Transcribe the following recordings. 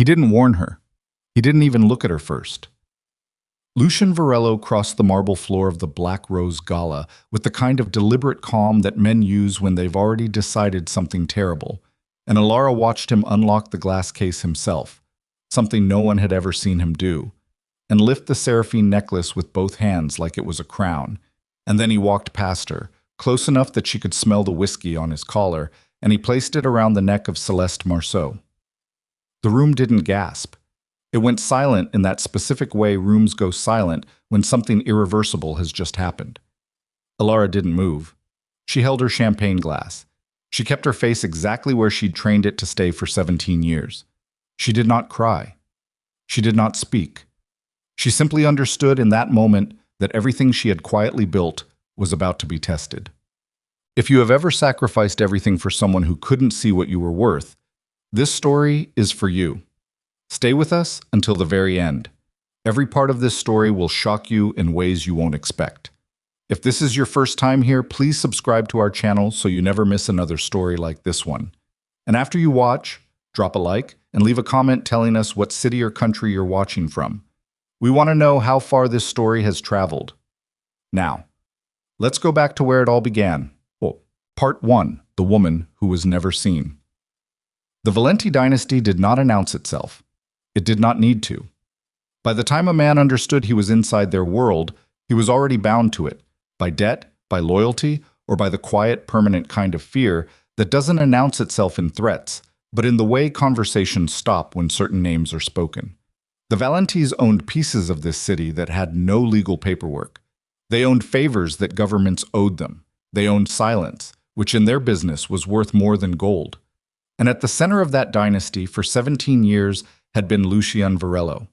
He didn't warn her. He didn't even look at her first. Lucian Varello crossed the marble floor of the Black Rose Gala with the kind of deliberate calm that men use when they've already decided something terrible, and Alara watched him unlock the glass case himself, something no one had ever seen him do, and lift the seraphine necklace with both hands like it was a crown. And then he walked past her, close enough that she could smell the whiskey on his collar, and he placed it around the neck of Celeste Marceau. The room didn't gasp. It went silent in that specific way rooms go silent when something irreversible has just happened. Alara didn't move. She held her champagne glass. She kept her face exactly where she'd trained it to stay for 17 years. She did not cry. She did not speak. She simply understood in that moment that everything she had quietly built was about to be tested. If you have ever sacrificed everything for someone who couldn't see what you were worth, this story is for you. Stay with us until the very end. Every part of this story will shock you in ways you won't expect. If this is your first time here, please subscribe to our channel so you never miss another story like this one. And after you watch, drop a like and leave a comment telling us what city or country you're watching from. We want to know how far this story has traveled. Now, let's go back to where it all began. Well, Part 1, The Woman Who Was Never Seen. The Valenti dynasty did not announce itself. It did not need to. By the time a man understood he was inside their world, he was already bound to it, by debt, by loyalty, or by the quiet, permanent kind of fear that doesn't announce itself in threats, but in the way conversations stop when certain names are spoken. The Valentis owned pieces of this city that had no legal paperwork. They owned favors that governments owed them. They owned silence, which in their business was worth more than gold. And at the center of that dynasty for 17 years had been Lucian Varello.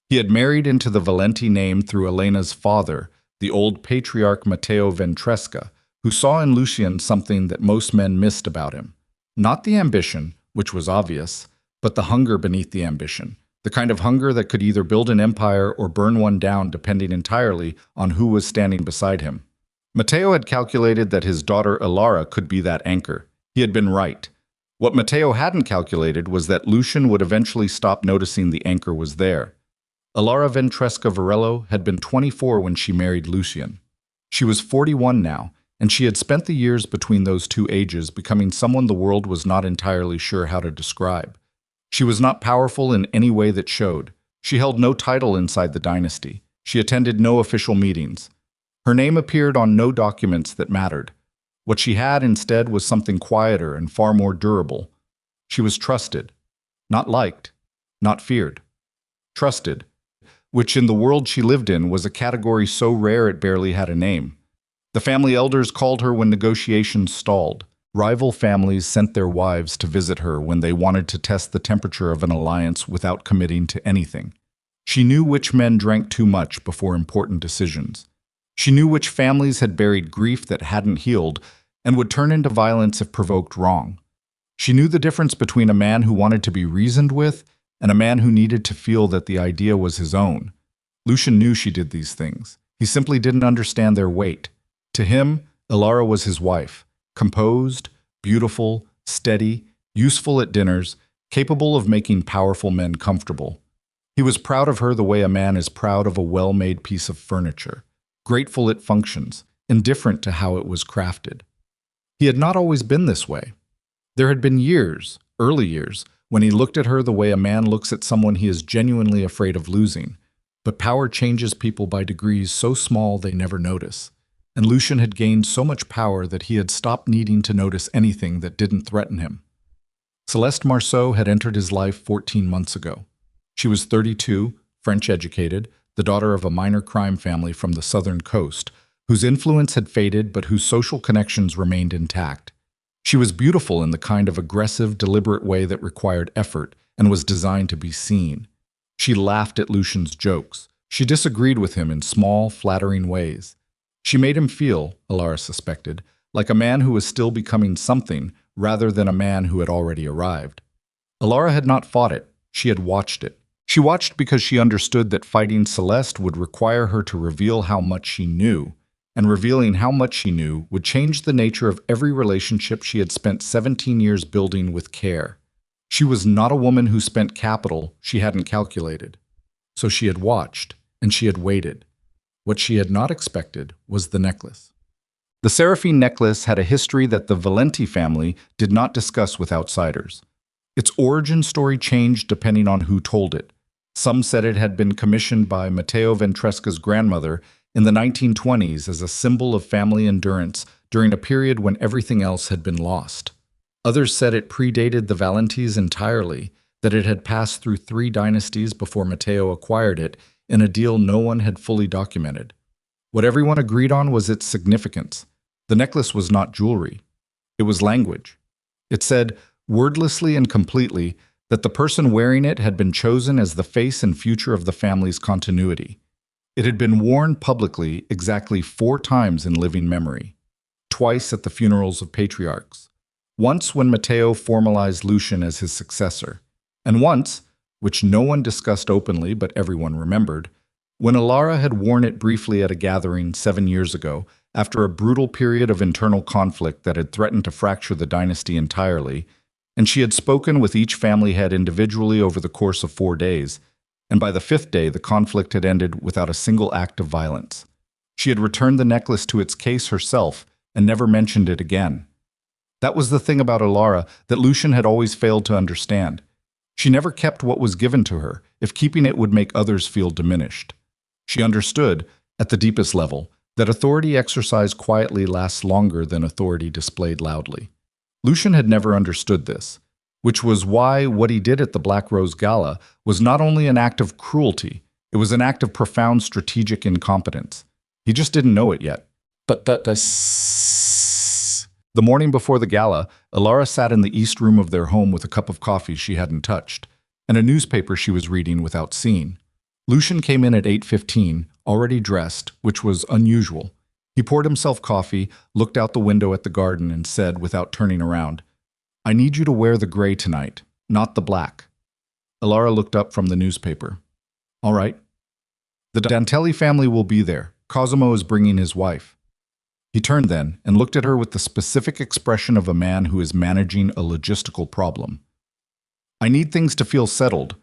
He had married into the Valenti name through Elena's father, the old patriarch Matteo Ventresca, who saw in Lucian something that most men missed about him. Not the ambition, which was obvious, but the hunger beneath the ambition, the kind of hunger that could either build an empire or burn one down depending entirely on who was standing beside him. Matteo had calculated that his daughter Alara could be that anchor. He had been right. What Matteo hadn't calculated was that Lucian would eventually stop noticing the anchor was there. Alara Ventresca Varello had been 24 when she married Lucian. She was 41 now, and she had spent the years between those two ages becoming someone the world was not entirely sure how to describe. She was not powerful in any way that showed. She held no title inside the dynasty. She attended no official meetings. Her name appeared on no documents that mattered. What she had instead was something quieter and far more durable. She was trusted, not liked, not feared. Trusted, which in the world she lived in was a category so rare it barely had a name. The family elders called her when negotiations stalled. Rival families sent their wives to visit her when they wanted to test the temperature of an alliance without committing to anything. She knew which men drank too much before important decisions. She knew which families had buried grief that hadn't healed and would turn into violence if provoked wrong. She knew the difference between a man who wanted to be reasoned with and a man who needed to feel that the idea was his own. Lucian knew she did these things. He simply didn't understand their weight. To him, Alara was his wife, composed, beautiful, steady, useful at dinners, capable of making powerful men comfortable. He was proud of her the way a man is proud of a well-made piece of furniture, grateful it functions, indifferent to how it was crafted. He had not always been this way. There had been years, early years, when he looked at her the way a man looks at someone he is genuinely afraid of losing. But power changes people by degrees so small they never notice. And Lucian had gained so much power that he had stopped needing to notice anything that didn't threaten him. Celeste Marceau had entered his life 14 months ago. She was 32, French-educated, the daughter of a minor crime family from the southern coast, whose influence had faded but whose social connections remained intact. She was beautiful in the kind of aggressive, deliberate way that required effort and was designed to be seen. She laughed at Lucian's jokes. She disagreed with him in small, flattering ways. She made him feel, Alara suspected, like a man who was still becoming something rather than a man who had already arrived. Alara had not fought it. She had watched it. She watched because she understood that fighting Celeste would require her to reveal how much she knew, and revealing how much she knew would change the nature of every relationship she had spent 17 years building with care. She was not a woman who spent capital she hadn't calculated. So she had watched, and she had waited. What she had not expected was the necklace. The Seraphine necklace had a history that the Valenti family did not discuss with outsiders. Its origin story changed depending on who told it. Some said it had been commissioned by Matteo Ventresca's grandmother in the 1920s as a symbol of family endurance during a period when everything else had been lost. Others said it predated the Valentis entirely, that it had passed through 3 dynasties before Matteo acquired it in a deal no one had fully documented. What everyone agreed on was its significance. The necklace was not jewelry. It was language. It said, wordlessly and completely, that the person wearing it had been chosen as the face and future of the family's continuity. It had been worn publicly exactly 4 times in living memory. Twice at the funerals of patriarchs. Once when Matteo formalized Lucian as his successor. And once, which no one discussed openly but everyone remembered, when Alara had worn it briefly at a gathering 7 years ago, after a brutal period of internal conflict that had threatened to fracture the dynasty entirely, and she had spoken with each family head individually over the course of 4 days, and by the 5th day the conflict had ended without a single act of violence. She had returned the necklace to its case herself and never mentioned it again. That was the thing about Alara that Lucian had always failed to understand. She never kept what was given to her, if keeping it would make others feel diminished. She understood, at the deepest level, that authority exercised quietly lasts longer than authority displayed loudly. Lucian had never understood this, which was why what he did at the Black Rose Gala was not only an act of cruelty, it was an act of profound strategic incompetence. He just didn't know it yet. The morning before the gala, Alara sat in the east room of their home with a cup of coffee she hadn't touched, and a newspaper she was reading without seeing. Lucian came in at 8:15, already dressed, which was unusual. He poured himself coffee, looked out the window at the garden, and said, without turning around, "I need you to wear the gray tonight, not the black." Alara looked up from the newspaper. "All right." "The Dantelli family will be there. Cosimo is bringing his wife." He turned then and looked at her with the specific expression of a man who is managing a logistical problem. "I need things to feel settled.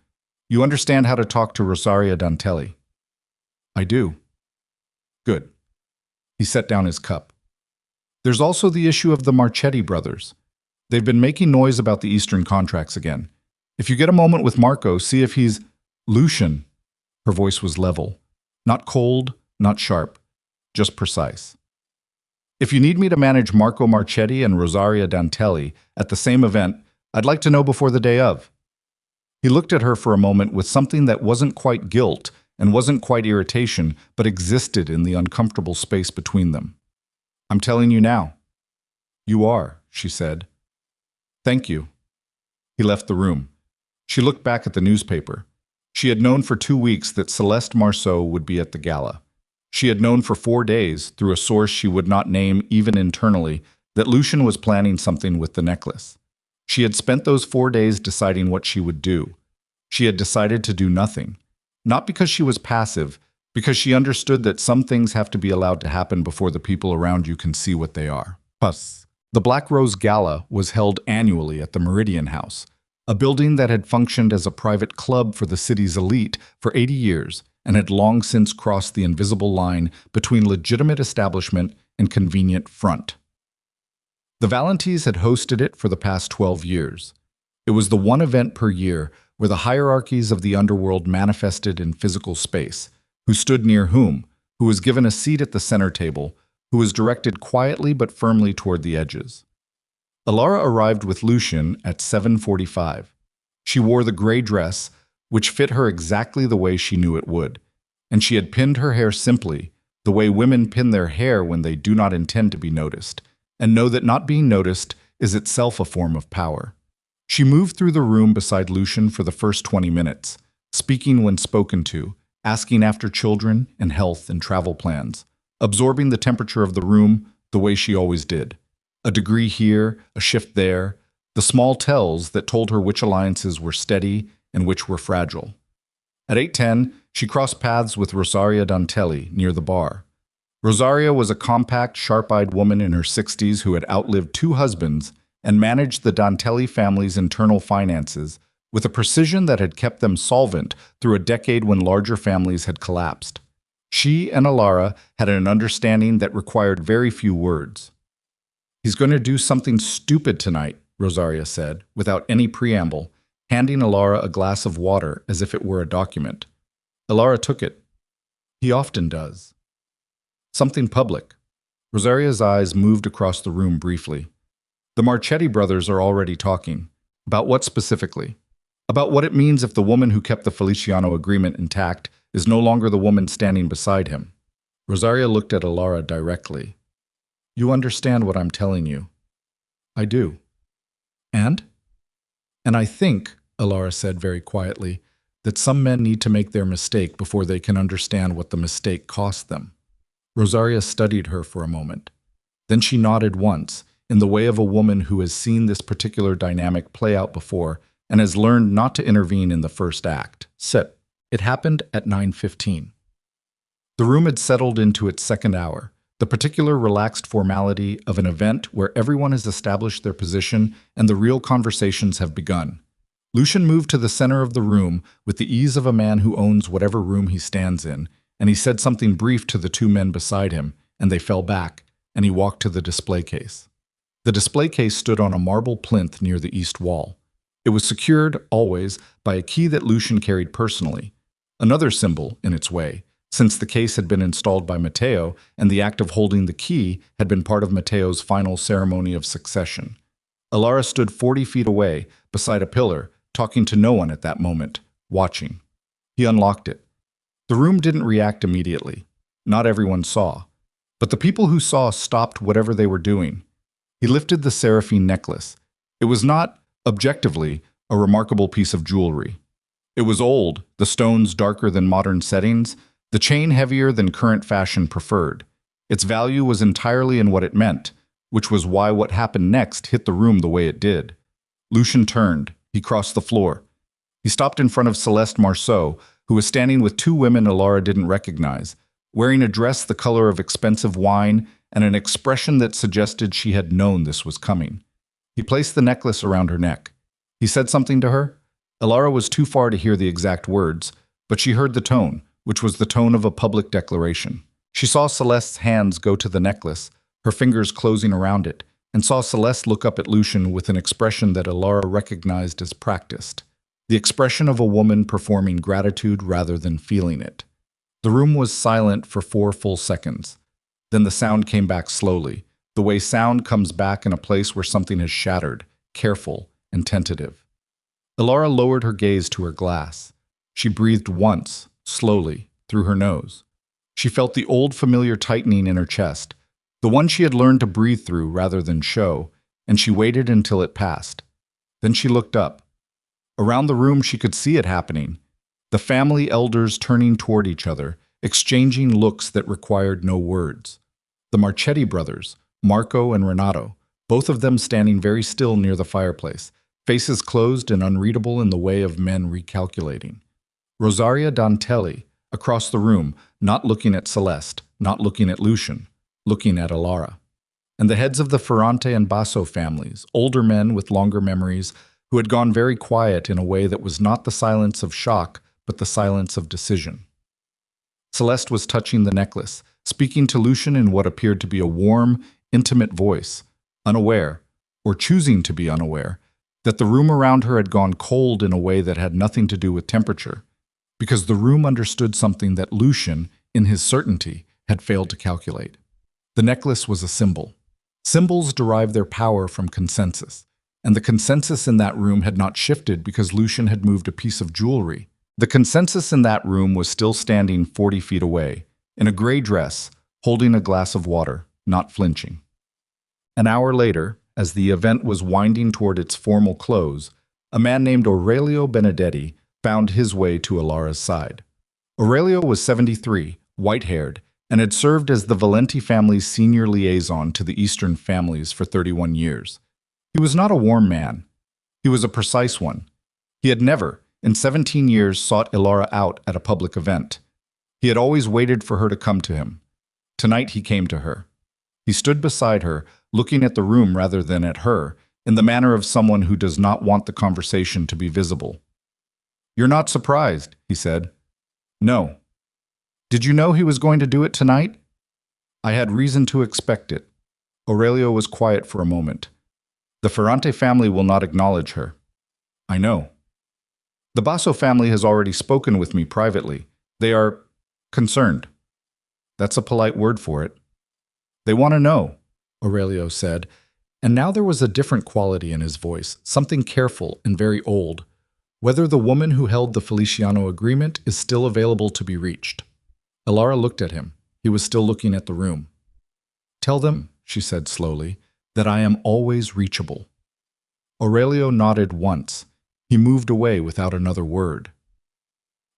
You understand how to talk to Rosaria Dantelli?" "I do." "Good." He set down his cup. "There's also the issue of the Marchetti brothers. They've been making noise about the Eastern contracts again. If you get a moment with Marco, see if he's—" "Lucian." Her voice was level. Not cold, not sharp, just precise. "If you need me to manage Marco Marchetti and Rosaria Dantelli at the same event, I'd like to know before the day of." He looked at her for a moment with something that wasn't quite guilt and wasn't quite irritation, but existed in the uncomfortable space between them. "I'm telling you now." "You are," she said. "Thank you." He left the room. She looked back at the newspaper. She had known for 2 weeks that Celeste Marceau would be at the gala. She had known for 4 days, through a source she would not name even internally, that Lucian was planning something with the necklace. She had spent those 4 days deciding what she would do. She had decided to do nothing. Not because she was passive, because she understood that some things have to be allowed to happen before the people around you can see what they are. Plus, the Black Rose Gala was held annually at the Meridian House, a building that had functioned as a private club for the city's elite for 80 years, and had long since crossed the invisible line between legitimate establishment and convenient front. The Valentis had hosted it for the past 12 years. It was the one event per year where the hierarchies of the underworld manifested in physical space, who stood near whom, who was given a seat at the center table, who was directed quietly but firmly toward the edges. Alara arrived with Lucian at 7:45. She wore the gray dress, which fit her exactly the way she knew it would, and she had pinned her hair simply, the way women pin their hair when they do not intend to be noticed, and know that not being noticed is itself a form of power. She moved through the room beside Lucian for the first 20 minutes, speaking when spoken to, asking after children and health and travel plans, absorbing the temperature of the room the way she always did. A degree here, a shift there, the small tells that told her which alliances were steady and which were fragile. At 8:10, she crossed paths with Rosaria Dantelli near the bar. Rosaria was a compact, sharp-eyed woman in her 60s who had outlived 2 husbands and managed the Dantelli family's internal finances with a precision that had kept them solvent through a decade when larger families had collapsed. She and Alara had an understanding that required very few words. "He's going to do something stupid tonight," Rosaria said, without any preamble, handing Alara a glass of water as if it were a document. Alara took it. "He often does." "Something public." Rosaria's eyes moved across the room briefly. "The Marchetti brothers are already talking." "About what specifically?" "About what it means if the woman who kept the Feliciano agreement intact is no longer the woman standing beside him." Rosaria looked at Alara directly. "You understand what I'm telling you." "I do." "And?" "And I think," Alara said very quietly, "that some men need to make their mistake before they can understand what the mistake cost them." Rosaria studied her for a moment. Then she nodded once, in the way of a woman who has seen this particular dynamic play out before and has learned not to intervene in the first act. "Sit." It happened at 9:15. The room had settled into its second hour, the particular relaxed formality of an event where everyone has established their position and the real conversations have begun. Lucian moved to the center of the room with the ease of a man who owns whatever room he stands in, and he said something brief to the two men beside him, and they fell back, and he walked to the display case. The display case stood on a marble plinth near the east wall. It was secured, always, by a key that Lucian carried personally, another symbol, in its way, since the case had been installed by Matteo, and the act of holding the key had been part of Matteo's final ceremony of succession. Alara stood 40 feet away, beside a pillar, talking to no one at that moment, watching. He unlocked it. The room didn't react immediately. Not everyone saw. But the people who saw stopped whatever they were doing. He lifted the seraphine necklace. It was not, objectively, a remarkable piece of jewelry. It was old, the stones darker than modern settings, the chain heavier than current fashion preferred. Its value was entirely in what it meant, which was why what happened next hit the room the way it did. Lucian turned. He crossed the floor. He stopped in front of Celeste Marceau, who was standing with two women Alara didn't recognize, wearing a dress the color of expensive wine and an expression that suggested she had known this was coming. He placed the necklace around her neck. He said something to her. Alara was too far to hear the exact words, but she heard the tone, which was the tone of a public declaration. She saw Celeste's hands go to the necklace, her fingers closing around it, and saw Celeste look up at Lucian with an expression that Alara recognized as practiced. The expression of a woman performing gratitude rather than feeling it. The room was silent for 4 full seconds. Then the sound came back slowly, the way sound comes back in a place where something has shattered, careful and tentative. Alara lowered her gaze to her glass. She breathed once, slowly, through her nose. She felt the old familiar tightening in her chest, the one she had learned to breathe through rather than show, and she waited until it passed. Then she looked up. Around the room she could see it happening, the family elders turning toward each other, exchanging looks that required no words. The Marchetti brothers, Marco and Renato, both of them standing very still near the fireplace, faces closed and unreadable in the way of men recalculating. Rosaria Dantelli, across the room, not looking at Celeste, not looking at Lucian, looking at Alara. And the heads of the Ferrante and Basso families, older men with longer memories, who had gone very quiet in a way that was not the silence of shock, but the silence of decision. Celeste was touching the necklace, speaking to Lucian in what appeared to be a warm, intimate voice, unaware, or choosing to be unaware, that the room around her had gone cold in a way that had nothing to do with temperature, because the room understood something that Lucian, in his certainty, had failed to calculate. The necklace was a symbol. Symbols derive their power from consensus, and the consensus in that room had not shifted because Lucian had moved a piece of jewelry. The consensus in that room was still standing 40 feet away, in a gray dress, holding a glass of water, not flinching. An hour later, as the event was winding toward its formal close, a man named Aurelio Benedetti found his way to Alara's side. Aurelio was 73, white-haired, and had served as the Valenti family's senior liaison to the Eastern families for 31 years. He was not a warm man. He was a precise one. He had never, in 17 years, sought Alara out at a public event. He had always waited for her to come to him. Tonight he came to her. He stood beside her, looking at the room rather than at her, in the manner of someone who does not want the conversation to be visible. "You're not surprised," he said. "No." "Did you know he was going to do it tonight?" "I had reason to expect it." Aurelio was quiet for a moment. "The Ferrante family will not acknowledge her." "I know." "The Basso family has already spoken with me privately. They are concerned." "That's a polite word for it." "They want to know," Aurelio said, and now there was a different quality in his voice, something careful and very old, whether the woman who held the Feliciano agreement is still available to be reached. Elara looked at him. He was still looking at the room. "Tell them," she said slowly, "that I am always reachable." Aurelio nodded once. He moved away without another word.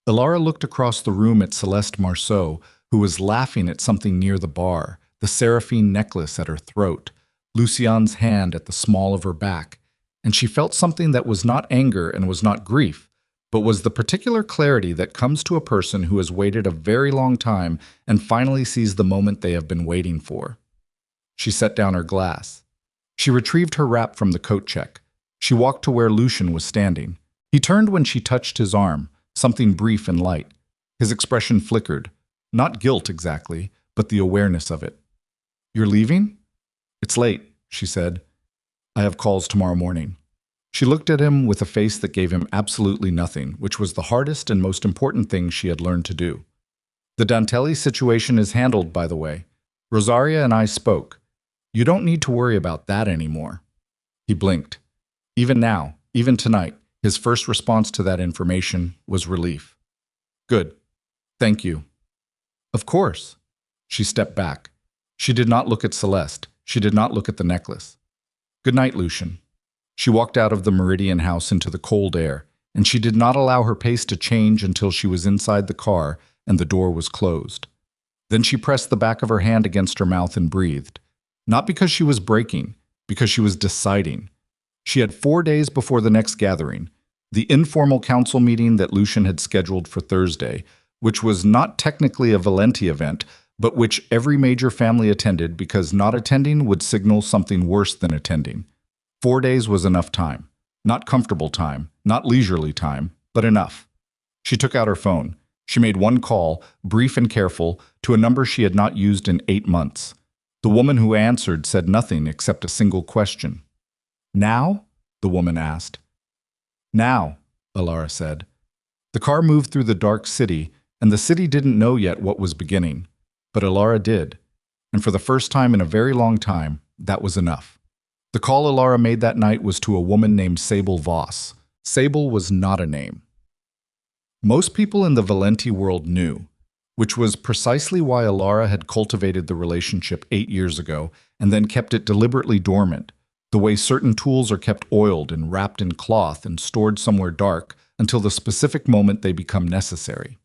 Elara looked across the room at Celeste Marceau, who was laughing at something near the bar, the seraphine necklace at her throat, Lucien's hand at the small of her back, and she felt something that was not anger and was not grief, but was the particular clarity that comes to a person who has waited a very long time and finally sees the moment they have been waiting for. She set down her glass. She retrieved her wrap from the coat check. She walked to where Lucien was standing. He turned when she touched his arm, something brief and light. His expression flickered. Not guilt exactly, but the awareness of it. "You're leaving?" "It's late," she said. "I have calls tomorrow morning." She looked at him with a face that gave him absolutely nothing, which was the hardest and most important thing she had learned to do. "The Dantelli situation is handled, by the way. Rosaria and I spoke. You don't need to worry about that anymore." He blinked. Even now, even tonight, his first response to that information was relief. "Good. Thank you." "Of course." She stepped back. She did not look at Celeste. She did not look at the necklace. "Good night, Lucien." She walked out of the Meridian house into the cold air, and she did not allow her pace to change until she was inside the car and the door was closed. Then she pressed the back of her hand against her mouth and breathed. Not because she was breaking, because she was deciding. She had 4 days before the next gathering, the informal council meeting that Lucien had scheduled for Thursday, which was not technically a Valenti event, but which every major family attended because not attending would signal something worse than attending. 4 days was enough time. Not comfortable time, not leisurely time, but enough. She took out her phone. She made one call, brief and careful, to a number she had not used in 8 months. The woman who answered said nothing except a single question. "Now?" the woman asked. "Now," Elara said. The car moved through the dark city, and the city didn't know yet what was beginning. But Elara did. And for the first time in a very long time, that was enough. The call Elara made that night was to a woman named Sable Voss. Sable was not a name. Most people in the Valenti world knew, which was precisely why Elara had cultivated the relationship 8 years ago and then kept it deliberately dormant, the way certain tools are kept oiled and wrapped in cloth and stored somewhere dark until the specific moment they become necessary.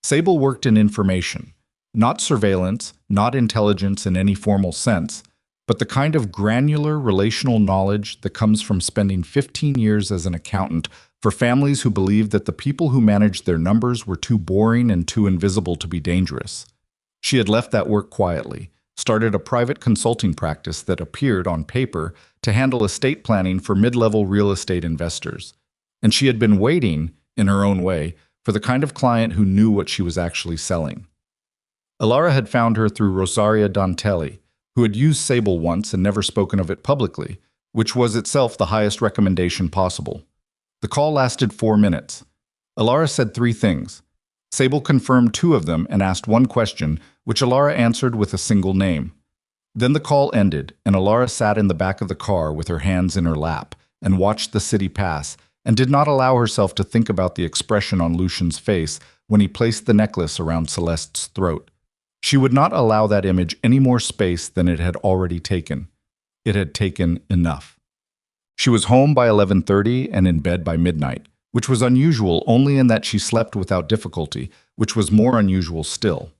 Sable worked in information, not surveillance, not intelligence in any formal sense, but the kind of granular relational knowledge that comes from spending 15 years as an accountant for families who believed that the people who managed their numbers were too boring and too invisible to be dangerous. She had left that work quietly, started a private consulting practice that appeared on paper to handle estate planning for mid-level real estate investors. And she had been waiting, in her own way, for the kind of client who knew what she was actually selling. Elara had found her through Rosaria Dantelli, who had used Sable once and never spoken of it publicly, which was itself the highest recommendation possible. The call lasted 4 minutes. Elara said 3 things. Sable confirmed 2 of them and asked 1 question, which Elara answered with a single name. Then the call ended, and Elara sat in the back of the car with her hands in her lap and watched the city pass, and did not allow herself to think about the expression on Lucien's face when he placed the necklace around Celeste's throat. She would not allow that image any more space than it had already taken. It had taken enough. She was home by 11:30 and in bed by midnight, which was unusual only in that she slept without difficulty, which was more unusual still.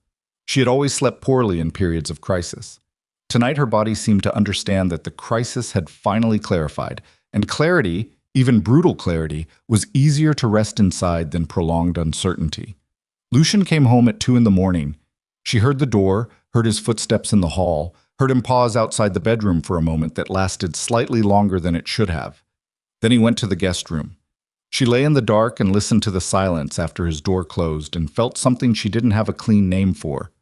She had always slept poorly in periods of crisis. Tonight her body seemed to understand that the crisis had finally clarified, and clarity, even brutal clarity, was easier to rest inside than prolonged uncertainty. Lucien came home at 2 in the morning. She heard the door, heard his footsteps in the hall, heard him pause outside the bedroom for a moment that lasted slightly longer than it should have. Then he went to the guest room. She lay in the dark and listened to the silence after his door closed and felt something she didn't have a clean name for.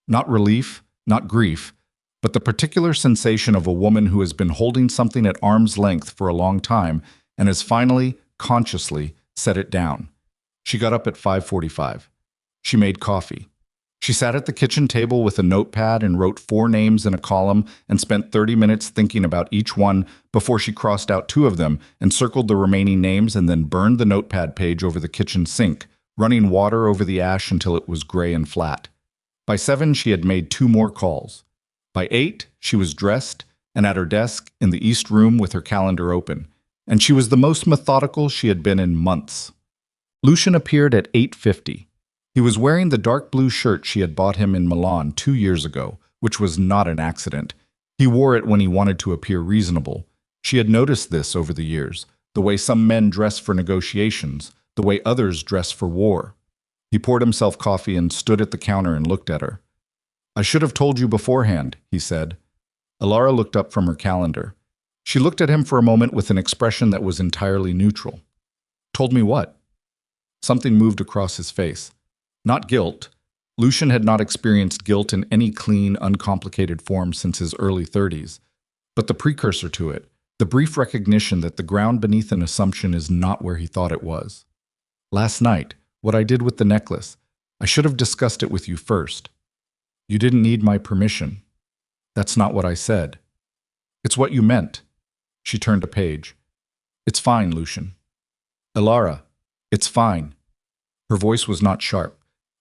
Not relief, not grief, but the particular sensation of a woman who has been holding something at arm's length for a long time and has finally, consciously, set it down. She got up at 5:45. She made coffee. She sat at the kitchen table with a notepad and wrote 4 names in a column and spent 30 minutes thinking about each one before she crossed out 2 of them and circled the remaining names and then burned the notepad page over the kitchen sink, running water over the ash until it was gray and flat. By 7, she had made 2 more calls. By 8, she was dressed and at her desk in the East Room with her calendar open, and she was the most methodical she had been in months. Lucian appeared at 8:50. He was wearing the dark blue shirt she had bought him in Milan 2 years ago, which was not an accident. He wore it when he wanted to appear reasonable. She had noticed this over the years, the way some men dress for negotiations, the way others dress for war. He poured himself coffee and stood at the counter and looked at her. "I should have told you beforehand," he said. Alara looked up from her calendar. She looked at him for a moment with an expression that was entirely neutral. "Told me what?" Something moved across his face. Not guilt. Lucian had not experienced guilt in any clean, uncomplicated form since his early 30s. But the precursor to it, the brief recognition that the ground beneath an assumption is not where he thought it was. "Last night, what I did with the necklace, I should have discussed it with you first. You didn't need my permission." "That's not what I said." "It's what you meant." She turned a page. "It's fine, Lucian." "Alara, it's fine." Her voice was not sharp.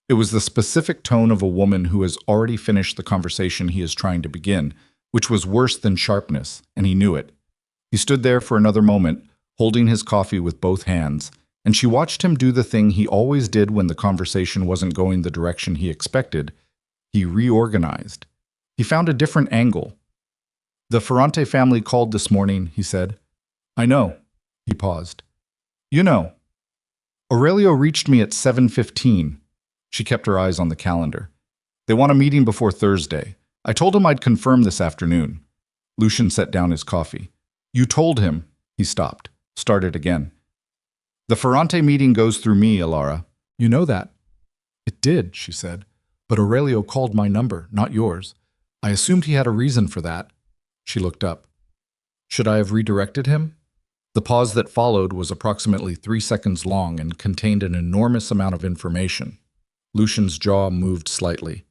It was the specific tone of a woman who has already finished the conversation he is trying to begin, which was worse than sharpness, and he knew it. He stood there for another moment, holding his coffee with both hands, and she watched him do the thing he always did when the conversation wasn't going the direction he expected. He reorganized. He found a different angle. "The Ferrante family called this morning," he said. "I know." He paused. "You know. Aurelio reached me at 7:15. She kept her eyes on the calendar. "They want a meeting before Thursday. I told him I'd confirm this afternoon." Lucian set down his coffee. "You told him." He stopped, started again. "The Ferrante meeting goes through me, Alara. You know that." "It did," she said. "But Aurelio called my number, not yours. I assumed he had a reason for that." She looked up. "Should I have redirected him?" The pause that followed was approximately 3 seconds long and contained an enormous amount of information. Lucian's jaw moved slightly.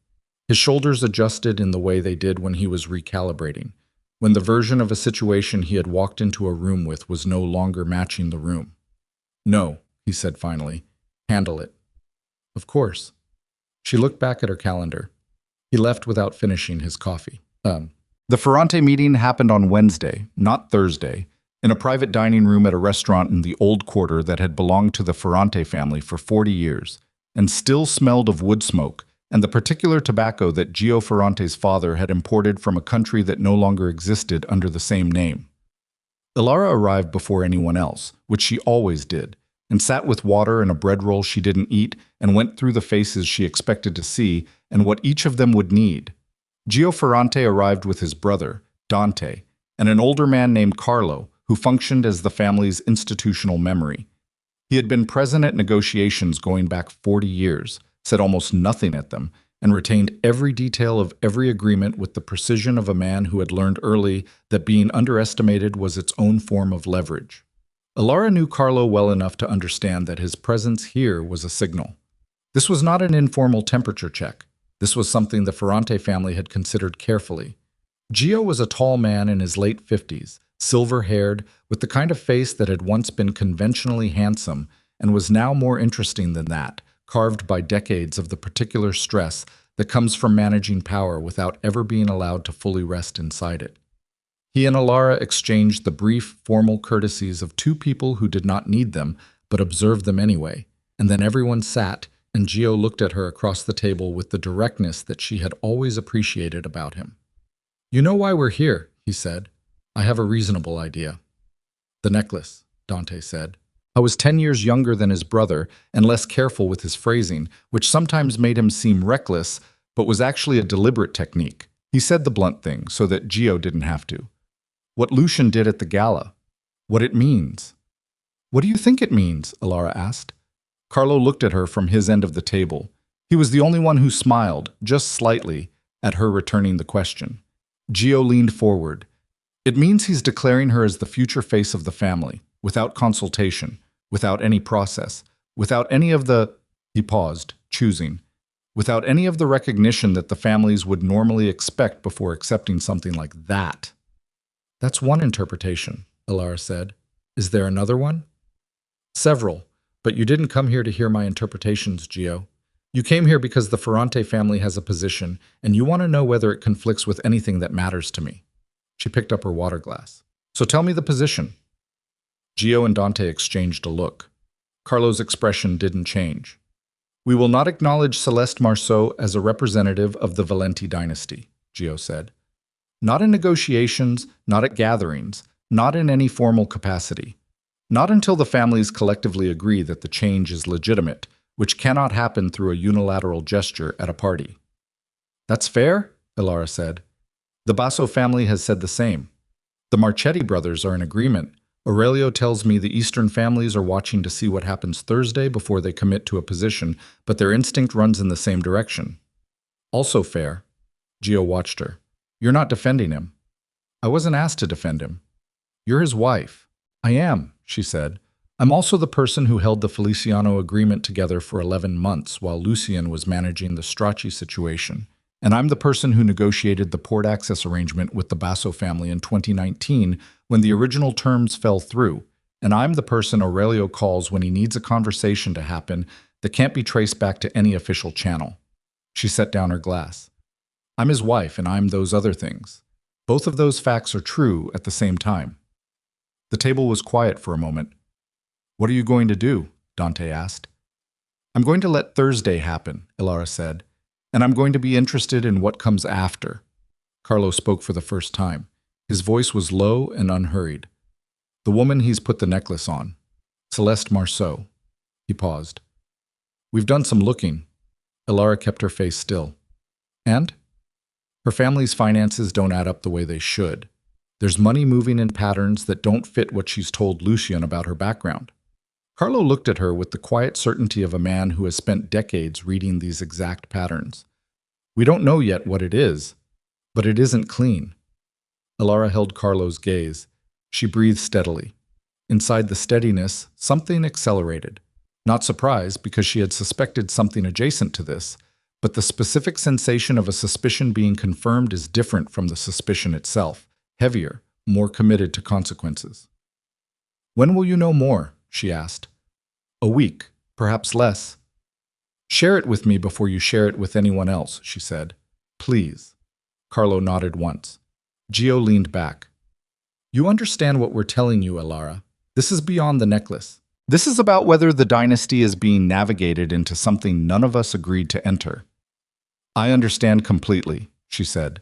His shoulders adjusted in the way they did when he was recalibrating, when the version of a situation he had walked into a room with was no longer matching the room. "No," he said finally. "Handle it." "Of course." She looked back at her calendar. He left without finishing his coffee. The Ferrante meeting happened on Wednesday, not Thursday, in a private dining room at a restaurant in the old quarter that had belonged to the Ferrante family for 40 years. And still smelled of wood smoke and the particular tobacco that Gio Ferrante's father had imported from a country that no longer existed under the same name. Alara arrived before anyone else, which she always did, and sat with water and a bread roll she didn't eat and went through the faces she expected to see and what each of them would need. Gio Ferrante arrived with his brother, Dante, and an older man named Carlo, who functioned as the family's institutional memory. He had been present at negotiations going back 40 years, said almost nothing at them, and retained every detail of every agreement with the precision of a man who had learned early that being underestimated was its own form of leverage. Alara knew Carlo well enough to understand that his presence here was a signal. This was not an informal temperature check. This was something the Ferrante family had considered carefully. Gio was a tall man in his late 50s, silver-haired, with the kind of face that had once been conventionally handsome and was now more interesting than that, carved by decades of the particular stress that comes from managing power without ever being allowed to fully rest inside it. He and Alara exchanged the brief, formal courtesies of two people who did not need them, but observed them anyway, and then everyone sat, and Gio looked at her across the table with the directness that she had always appreciated about him. "You know why we're here," he said. "I have a reasonable idea." "The necklace," Dante said. I was 10 years younger than his brother and less careful with his phrasing, which sometimes made him seem reckless, but was actually a deliberate technique. He said the blunt thing so that Gio didn't have to. What Lucian did at the gala. What it means. What do you think it means? Alara asked. Carlo looked at her from his end of the table. He was the only one who smiled, just slightly, at her returning the question. Gio leaned forward. It means he's declaring her as the future face of the family, without consultation, without any process, without any of the… He paused, choosing. Without any of the recognition that the families would normally expect before accepting something like that. That's one interpretation, Alara said. Is there another one? Several, but you didn't come here to hear my interpretations, Gio. You came here because the Ferrante family has a position, and you want to know whether it conflicts with anything that matters to me. She picked up her water glass. So tell me the position. Gio and Dante exchanged a look. Carlo's expression didn't change. We will not acknowledge Celeste Marceau as a representative of the Valenti dynasty, Gio said. Not in negotiations, not at gatherings, not in any formal capacity. Not until the families collectively agree that the change is legitimate, which cannot happen through a unilateral gesture at a party. That's fair, Alara said. The Basso family has said the same. The Marchetti brothers are in agreement. Aurelio tells me the Eastern families are watching to see what happens Thursday before they commit to a position, but their instinct runs in the same direction. Also fair. Gio watched her. You're not defending him. I wasn't asked to defend him. You're his wife. I am, she said. I'm also the person who held the Feliciano agreement together for 11 months while Lucien was managing the Strachey situation. And I'm the person who negotiated the port access arrangement with the Basso family in 2019 when the original terms fell through. And I'm the person Aurelio calls when he needs a conversation to happen that can't be traced back to any official channel. She set down her glass. I'm his wife and I'm those other things. Both of those facts are true at the same time. The table was quiet for a moment. What are you going to do? Dante asked. I'm going to let Thursday happen, Ilara said. And I'm going to be interested in what comes after. Carlo spoke for the first time. His voice was low and unhurried. The woman he's put the necklace on. Celeste Marceau. He paused. We've done some looking. Ilara kept her face still. And? Her family's finances don't add up the way they should. There's money moving in patterns that don't fit what she's told Lucien about her background. Carlo looked at her with the quiet certainty of a man who has spent decades reading these exact patterns. We don't know yet what it is, but it isn't clean. Ilara held Carlo's gaze. She breathed steadily. Inside the steadiness, something accelerated. Not surprised, because she had suspected something adjacent to this, but the specific sensation of a suspicion being confirmed is different from the suspicion itself, heavier, more committed to consequences. When will you know more? She asked. A week, perhaps less. Share it with me before you share it with anyone else, she said. Please. Carlo nodded once. Gio leaned back. You understand what we're telling you, Ilara. This is beyond the necklace. This is about whether the dynasty is being navigated into something none of us agreed to enter. I understand completely, she said.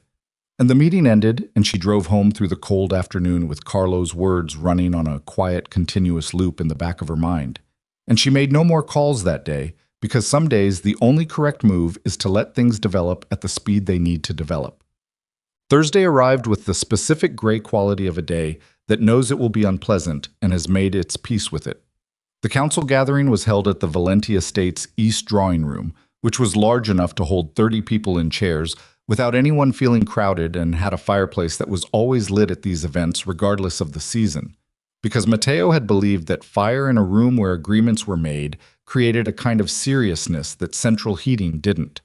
And the meeting ended, and she drove home through the cold afternoon with Carlo's words running on a quiet, continuous loop in the back of her mind. And she made no more calls that day, because some days the only correct move is to let things develop at the speed they need to develop. Thursday arrived with the specific gray quality of a day that knows it will be unpleasant and has made its peace with it. The council gathering was held at the Valenti Estate's East Drawing Room, which was large enough to hold 30 people in chairs, without anyone feeling crowded, and had a fireplace that was always lit at these events regardless of the season. Because Matteo had believed that fire in a room where agreements were made created a kind of seriousness that central heating didn't.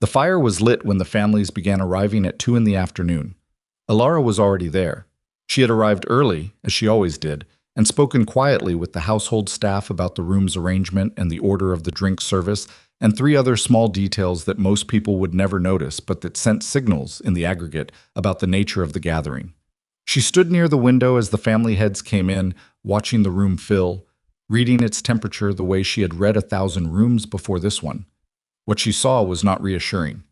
The fire was lit when the families began arriving at 2 in the afternoon. Ilara was already there. She had arrived early, as she always did, and spoken quietly with the household staff about the room's arrangement and the order of the drink service, and 3 other small details that most people would never notice but that sent signals, in the aggregate, about the nature of the gathering. She stood near the window as the family heads came in, watching the room fill, reading its temperature the way she had read 1,000 rooms before this one. What she saw was not reassuring.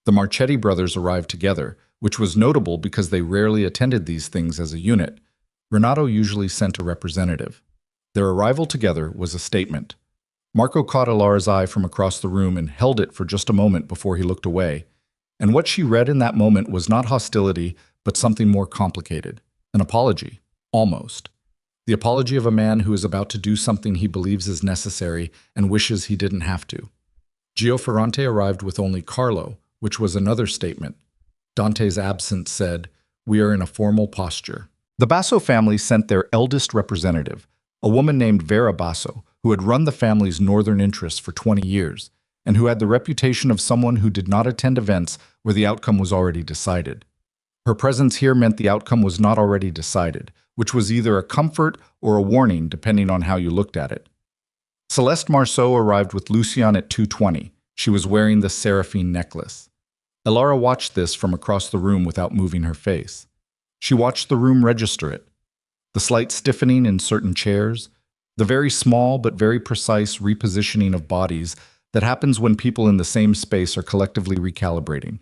The Marchetti brothers arrived together, which was notable because they rarely attended these things as a unit. Renato usually sent a representative. Their arrival together was a statement. Marco caught Ilara's eye from across the room and held it for just a moment before he looked away. And what she read in that moment was not hostility, but something more complicated. An apology, almost. The apology of a man who is about to do something he believes is necessary and wishes he didn't have to. Gio Ferrante arrived with only Carlo, which was another statement. Dante's absence said, "We are in a formal posture." The Basso family sent their eldest representative, a woman named Vera Basso, who had run the family's northern interests for 20 years, and who had the reputation of someone who did not attend events where the outcome was already decided. Her presence here meant the outcome was not already decided, which was either a comfort or a warning depending on how you looked at it. Celeste Marceau arrived with Lucien at 2:20. She was wearing the seraphine necklace. Elara watched this from across the room without moving her face. She watched the room register it. The slight stiffening in certain chairs, the very small but very precise repositioning of bodies that happens when people in the same space are collectively recalibrating.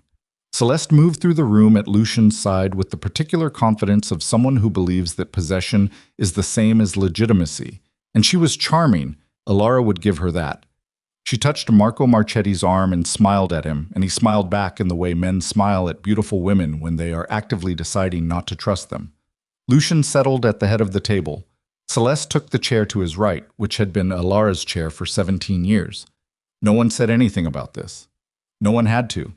Celeste moved through the room at Lucien's side with the particular confidence of someone who believes that possession is the same as legitimacy, and she was charming. Elara would give her that. She touched Marco Marchetti's arm and smiled at him, and he smiled back in the way men smile at beautiful women when they are actively deciding not to trust them. Lucien settled at the head of the table. Celeste took the chair to his right, which had been Elara's chair for 17 years. No one said anything about this. No one had to.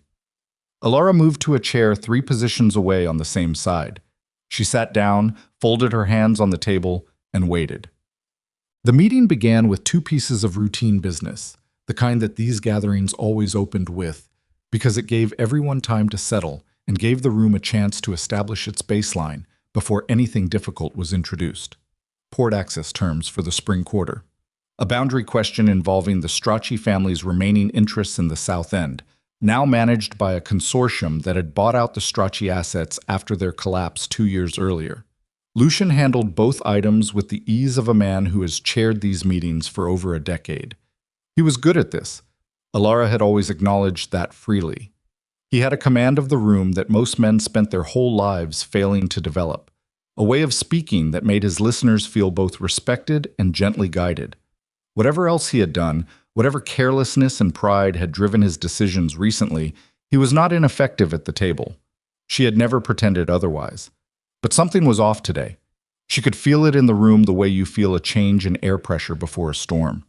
Elara moved to a chair 3 positions away on the same side. She sat down, folded her hands on the table, and waited. The meeting began with 2 pieces of routine business, the kind that these gatherings always opened with, because it gave everyone time to settle and gave the room a chance to establish its baseline before anything difficult was introduced. Port access terms for the spring quarter. A boundary question involving the Strachey family's remaining interests in the South End, now managed by a consortium that had bought out the Strachey assets after their collapse 2 years earlier. Lucien handled both items with the ease of a man who has chaired these meetings for over a decade. He was good at this. Elara had always acknowledged that freely. He had a command of the room that most men spent their whole lives failing to develop, a way of speaking that made his listeners feel both respected and gently guided. Whatever else he had done, whatever carelessness and pride had driven his decisions recently, he was not ineffective at the table. She had never pretended otherwise. But something was off today. She could feel it in the room the way you feel a change in air pressure before a storm.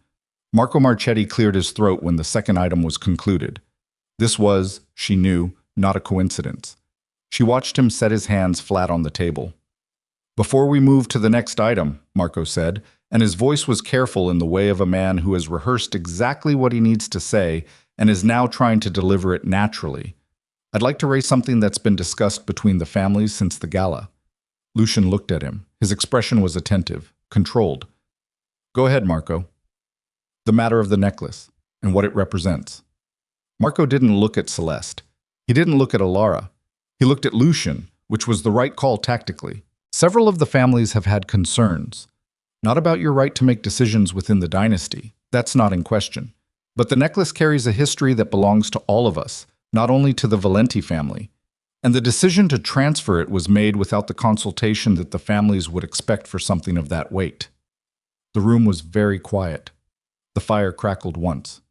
Marco Marchetti cleared his throat when the second item was concluded. This was, she knew, not a coincidence. She watched him set his hands flat on the table. "Before we move to the next item," Marco said, and his voice was careful in the way of a man who has rehearsed exactly what he needs to say and is now trying to deliver it naturally. "I'd like to raise something that's been discussed between the families since the gala." Lucien looked at him. His expression was attentive, controlled. "Go ahead, Marco." "The matter of the necklace, and what it represents." Marco didn't look at Celeste. He didn't look at Elara. He looked at Lucien, which was the right call tactically. Several of the families have had concerns. Not about your right to make decisions within the dynasty. That's not in question. But the necklace carries a history that belongs to all of us, not only to the Valenti family. And the decision to transfer it was made without the consultation that the families would expect for something of that weight. The room was very quiet. The fire crackled once.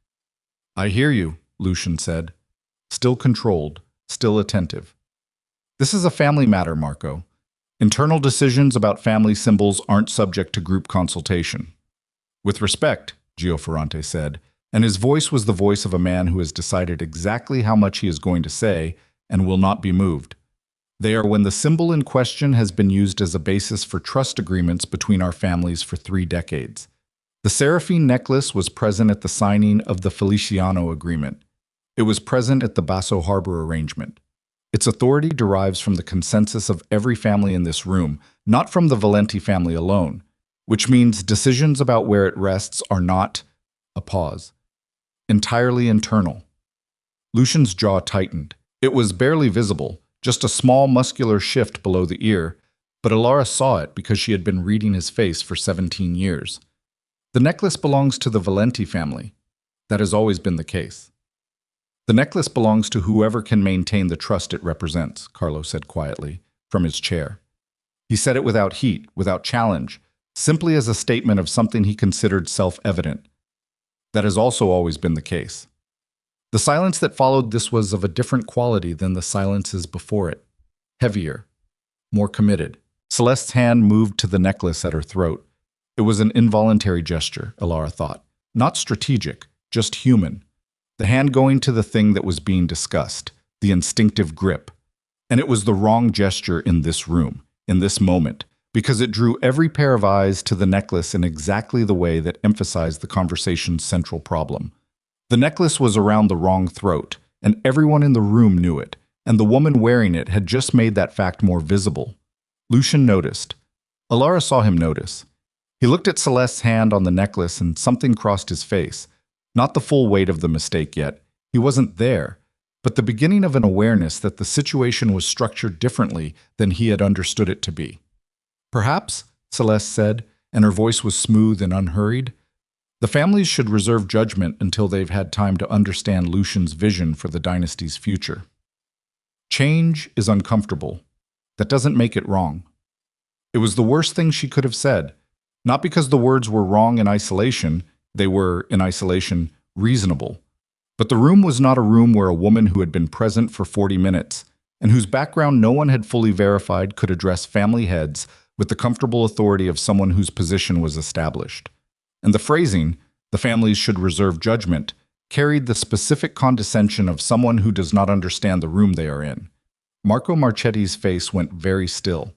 "I hear you," Lucien said. Still controlled, still attentive. "This is a family matter, Marco. Internal decisions about family symbols aren't subject to group consultation." "With respect," Gio Ferrante said, and his voice was the voice of a man who has decided exactly how much he is going to say and will not be moved. "They are when the symbol in question has been used as a basis for trust agreements between our families for 3 decades. The seraphine necklace was present at the signing of the Feliciano Agreement. It was present at the Basso Harbor Arrangement. Its authority derives from the consensus of every family in this room, not from the Valenti family alone, which means decisions about where it rests are not," a pause, "entirely internal." Lucien's jaw tightened. It was barely visible, just a small muscular shift below the ear, but Elara saw it because she had been reading his face for 17 years. "The necklace belongs to the Valenti family. That has always been the case." "The necklace belongs to whoever can maintain the trust it represents," Carlo said quietly, from his chair. He said it without heat, without challenge, simply as a statement of something he considered self-evident. That has also always been the case. The silence that followed this was of a different quality than the silences before it. Heavier, more committed. Celeste's hand moved to the necklace at her throat. It was an involuntary gesture, Elara thought. Not strategic, just human. The hand going to the thing that was being discussed, the instinctive grip. And it was the wrong gesture in this room, in this moment, because it drew every pair of eyes to the necklace in exactly the way that emphasized the conversation's central problem. The necklace was around the wrong throat, and everyone in the room knew it, and the woman wearing it had just made that fact more visible. Lucian noticed. Elara saw him notice. He looked at Celeste's hand on the necklace and something crossed his face. Not the full weight of the mistake yet. He wasn't there, but the beginning of an awareness that the situation was structured differently than he had understood it to be. Perhaps, Celeste said, and her voice was smooth and unhurried, the families should reserve judgment until they've had time to understand Lucian's vision for the dynasty's future. Change is uncomfortable. That doesn't make it wrong. It was the worst thing she could have said, not because the words were wrong in isolation, they were, in isolation, reasonable. But the room was not a room where a woman who had been present for 40 minutes, and whose background no one had fully verified, could address family heads with the comfortable authority of someone whose position was established. And the phrasing, the families should reserve judgment, carried the specific condescension of someone who does not understand the room they are in. Marco Marchetti's face went very still.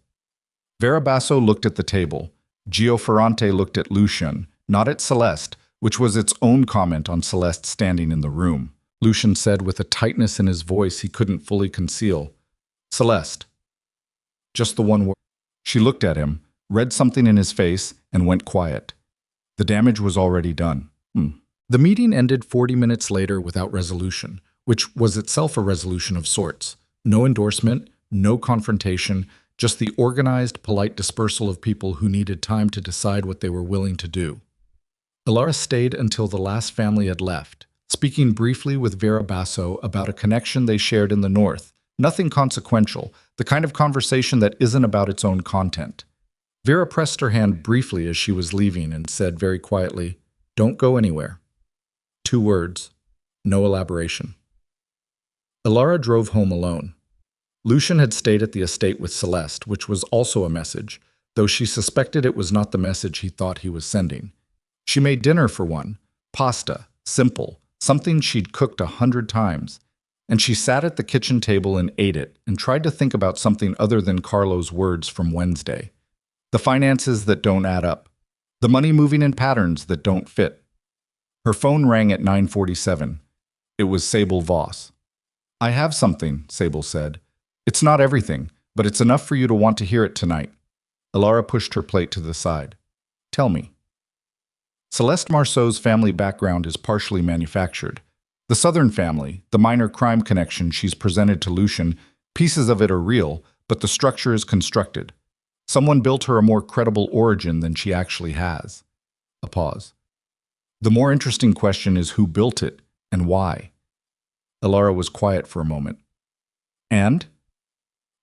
Vera Basso looked at the table. Gio Ferrante looked at Lucian, not at Celeste, which was its own comment on Celeste standing in the room. Lucian said with a tightness in his voice he couldn't fully conceal, "Celeste." Just the one word. She looked at him, read something in his face, and went quiet. The damage was already done. The meeting ended 40 minutes later without resolution, which was itself a resolution of sorts. No endorsement, no confrontation, just the organized, polite dispersal of people who needed time to decide what they were willing to do. Elara stayed until the last family had left, speaking briefly with Vera Basso about a connection they shared in the north. Nothing consequential, the kind of conversation that isn't about its own content. Vera pressed her hand briefly as she was leaving and said very quietly, "Don't go anywhere." 2 words, no elaboration. Elara drove home alone. Lucian had stayed at the estate with Celeste, which was also a message, though she suspected it was not the message he thought he was sending. She made dinner for one, pasta, simple, something she'd cooked 100 times, and she sat at the kitchen table and ate it and tried to think about something other than Carlo's words from Wednesday. The finances that don't add up. The money moving in patterns that don't fit. Her phone rang at 9:47. It was Sable Voss. "I have something," Sable said. "It's not everything, but it's enough for you to want to hear it tonight." Elara pushed her plate to the side. "Tell me." Celeste Marceau's family background is partially manufactured. The Southern family, the minor crime connection she's presented to Lucian, pieces of it are real, but the structure is constructed. Someone built her a more credible origin than she actually has. A pause. The more interesting question is who built it and why. Elara was quiet for a moment. And?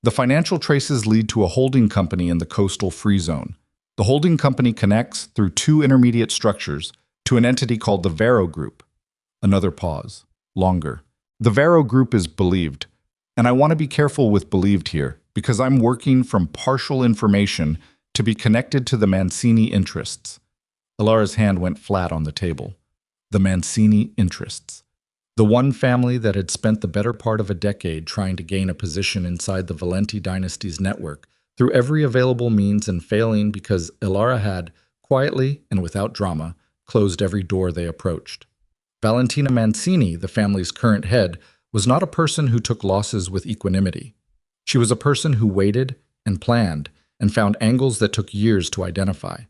The financial traces lead to a holding company in the coastal free zone. The holding company connects, through 2 intermediate structures, to an entity called the Vero Group. Another pause. Longer. The Vero Group is believed, and I want to be careful with believed here, because I'm working from partial information to be connected to the Mancini interests. Elara's hand went flat on the table. The Mancini interests. The one family that had spent the better part of a decade trying to gain a position inside the Valenti dynasty's network through every available means and failing because Elara had, quietly and without drama, closed every door they approached. Valentina Mancini, the family's current head, was not a person who took losses with equanimity. She was a person who waited and planned and found angles that took years to identify.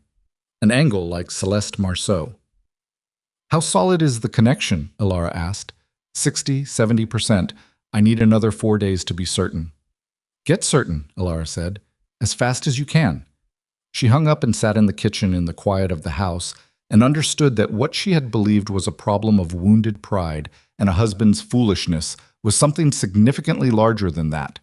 An angle like Celeste Marceau. "How solid is the connection?" Elara asked. 60, 70%. I need another 4 days to be certain." "Get certain," Elara said. "As fast as you can." She hung up and sat in the kitchen in the quiet of the house and understood that what she had believed was a problem of wounded pride and a husband's foolishness was something significantly larger than that.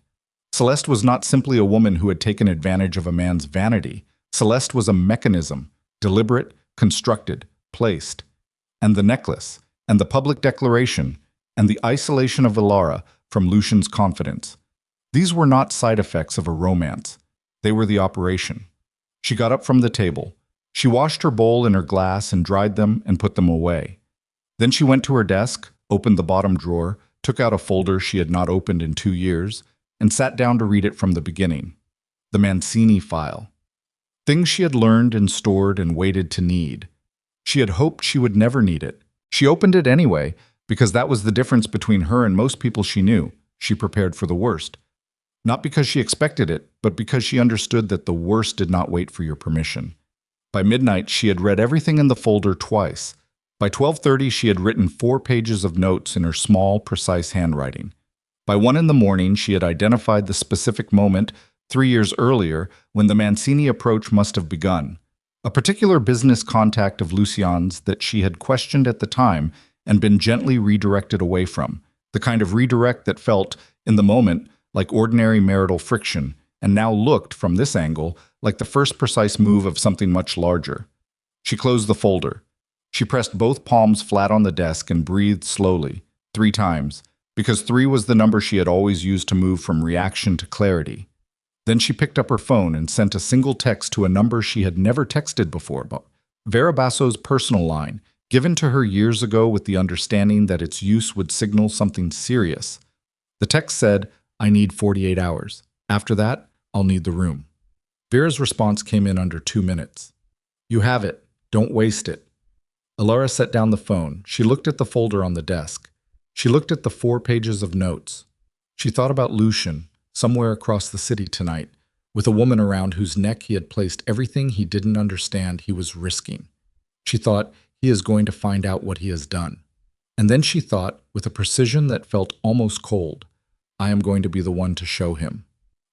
Celeste was not simply a woman who had taken advantage of a man's vanity. Celeste was a mechanism, deliberate, constructed, placed. And the necklace, and the public declaration, and the isolation of Ilara from Lucian's confidence. These were not side effects of a romance. They were the operation. She got up from the table. She washed her bowl and her glass and dried them and put them away. Then she went to her desk, opened the bottom drawer, took out a folder she had not opened in 2 years, and sat down to read it from the beginning. The Mancini file. Things she had learned and stored and waited to need. She had hoped she would never need it. She opened it anyway, because that was the difference between her and most people she knew. She prepared for the worst. Not because she expected it, but because she understood that the worst did not wait for your permission. By midnight, she had read everything in the folder twice. By 12:30, she had written 4 pages of notes in her small, precise handwriting. By 1 in the morning, she had identified the specific moment 3 years earlier when the Mancini approach must have begun. A particular business contact of Lucian's that she had questioned at the time and been gently redirected away from. The kind of redirect that felt, in the moment, like ordinary marital friction, and now looked, from this angle, like the first precise move of something much larger. She closed the folder. She pressed both palms flat on the desk and breathed slowly, 3 times, because 3 was the number she had always used to move from reaction to clarity. Then she picked up her phone and sent a single text to a number she had never texted before, Vera Basso's personal line, given to her years ago with the understanding that its use would signal something serious. The text said, "I need 48 hours. After that, I'll need the room." Vera's response came in under 2 minutes. "You have it. Don't waste it." Ilara set down the phone. She looked at the folder on the desk. She looked at the 4 pages of notes. She thought about Lucian, somewhere across the city tonight, with a woman around whose neck he had placed everything he didn't understand he was risking. She thought, he is going to find out what he has done. And then she thought, with a precision that felt almost cold, I am going to be the one to show him.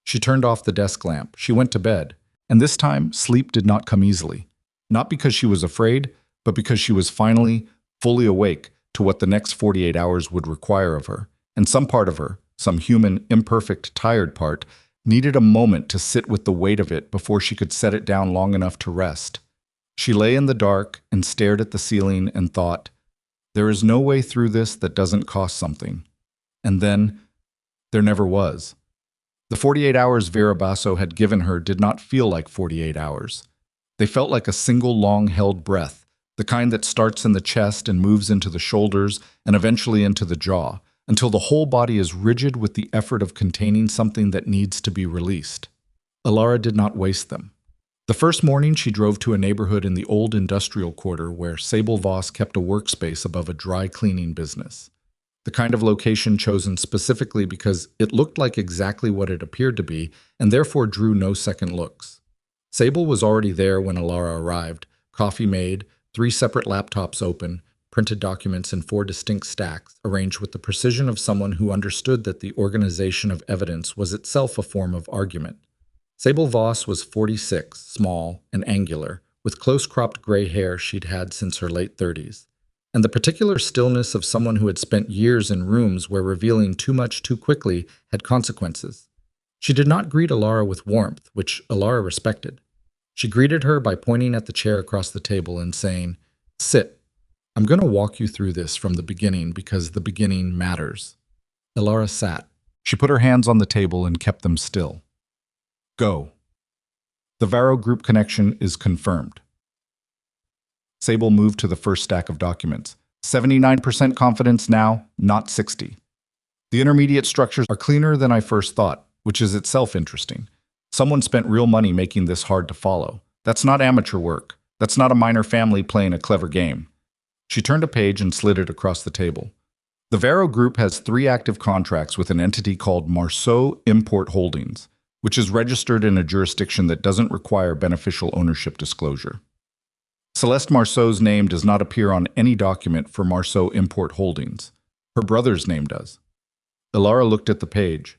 She turned off the desk lamp. She went to bed. And this time, sleep did not come easily. Not because she was afraid, but because she was finally, fully awake to what the next 48 hours would require of her. And some part of her, some human, imperfect, tired part, needed a moment to sit with the weight of it before she could set it down long enough to rest. She lay in the dark and stared at the ceiling and thought, there is no way through this that doesn't cost something. And then, there never was. The 48 hours Vera Basso had given her did not feel like 48 hours. They felt like a single long-held breath, the kind that starts in the chest and moves into the shoulders and eventually into the jaw, until the whole body is rigid with the effort of containing something that needs to be released. Ilara did not waste them. The first morning she drove to a neighborhood in the old industrial quarter where Sable Voss kept a workspace above a dry cleaning business. The kind of location chosen specifically because it looked like exactly what it appeared to be and therefore drew no second looks. Sable was already there when Ilara arrived, coffee made, 3 separate laptops open, printed documents in 4 distinct stacks, arranged with the precision of someone who understood that the organization of evidence was itself a form of argument. Sable Voss was 46, small and angular, with close-cropped gray hair she'd had since her late 30s, and the particular stillness of someone who had spent years in rooms where revealing too much too quickly had consequences. She did not greet Ilara with warmth, which Ilara respected. She greeted her by pointing at the chair across the table and saying, "Sit. I'm going to walk you through this from the beginning because the beginning matters." Ilara sat. She put her hands on the table and kept them still. Go. The Varro group connection is confirmed. Sable moved to the first stack of documents. 79% confidence now, not 60. The intermediate structures are cleaner than I first thought, which is itself interesting. Someone spent real money making this hard to follow. That's not amateur work. That's not a minor family playing a clever game. She turned a page and slid it across the table. The Varro Group has 3 active contracts with an entity called Marceau Import Holdings, which is registered in a jurisdiction that doesn't require beneficial ownership disclosure. Celeste Marceau's name does not appear on any document for Marceau Import Holdings. Her brother's name does. Ilara looked at the page.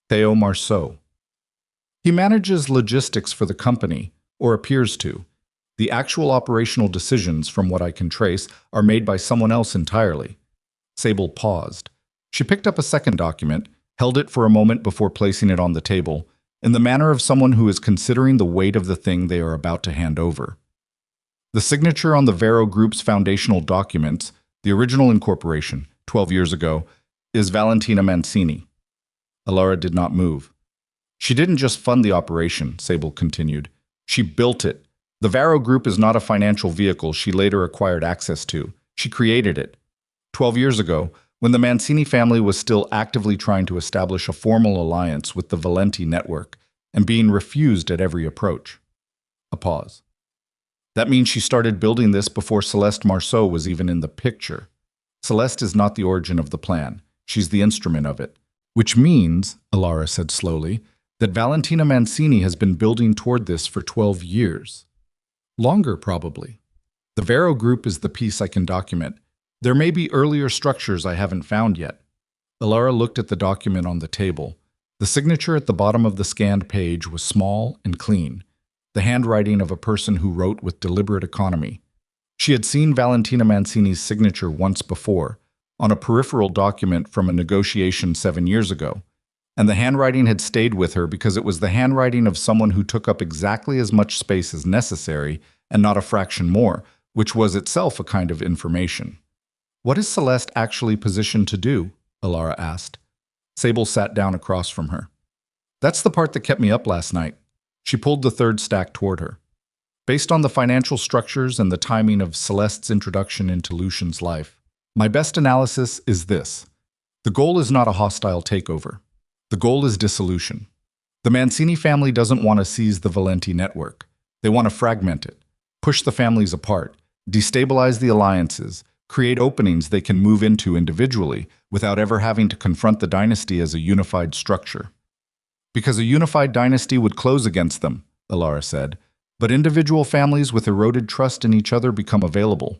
Theo Marceau. He manages logistics for the company, or appears to. The actual operational decisions, from what I can trace, are made by someone else entirely. Sable paused. She picked up a second document, held it for a moment before placing it on the table, in the manner of someone who is considering the weight of the thing they are about to hand over. The signature on the Varro Group's foundational documents, the original incorporation, 12 years ago, is Valentina Mancini. Alara did not move. She didn't just fund the operation, Sable continued. She built it. The Varro Group is not a financial vehicle she later acquired access to. She created it. 12 years ago, when the Mancini family was still actively trying to establish a formal alliance with the Valenti network and being refused at every approach. A pause. That means she started building this before Celeste Marceau was even in the picture. Celeste is not the origin of the plan. She's the instrument of it. Which means, Alara said slowly, that Valentina Mancini has been building toward this for 12 years. Longer, probably. The Varro Group is the piece I can document. There may be earlier structures I haven't found yet. Alara looked at the document on the table. The signature at the bottom of the scanned page was small and clean, the handwriting of a person who wrote with deliberate economy. She had seen Valentina Mancini's signature once before, on a peripheral document from a negotiation 7 years ago, and the handwriting had stayed with her because it was the handwriting of someone who took up exactly as much space as necessary and not a fraction more, which was itself a kind of information. What is Celeste actually positioned to do? Alara asked. Sable sat down across from her. That's the part that kept me up last night. She pulled the third stack toward her. Based on the financial structures and the timing of Celeste's introduction into Lucian's life, my best analysis is this. The goal is not a hostile takeover. The goal is dissolution. The Mancini family doesn't want to seize the Valenti network. They want to fragment it, push the families apart, destabilize the alliances, create openings they can move into individually without ever having to confront the dynasty as a unified structure. Because a unified dynasty would close against them, Alara said, but individual families with eroded trust in each other become available.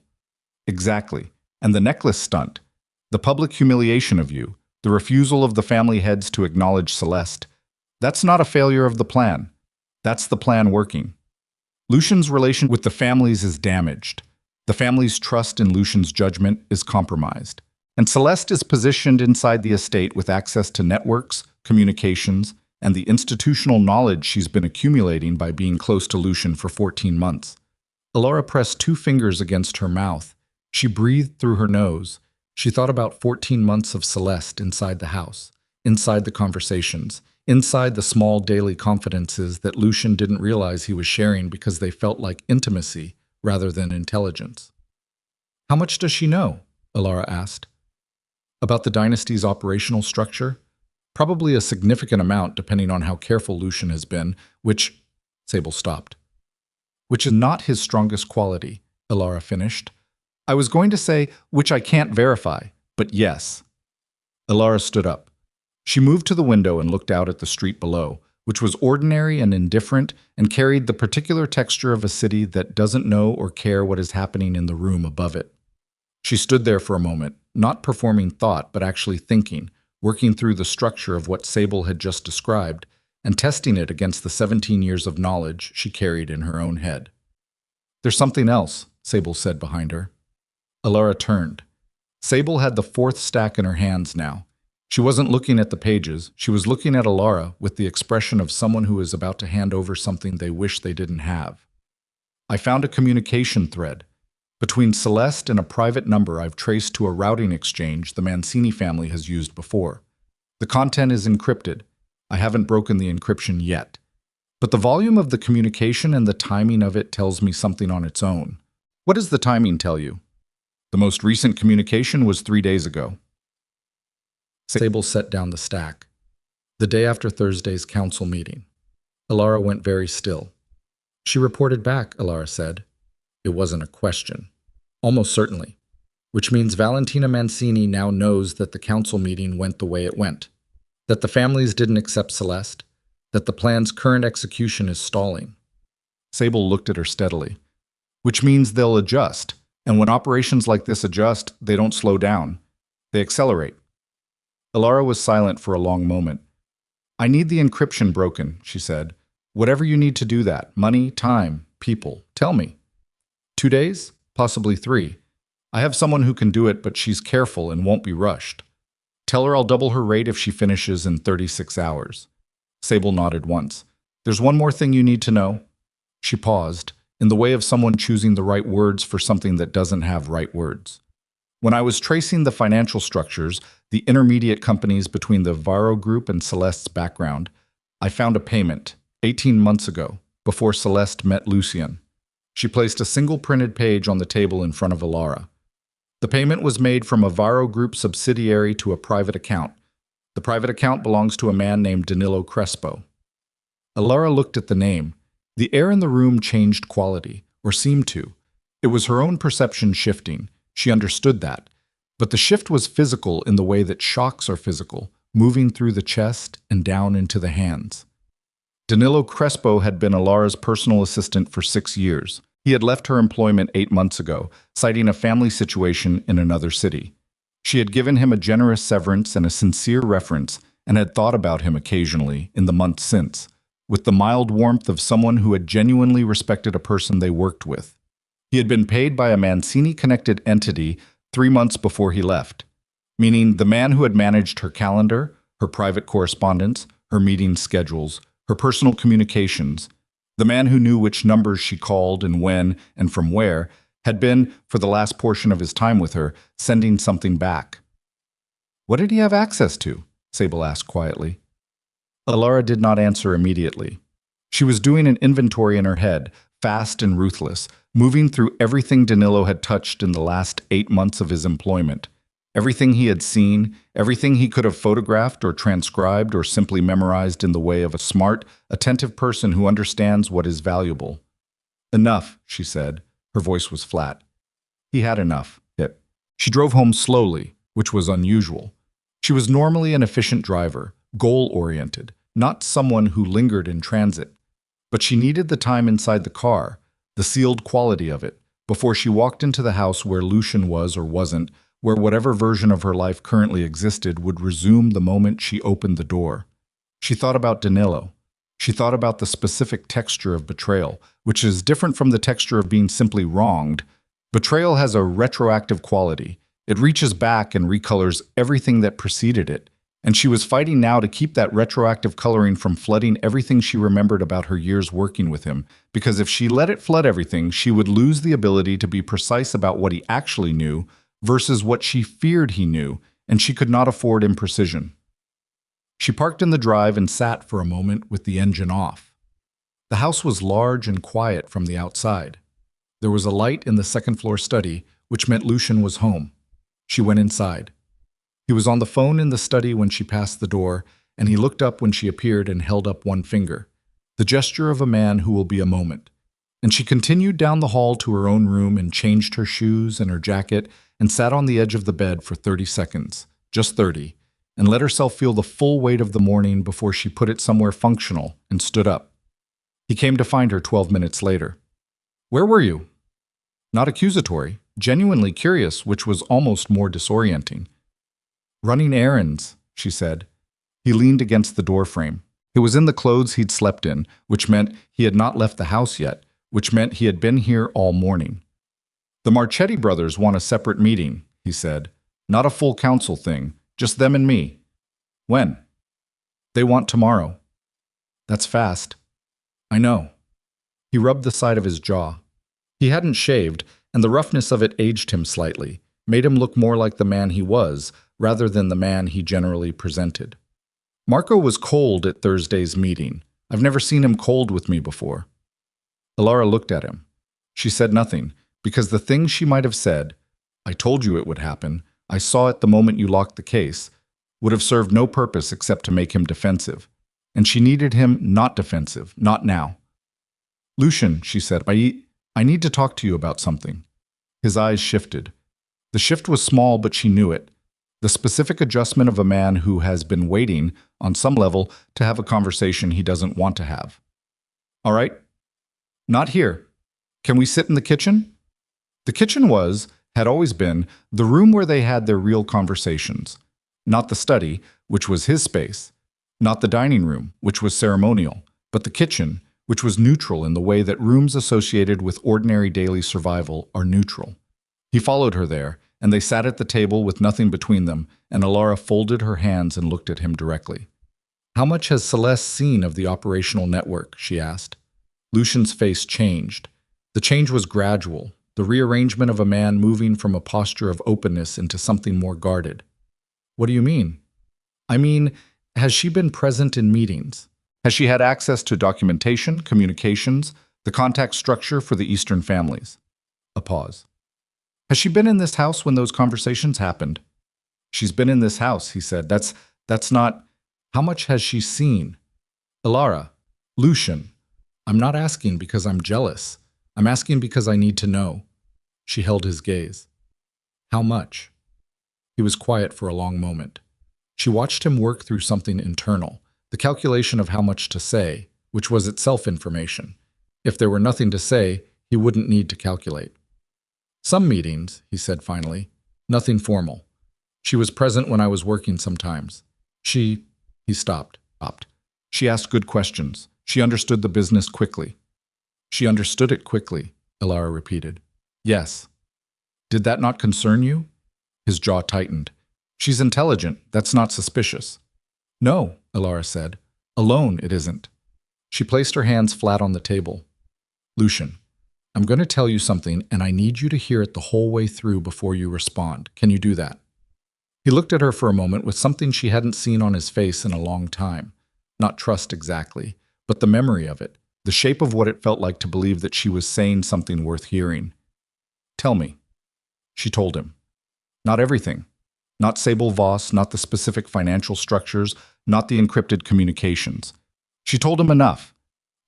Exactly. And the necklace stunt, the public humiliation of you, the refusal of the family heads to acknowledge Celeste, that's not a failure of the plan. That's the plan working. Lucian's relation with the families is damaged. The family's trust in Lucian's judgment is compromised. And Celeste is positioned inside the estate with access to networks, communications, and the institutional knowledge she's been accumulating by being close to Lucian for 14 months. Alara pressed 2 fingers against her mouth. She breathed through her nose. She thought about 14 months of Celeste inside the house, inside the conversations, inside the small daily confidences that Lucian didn't realize he was sharing because they felt like intimacy rather than intelligence. How much does she know? Alara asked. About the dynasty's operational structure? Probably a significant amount depending on how careful Lucian has been, which… Sable stopped. Which is not his strongest quality, Alara finished. I was going to say, which I can't verify, but yes. Alara stood up. She moved to the window and looked out at the street below, which was ordinary and indifferent and carried the particular texture of a city that doesn't know or care what is happening in the room above it. She stood there for a moment, not performing thought but actually thinking, working through the structure of what Sable had just described and testing it against the 17 years of knowledge she carried in her own head. There's something else, Sable said behind her. Alara turned. Sable had the 4th stack in her hands now. She wasn't looking at the pages, she was looking at Alara with the expression of someone who is about to hand over something they wish they didn't have. I found a communication thread between Celeste and a private number I've traced to a routing exchange the Mancini family has used before. The content is encrypted. I haven't broken the encryption yet. But the volume of the communication and the timing of it tells me something on its own. What does the timing tell you? The most recent communication was 3 days ago. Sable set down the stack. The day after Thursday's council meeting. Alara went very still. She reported back, Alara said. It wasn't a question. Almost certainly. Which means Valentina Mancini now knows that the council meeting went the way it went. That the families didn't accept Celeste. That the plan's current execution is stalling. Sable looked at her steadily. Which means they'll adjust. And when operations like this adjust, they don't slow down. They accelerate. Alara was silent for a long moment. I need the encryption broken, she said. Whatever you need to do that. Money, time, people. Tell me. 2 days? Possibly 3. I have someone who can do it, but she's careful and won't be rushed. Tell her I'll double her rate if she finishes in 36 hours. Sable nodded once. There's one more thing you need to know. She paused, in the way of someone choosing the right words for something that doesn't have right words. When I was tracing the financial structures, the intermediate companies between the Varro Group and Celeste's background, I found a payment 18 months ago, before Celeste met Lucien. She placed a single printed page on the table in front of Alara. The payment was made from a Varro Group subsidiary to a private account. The private account belongs to a man named Danilo Crespo. Alara looked at the name. The air in the room changed quality, or seemed to. It was her own perception shifting. She understood that. But the shift was physical in the way that shocks are physical, moving through the chest and down into the hands. Danilo Crespo had been Alara's personal assistant for 6 years. He had left her employment 8 months ago, citing a family situation in another city. She had given him a generous severance and a sincere reference, and had thought about him occasionally in the months since, with the mild warmth of someone who had genuinely respected a person they worked with. He had been paid by a Mancini-connected entity 3 months before he left, meaning the man who had managed her calendar, her private correspondence, her meeting schedules, her personal communications, the man who knew which numbers she called and when and from where, had been, for the last portion of his time with her, sending something back. What did he have access to? Sable asked quietly. Alara did not answer immediately. She was doing an inventory in her head, fast and ruthless, moving through everything Danilo had touched in the last 8 months of his employment. Everything he had seen, everything he could have photographed or transcribed or simply memorized in the way of a smart, attentive person who understands what is valuable. Enough, she said. Her voice was flat. He had enough. She drove home slowly, which was unusual. She was normally an efficient driver, goal-oriented, not someone who lingered in transit. But she needed the time inside the car, the sealed quality of it, before she walked into the house where Lucien was or wasn't, where whatever version of her life currently existed would resume the moment she opened the door. She thought about Danilo. She thought about the specific texture of betrayal, which is different from the texture of being simply wronged. Betrayal has a retroactive quality. It reaches back and recolors everything that preceded it, and she was fighting now to keep that retroactive coloring from flooding everything she remembered about her years working with him, because if she let it flood everything, she would lose the ability to be precise about what he actually knew versus what she feared he knew, and she could not afford imprecision. She parked in the drive and sat for a moment with the engine off. The house was large and quiet from the outside. There was a light in the second-floor study, which meant Lucien was home. She went inside. He was on the phone in the study when she passed the door, and he looked up when she appeared and held up one finger, the gesture of a man who will be a moment. And she continued down the hall to her own room and changed her shoes and her jacket and sat on the edge of the bed for 30 seconds, just 30, and let herself feel the full weight of the morning before she put it somewhere functional and stood up. He came to find her 12 minutes later. "Where were you?" Not accusatory, genuinely curious, which was almost more disorienting. "Running errands," she said. He leaned against the doorframe. It was in the clothes he'd slept in, which meant he had not left the house yet, which meant he had been here all morning. "The Marchetti brothers want a separate meeting," he said. "Not a full council thing, just them and me." "When?" "They want tomorrow." "That's fast." "I know." He rubbed the side of his jaw. He hadn't shaved, and the roughness of it aged him slightly, made him look more like the man he was, rather than the man he generally presented. "Marco was cold at Thursday's meeting. I've never seen him cold with me before." Alara looked at him. She said nothing, because the thing she might have said, "I told you it would happen, I saw it the moment you locked the case," would have served no purpose except to make him defensive. And she needed him not defensive, not now. "Lucien," she said, I need to talk to you about something." His eyes shifted. The shift was small, but she knew it. The specific adjustment of a man who has been waiting, on some level, to have a conversation he doesn't want to have. "All right." "Not here. Can we sit in the kitchen?" The kitchen had always been, the room where they had their real conversations. Not the study, which was his space. Not the dining room, which was ceremonial, but the kitchen, which was neutral in the way that rooms associated with ordinary daily survival are neutral. He followed her there, and they sat at the table with nothing between them, and Alara folded her hands and looked at him directly. "How much has Celeste seen of the operational network?" she asked. Lucien's face changed. The change was gradual, the rearrangement of a man moving from a posture of openness into something more guarded. What do you mean? I mean, has she been present in meetings? Has she had access to documentation, communications, the contact structure for the Eastern families? A pause. Has she been in this house when those conversations happened? She's been in this house, he said. That's not... How much has she seen? Ilara, Lucian, I'm not asking because I'm jealous. I'm asking because I need to know. She held his gaze. How much? He was quiet for a long moment. She watched him work through something internal, the calculation of how much to say, which was itself information. If there were nothing to say, he wouldn't need to calculate. Some meetings, he said finally. Nothing formal. She was present when I was working sometimes. He stopped. She asked good questions. She understood the business quickly. She understood it quickly, Ilara repeated. Yes. Did that not concern you? His jaw tightened. She's intelligent. That's not suspicious. No, Ilara said. Alone, it isn't. She placed her hands flat on the table. Lucian, I'm going to tell you something, and I need you to hear it the whole way through before you respond. Can you do that? He looked at her for a moment with something she hadn't seen on his face in a long time. Not trust exactly, but the memory of it, the shape of what it felt like to believe that she was saying something worth hearing. Tell me, she told him. Not everything. Not Sable Voss, not the specific financial structures, not the encrypted communications. She told him enough.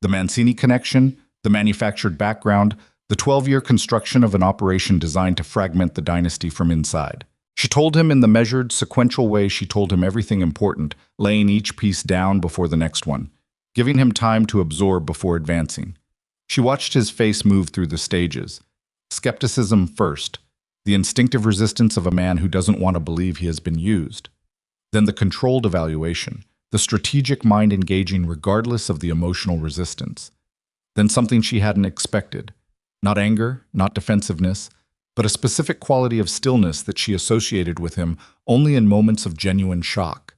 The Mancini connection, the manufactured background, the 12-year construction of an operation designed to fragment the dynasty from inside. She told him in the measured, sequential way she told him everything important, laying each piece down before the next one, giving him time to absorb before advancing. She watched his face move through the stages. Skepticism first, the instinctive resistance of a man who doesn't want to believe he has been used. Then the controlled evaluation, the strategic mind engaging regardless of the emotional resistance. Then something she hadn't expected. Not anger, not defensiveness, but a specific quality of stillness that she associated with him only in moments of genuine shock.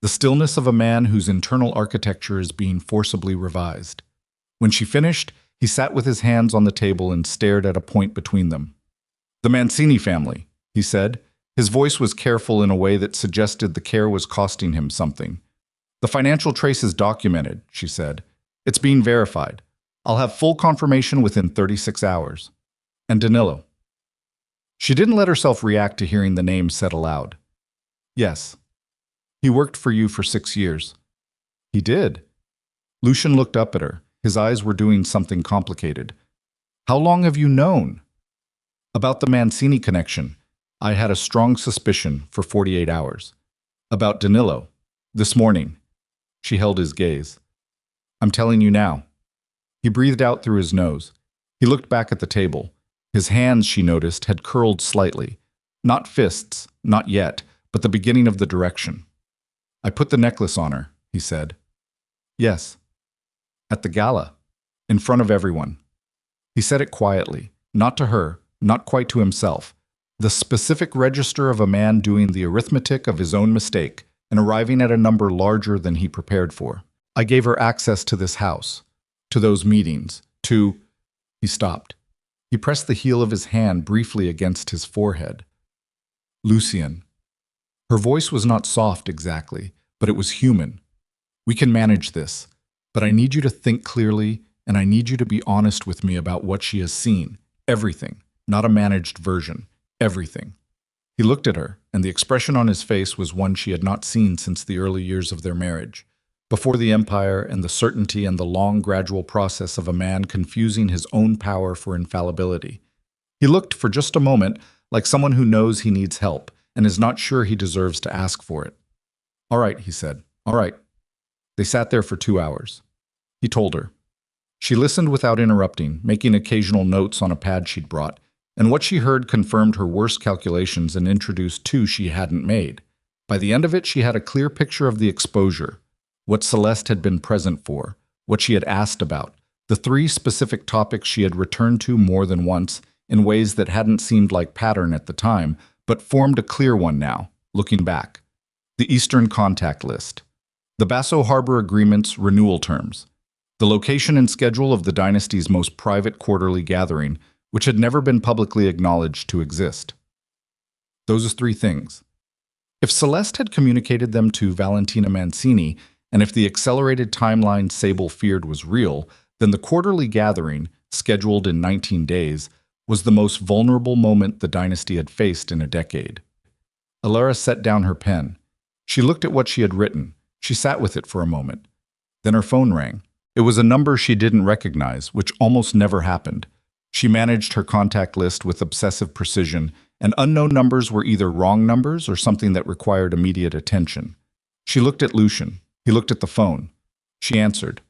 The stillness of a man whose internal architecture is being forcibly revised. When she finished, he sat with his hands on the table and stared at a point between them. The Mancini family, he said. His voice was careful in a way that suggested the care was costing him something. The financial trace is documented, she said. It's being verified. I'll have full confirmation within 36 hours. And Danilo. She didn't let herself react to hearing the name said aloud. Yes. He worked for you for 6 years. He did. Lucian looked up at her. His eyes were doing something complicated. How long have you known? About the Mancini connection, I had a strong suspicion for 48 hours. About Danilo, this morning. She held his gaze. I'm telling you now. He breathed out through his nose. He looked back at the table. His hands, she noticed, had curled slightly. Not fists, not yet, but the beginning of the direction. I put the necklace on her, he said. Yes. At the gala. In front of everyone. He said it quietly, not to her, not quite to himself. The specific register of a man doing the arithmetic of his own mistake and arriving at a number larger than he prepared for. I gave her access to this house, to those meetings, to... He stopped. He pressed the heel of his hand briefly against his forehead. Lucian. Her voice was not soft exactly, but it was human. We can manage this, but I need you to think clearly, and I need you to be honest with me about what she has seen. Everything, not a managed version. Everything. He looked at her, and the expression on his face was one she had not seen since the early years of their marriage. Before the empire and the certainty and the long, gradual process of a man confusing his own power for infallibility. He looked for just a moment like someone who knows he needs help and is not sure he deserves to ask for it. All right, he said. All right. They sat there for 2 hours. He told her. She listened without interrupting, making occasional notes on a pad she'd brought, and what she heard confirmed her worst calculations and introduced two she hadn't made. By the end of it, she had a clear picture of the exposure, what Celeste had been present for, what she had asked about, the 3 specific topics she had returned to more than once in ways that hadn't seemed like pattern at the time, but formed a clear one now, looking back. The Eastern Contact List. The Basso Harbor Agreement's renewal terms. The location and schedule of the dynasty's most private quarterly gathering, which had never been publicly acknowledged to exist. Those three things. If Celeste had communicated them to Valentina Mancini, and if the accelerated timeline Sable feared was real, then the quarterly gathering, scheduled in 19 days, was the most vulnerable moment the dynasty had faced in a decade. Alara set down her pen. She looked at what she had written. She sat with it for a moment. Then her phone rang. It was a number she didn't recognize, which almost never happened. She managed her contact list with obsessive precision, and unknown numbers were either wrong numbers or something that required immediate attention. She looked at Lucian. He looked at the phone. She answered.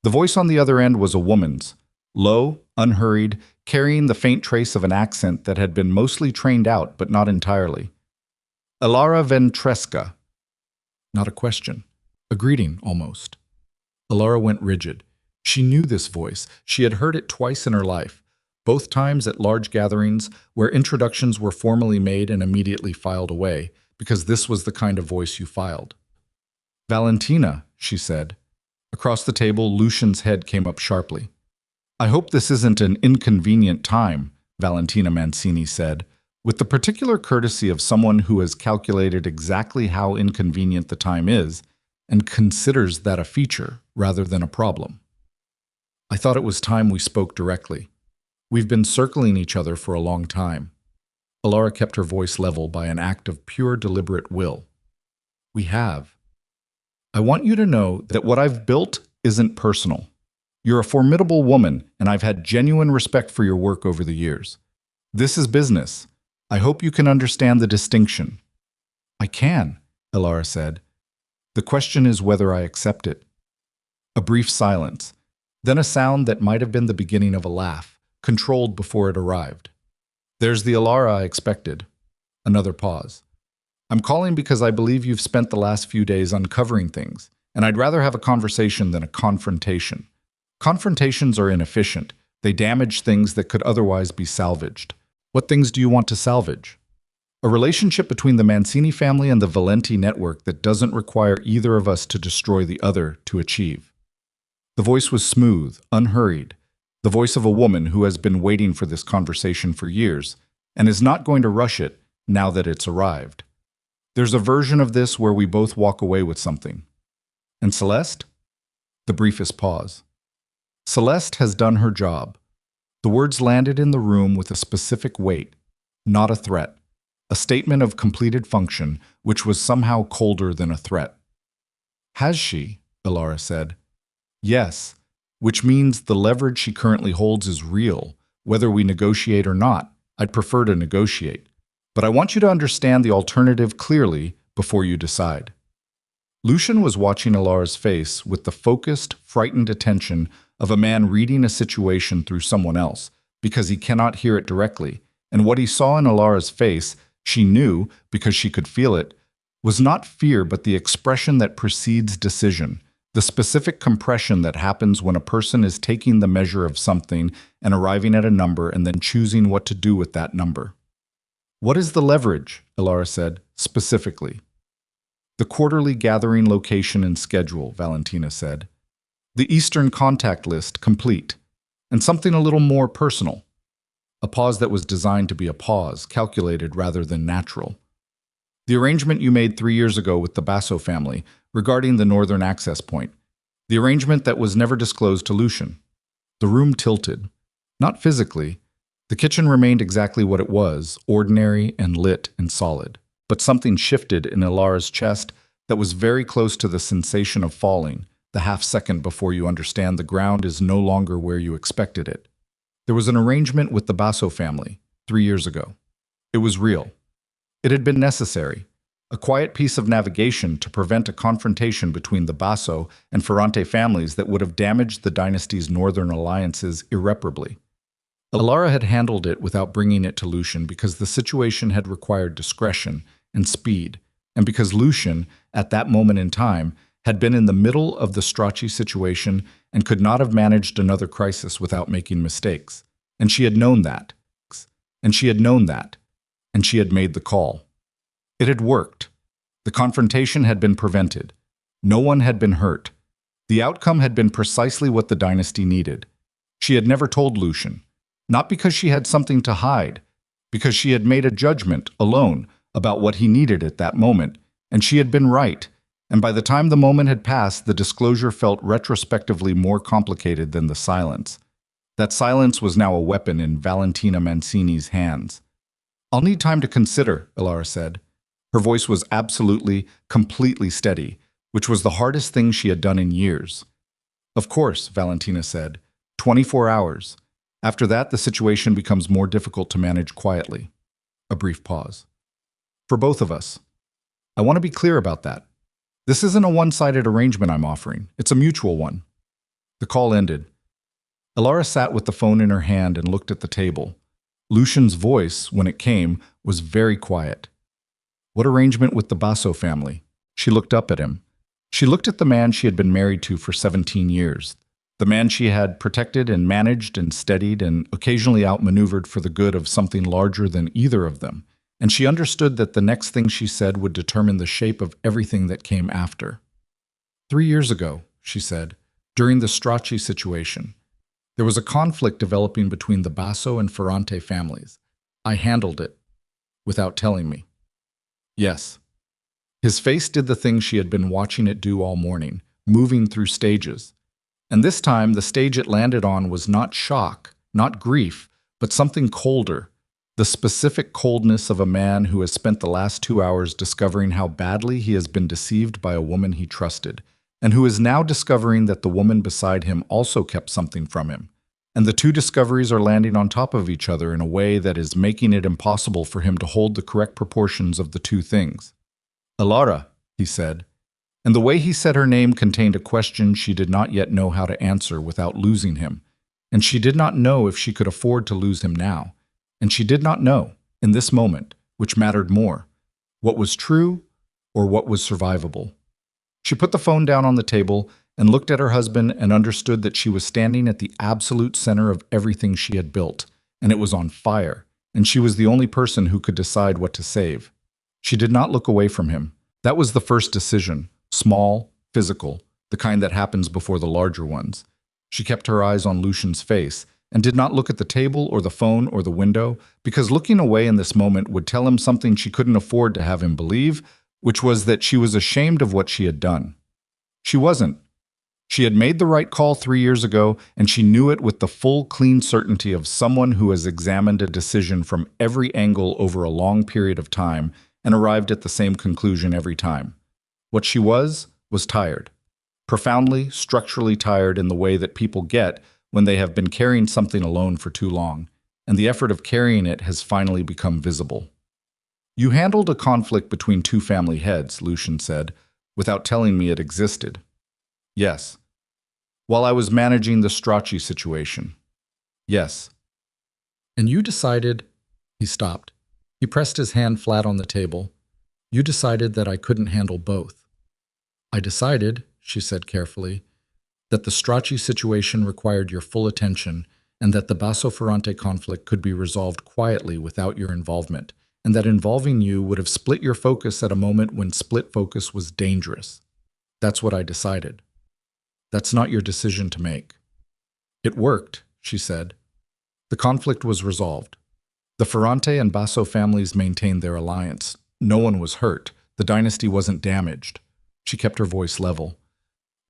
The voice on the other end was a woman's, low, unhurried, carrying the faint trace of an accent that had been mostly trained out but not entirely. Alara Ventresca. Not a question. A greeting, almost. Alara went rigid. She knew this voice. She had heard it twice in her life, both times at large gatherings where introductions were formally made and immediately filed away, because this was the kind of voice you filed. Valentina, she said. Across the table, Lucian's head came up sharply. I hope this isn't an inconvenient time, Valentina Mancini said, with the particular courtesy of someone who has calculated exactly how inconvenient the time is and considers that a feature rather than a problem. I thought it was time we spoke directly. We've been circling each other for a long time. Alara kept her voice level by an act of pure deliberate will. We have. I want you to know that what I've built isn't personal. You're a formidable woman, and I've had genuine respect for your work over the years. This is business. I hope you can understand the distinction. I can, Alara said. The question is whether I accept it. A brief silence, then a sound that might have been the beginning of a laugh, controlled before it arrived. There's the Alara I expected. Another pause. I'm calling because I believe you've spent the last few days uncovering things, and I'd rather have a conversation than a confrontation. Confrontations are inefficient. They damage things that could otherwise be salvaged. What things do you want to salvage? A relationship between the Mancini family and the Valenti network that doesn't require either of us to destroy the other to achieve. The voice was smooth, unhurried, the voice of a woman who has been waiting for this conversation for years and is not going to rush it now that it's arrived. There's a version of this where we both walk away with something. And Celeste? The briefest pause. Celeste has done her job. The words landed in the room with a specific weight, not a threat. A statement of completed function, which was somehow colder than a threat. Has she? Alara said. Yes, which means the leverage she currently holds is real, whether we negotiate or not. I'd prefer to negotiate. But I want you to understand the alternative clearly before you decide. Lucian was watching Alara's face with the focused, frightened attention of a man reading a situation through someone else, because he cannot hear it directly, and what he saw in Alara's face, she knew, because she could feel it, was not fear but the expression that precedes decision, the specific compression that happens when a person is taking the measure of something and arriving at a number and then choosing what to do with that number. What is the leverage? Alara said, specifically. The quarterly gathering location and schedule, Valentina said. The Eastern contact list complete, and something a little more personal. A pause that was designed to be a pause, calculated rather than natural. The arrangement you made 3 years ago with the Basso family regarding the northern access point. The arrangement that was never disclosed to Lucian. The room tilted. Not physically. The kitchen remained exactly what it was, ordinary and lit and solid. But something shifted in Alara's chest that was very close to the sensation of falling, the half-second before you understand the ground is no longer where you expected it. There was an arrangement with the Basso family 3 years ago. It was real. It had been necessary. A quiet piece of navigation to prevent a confrontation between the Basso and Ferrante families that would have damaged the dynasty's northern alliances irreparably. Alara had handled it without bringing it to Lucian because the situation had required discretion and speed, and because Lucian, at that moment in time, had been in the middle of the Strachey situation and could not have managed another crisis without making mistakes. And she had known that. And she had known that. And she had made the call. It had worked. The confrontation had been prevented. No one had been hurt. The outcome had been precisely what the dynasty needed. She had never told Lucian. Not because she had something to hide, because she had made a judgment alone about what he needed at that moment, and she had been right. And by the time the moment had passed, the disclosure felt retrospectively more complicated than the silence. That silence was now a weapon in Valentina Mancini's hands. "I'll need time to consider," Ilara said. Her voice was absolutely, completely steady, which was the hardest thing she had done in years. "Of course," Valentina said. 24 hours. After that, the situation becomes more difficult to manage quietly." A brief pause. "For both of us. I want to be clear about that. This isn't a one-sided arrangement I'm offering. It's a mutual one." The call ended. Ilara sat with the phone in her hand and looked at the table. Lucian's voice, when it came, was very quiet. "What arrangement with the Basso family?" She looked up at him. She looked at the man she had been married to for 17 years, the man she had protected and managed and steadied and occasionally outmaneuvered for the good of something larger than either of them, and she understood that the next thing she said would determine the shape of everything that came after. "3 years ago," she said, "during the Strachey situation, there was a conflict developing between the Basso and Ferrante families. I handled it without telling me." "Yes." His face did the thing she had been watching it do all morning, moving through stages. And this time, the stage it landed on was not shock, not grief, but something colder. The specific coldness of a man who has spent the last 2 hours discovering how badly he has been deceived by a woman he trusted, and who is now discovering that the woman beside him also kept something from him. And the two discoveries are landing on top of each other in a way that is making it impossible for him to hold the correct proportions of the two things. "Ilara," he said, and the way he said her name contained a question she did not yet know how to answer without losing him, and she did not know if she could afford to lose him now, and she did not know, in this moment, which mattered more, what was true or what was survivable. She put the phone down on the table and looked at her husband and understood that she was standing at the absolute center of everything she had built, and it was on fire, and she was the only person who could decide what to save. She did not look away from him. That was the first decision, small, physical, the kind that happens before the larger ones. She kept her eyes on Lucian's face and did not look at the table or the phone or the window, because looking away in this moment would tell him something she couldn't afford to have him believe, which was that she was ashamed of what she had done. She wasn't. She had made the right call 3 years ago, and she knew it with the full, clean certainty of someone who has examined a decision from every angle over a long period of time and arrived at the same conclusion every time. What she was tired. Profoundly, structurally tired in the way that people get when they have been carrying something alone for too long, and the effort of carrying it has finally become visible. "You handled a conflict between two family heads," Lucian said, "without telling me it existed." "Yes." "While I was managing the Strachey situation." "Yes." "And you decided—" He stopped. He pressed his hand flat on the table. "You decided that I couldn't handle both." "I decided," she said carefully, "that the Strachey situation required your full attention, and that the Basso-Ferrante conflict could be resolved quietly without your involvement, and that involving you would have split your focus at a moment when split focus was dangerous. That's what I decided." "That's not your decision to make." "It worked," she said. "The conflict was resolved. The Ferrante and Basso families maintained their alliance. No one was hurt. The dynasty wasn't damaged." She kept her voice level.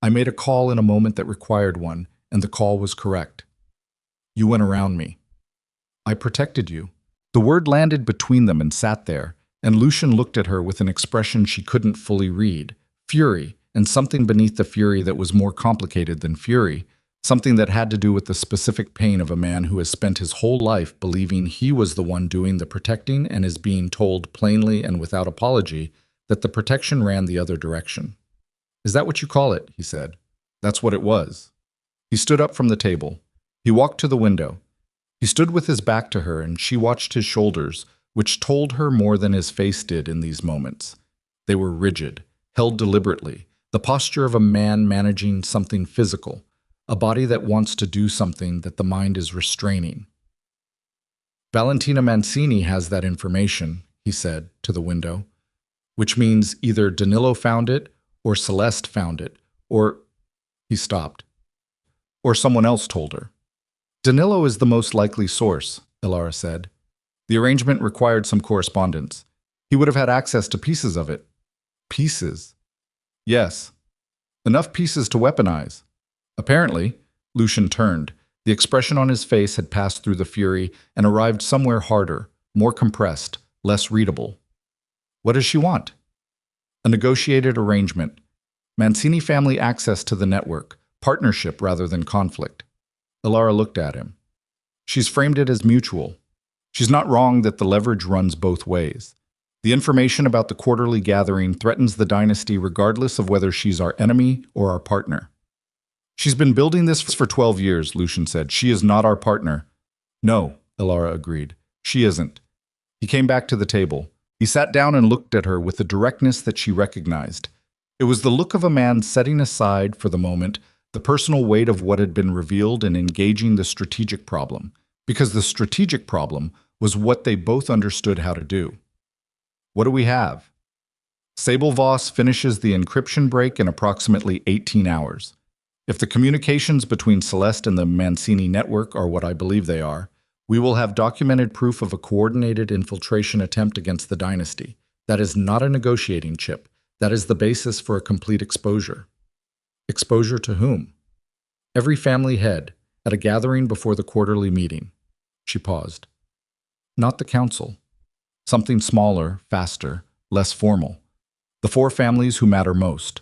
"I made a call in a moment that required one, and the call was correct. You went around me. I protected you." The word landed between them and sat there, and Lucian looked at her with an expression she couldn't fully read. Fury, and something beneath the fury that was more complicated than fury, something that had to do with the specific pain of a man who has spent his whole life believing he was the one doing the protecting and is being told plainly and without apology that the protection ran the other direction. "Is that what you call it?" he said. "That's what it was." He stood up from the table. He walked to the window. He stood with his back to her, and she watched his shoulders, which told her more than his face did in these moments. They were rigid, held deliberately, the posture of a man managing something physical, a body that wants to do something that the mind is restraining. "Valentina Mancini has that information," he said, to the window, "which means either Danilo found it, or Celeste found it, or—" He stopped. "Or someone else told her." Danilo is the most likely source, Ilara said. The arrangement required some correspondence. He would have had access to pieces of it. Pieces? Yes. Enough pieces to weaponize. Apparently, Lucian turned. The expression on his face had passed through the fury and arrived somewhere harder, more compressed, less readable. What does she want? A negotiated arrangement. Mancini family access to the network, partnership rather than conflict. Ilara looked at him. She's framed it as mutual. She's not wrong that the leverage runs both ways. The information about the quarterly gathering threatens the dynasty regardless of whether she's our enemy or our partner. She's been building this for 12 years, Lucian said. She is not our partner. No, Ilara agreed. She isn't. He came back to the table. He sat down and looked at her with a directness that she recognized. It was the look of a man setting aside, for the moment, the personal weight of what had been revealed and engaging the strategic problem, because the strategic problem was what they both understood how to do. What do we have? Sable Voss finishes the encryption break in approximately 18 hours. If the communications between Celeste and the Mancini network are what I believe they are, we will have documented proof of a coordinated infiltration attempt against the dynasty. That is not a negotiating chip. That is the basis for a complete exposure. Exposure to whom? Every family head, at a gathering before the quarterly meeting. She paused. Not the council. Something smaller, faster, less formal. The four families who matter most.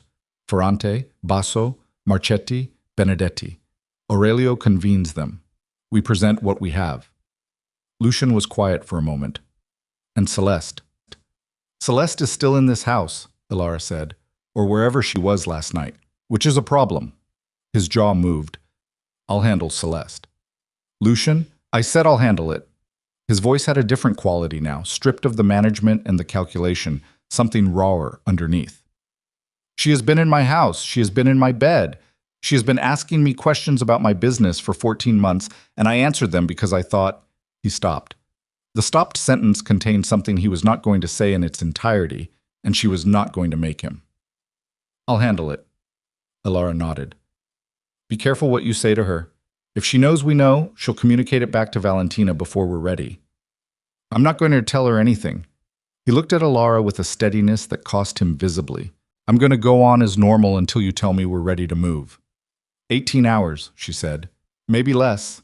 Ferrante, Basso, Marchetti, Benedetti. Aurelio convenes them. We present what we have. Lucian was quiet for a moment. And Celeste? Celeste is still in this house, Ilara said, or wherever she was last night, which is a problem. His jaw moved. I'll handle Celeste. Lucian, I said I'll handle it. His voice had a different quality now, stripped of the management and the calculation, something rawer underneath. She has been in my house. She has been in my bed. She has been asking me questions about my business for 14 months, and I answered them because I thought... He stopped. The stopped sentence contained something he was not going to say in its entirety, and she was not going to make him. I'll handle it. Ilara nodded. Be careful what you say to her. If she knows we know, she'll communicate it back to Valentina before we're ready. I'm not going to tell her anything. He looked at Ilara with a steadiness that cost him visibly. I'm going to go on as normal until you tell me we're ready to move. 18 hours, she said. Maybe less.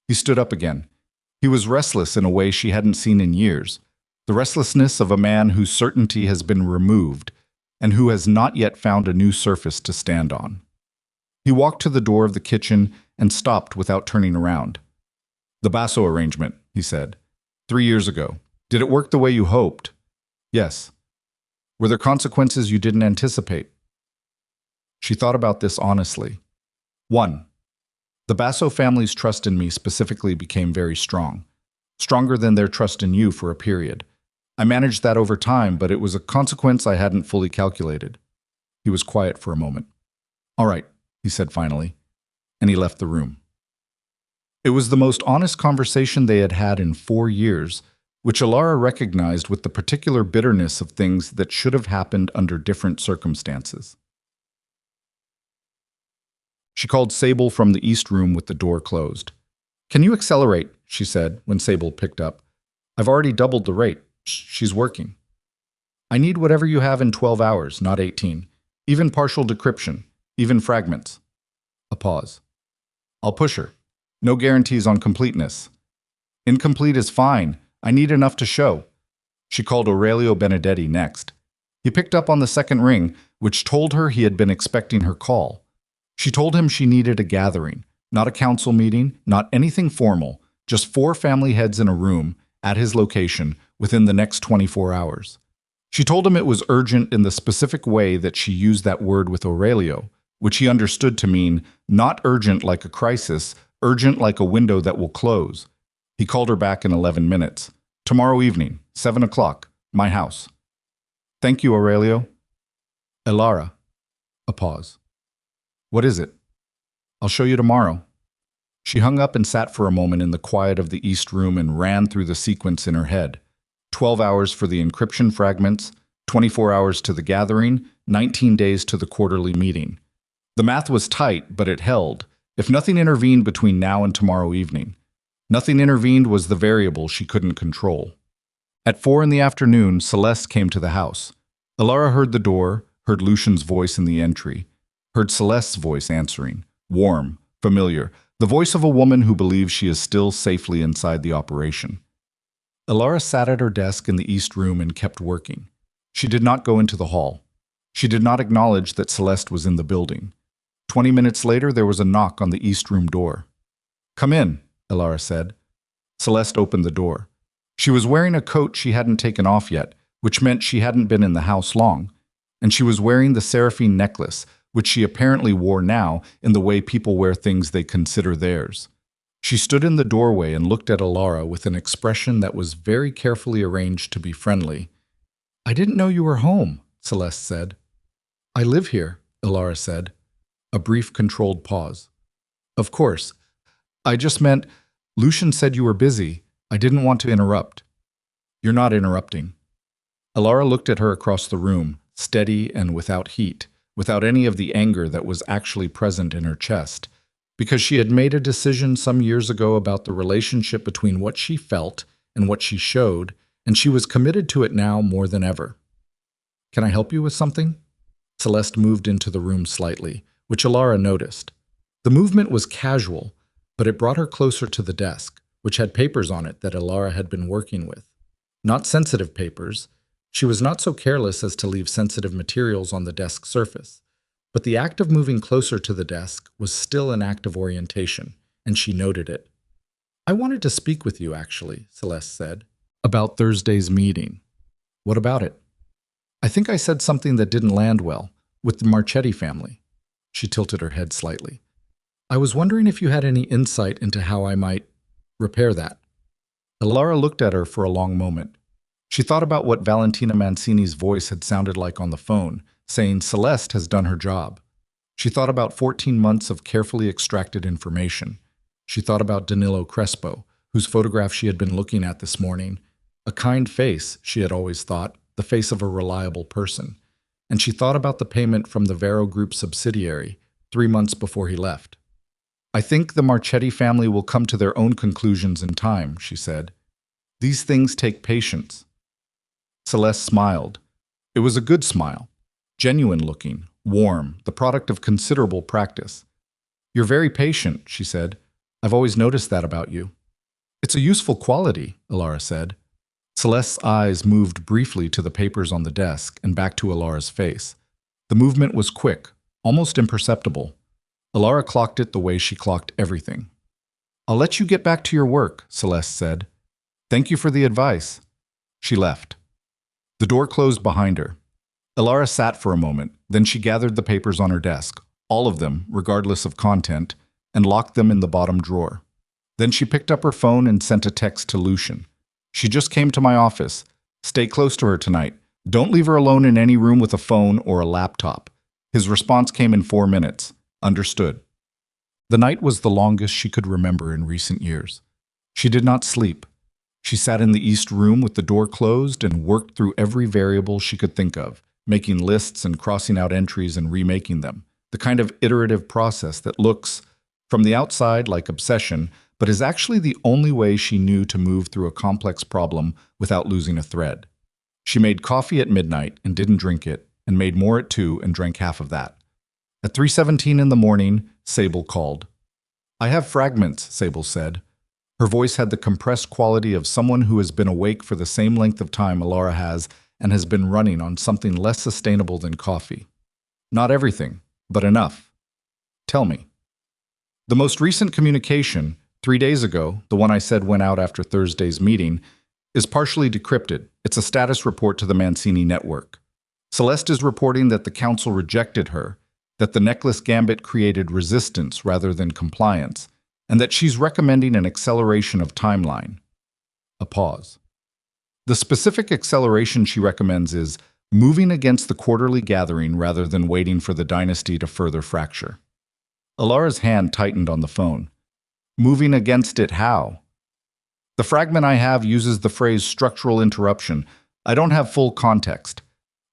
He stood up again. He was restless in a way she hadn't seen in years. The restlessness of a man whose certainty has been removed and who has not yet found a new surface to stand on. He walked to the door of the kitchen and stopped without turning around. The Basso arrangement, he said. 3 years ago. Did it work the way you hoped? Yes. Were there consequences you didn't anticipate? She thought about this honestly. 1. The Basso family's trust in me specifically became very strong. Stronger than their trust in you for a period. I managed that over time, but it was a consequence I hadn't fully calculated. He was quiet for a moment. All right, he said finally, and he left the room. It was the most honest conversation they had had in 4 years, which Ilara recognized with the particular bitterness of things that should have happened under different circumstances. She called Sable from the east room with the door closed. Can you accelerate, she said when Sable picked up. I've already doubled the rate. She's working. I need whatever you have in 12 hours, not 18. Even partial decryption, even fragments. A pause. I'll push her. No guarantees on completeness. Incomplete is fine. I need enough to show. She called Aurelio Benedetti next. He picked up on the second ring, which told her he had been expecting her call. She told him she needed a gathering, not a council meeting, not anything formal, just 4 family heads in a room, at his location, within the next 24 hours. She told him it was urgent in the specific way that she used that word with Aurelio, which he understood to mean not urgent like a crisis, urgent like a window that will close. He called her back in 11 minutes. Tomorrow evening, 7 o'clock, my house. Thank you, Aurelio. Ilara. A pause. What is it? I'll show you tomorrow. She hung up and sat for a moment in the quiet of the east room and ran through the sequence in her head. 12 hours for the encryption fragments, 24 hours to the gathering, 19 days to the quarterly meeting. The math was tight, but it held. If nothing intervened between now and tomorrow evening, nothing intervened was the variable she couldn't control. At 4 in the afternoon, Celeste came to the house. Alara heard the door, heard Lucian's voice in the entry, heard Celeste's voice answering, warm, familiar, the voice of a woman who believes she is still safely inside the operation. Alara sat at her desk in the east room and kept working. She did not go into the hall. She did not acknowledge that Celeste was in the building. 20 minutes later, there was a knock on the east room door. "Come in," Alara said. Celeste opened the door. She was wearing a coat she hadn't taken off yet, which meant she hadn't been in the house long, and she was wearing the seraphine necklace, which she apparently wore now in the way people wear things they consider theirs. She stood in the doorway and looked at Alara with an expression that was very carefully arranged to be friendly. "I didn't know you were home," Celeste said. "I live here," Alara said. A brief, controlled pause. "Of course. I just meant, Lucian said you were busy. I didn't want to interrupt." "You're not interrupting." Alara looked at her across the room, steady and without heat, without any of the anger that was actually present in her chest, because she had made a decision some years ago about the relationship between what she felt and what she showed, and she was committed to it now more than ever. "Can I help you with something?" Celeste moved into the room slightly, which Alara noticed. The movement was casual, but it brought her closer to the desk, which had papers on it that Alara had been working with. Not sensitive papers. She was not so careless as to leave sensitive materials on the desk surface. But the act of moving closer to the desk was still an act of orientation, and she noted it. "I wanted to speak with you, actually," Celeste said, "about Thursday's meeting." "What about it?" "I think I said something that didn't land well, with the Marchetti family." She tilted her head slightly. "I was wondering if you had any insight into how I might repair that." Alara looked at her for a long moment. She thought about what Valentina Mancini's voice had sounded like on the phone, saying Celeste has done her job. She thought about 14 months of carefully extracted information. She thought about Danilo Crespo, whose photograph she had been looking at this morning. A kind face, she had always thought, the face of a reliable person. And she thought about the payment from the Vero Group subsidiary 3 months before he left. "I think the Marchetti family will come to their own conclusions in time," she said. "These things take patience." Celeste smiled. It was a good smile. Genuine-looking, warm, the product of considerable practice. "You're very patient," she said. "I've always noticed that about you." "It's a useful quality," Alara said. Celeste's eyes moved briefly to the papers on the desk and back to Alara's face. The movement was quick, almost imperceptible. Alara clocked it the way she clocked everything. "I'll let you get back to your work," Celeste said. "Thank you for the advice." She left. The door closed behind her. Alara sat for a moment, then she gathered the papers on her desk, all of them, regardless of content, and locked them in the bottom drawer. Then she picked up her phone and sent a text to Lucian. "She just came to my office. Stay close to her tonight. Don't leave her alone in any room with a phone or a laptop." His response came in 4 minutes. "Understood." The night was the longest she could remember in recent years. She did not sleep. She sat in the east room with the door closed and worked through every variable she could think of, making lists and crossing out entries and remaking them, the kind of iterative process that looks, from the outside, like obsession, but is actually the only way she knew to move through a complex problem without losing a thread. She made coffee at midnight and didn't drink it, and made more at 2 and drank half of that. At 3:17 in the morning, Sable called. "I have fragments," Sable said. Her voice had the compressed quality of someone who has been awake for the same length of time Alara has and has been running on something less sustainable than coffee. "Not everything, but enough." "Tell me." "The most recent communication, 3 days ago, the one I said went out after Thursday's meeting, is partially decrypted. It's a status report to the Mancini network. Celeste is reporting that the council rejected her, that the necklace gambit created resistance rather than compliance, and that she's recommending an acceleration of timeline." A pause. "The specific acceleration she recommends is moving against the quarterly gathering rather than waiting for the dynasty to further fracture." Alara's hand tightened on the phone. "Moving against it how?" "The fragment I have uses the phrase structural interruption. I don't have full context.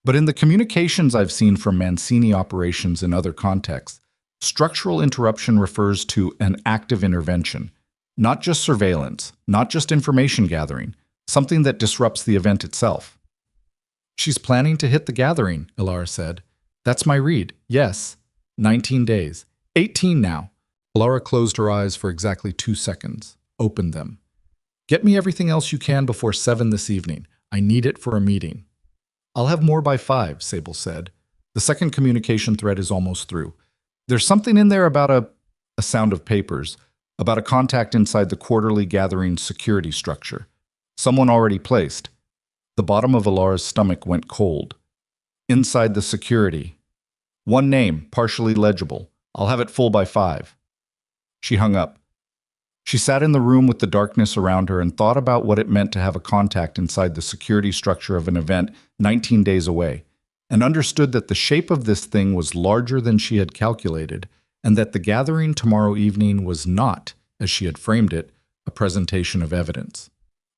But in the communications I've seen from Mancini operations in other contexts, Structural interruption refers to an active intervention, not just surveillance, not just information gathering, something that disrupts the event itself. She's planning to hit the gathering, Ilara said. That's my read. Yes. 19 days. 18 now. Ilara closed her eyes for exactly 2 seconds, opened them. Get me everything else you can before 7 this evening. I need it for a meeting. I'll have more by 5, Sable said. The second communication thread is almost through. There's something in there about a sound of papers, about a contact inside the quarterly gathering security structure. Someone already placed. The bottom of Ilara's stomach went cold. Inside the security. One name, partially legible. I'll have it full by 5. She hung up. She sat in the room with the darkness around her and thought about what it meant to have a contact inside the security structure of an event 19 days away, and understood that the shape of this thing was larger than she had calculated, and that the gathering tomorrow evening was not, as she had framed it, a presentation of evidence.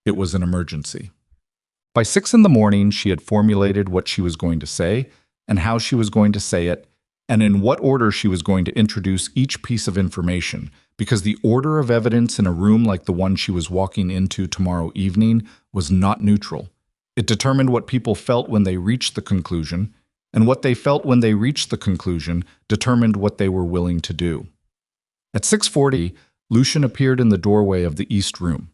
It was an emergency. By 6 in the morning, she had formulated what she was going to say, and how she was going to say it, and in what order she was going to introduce each piece of information, because the order of evidence in a room like the one she was walking into tomorrow evening was not neutral. It determined what people felt when they reached the conclusion, and what they felt when they reached the conclusion determined what they were willing to do. At 6:40, Lucian appeared in the doorway of the east room.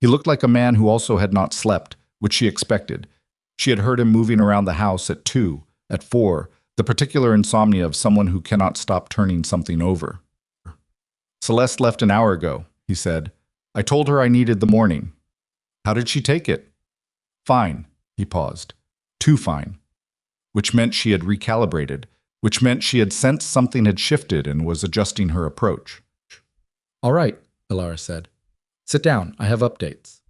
He looked like a man who also had not slept, which she expected. She had heard him moving around the house at 2, at 4, the particular insomnia of someone who cannot stop turning something over. Celeste left an hour ago, he said. I told her I needed the morning. How did she take it? Fine, he paused. Too fine. Which meant she had recalibrated, which meant she had sensed something had shifted and was adjusting her approach. All right, Ilara said. Sit down, I have updates.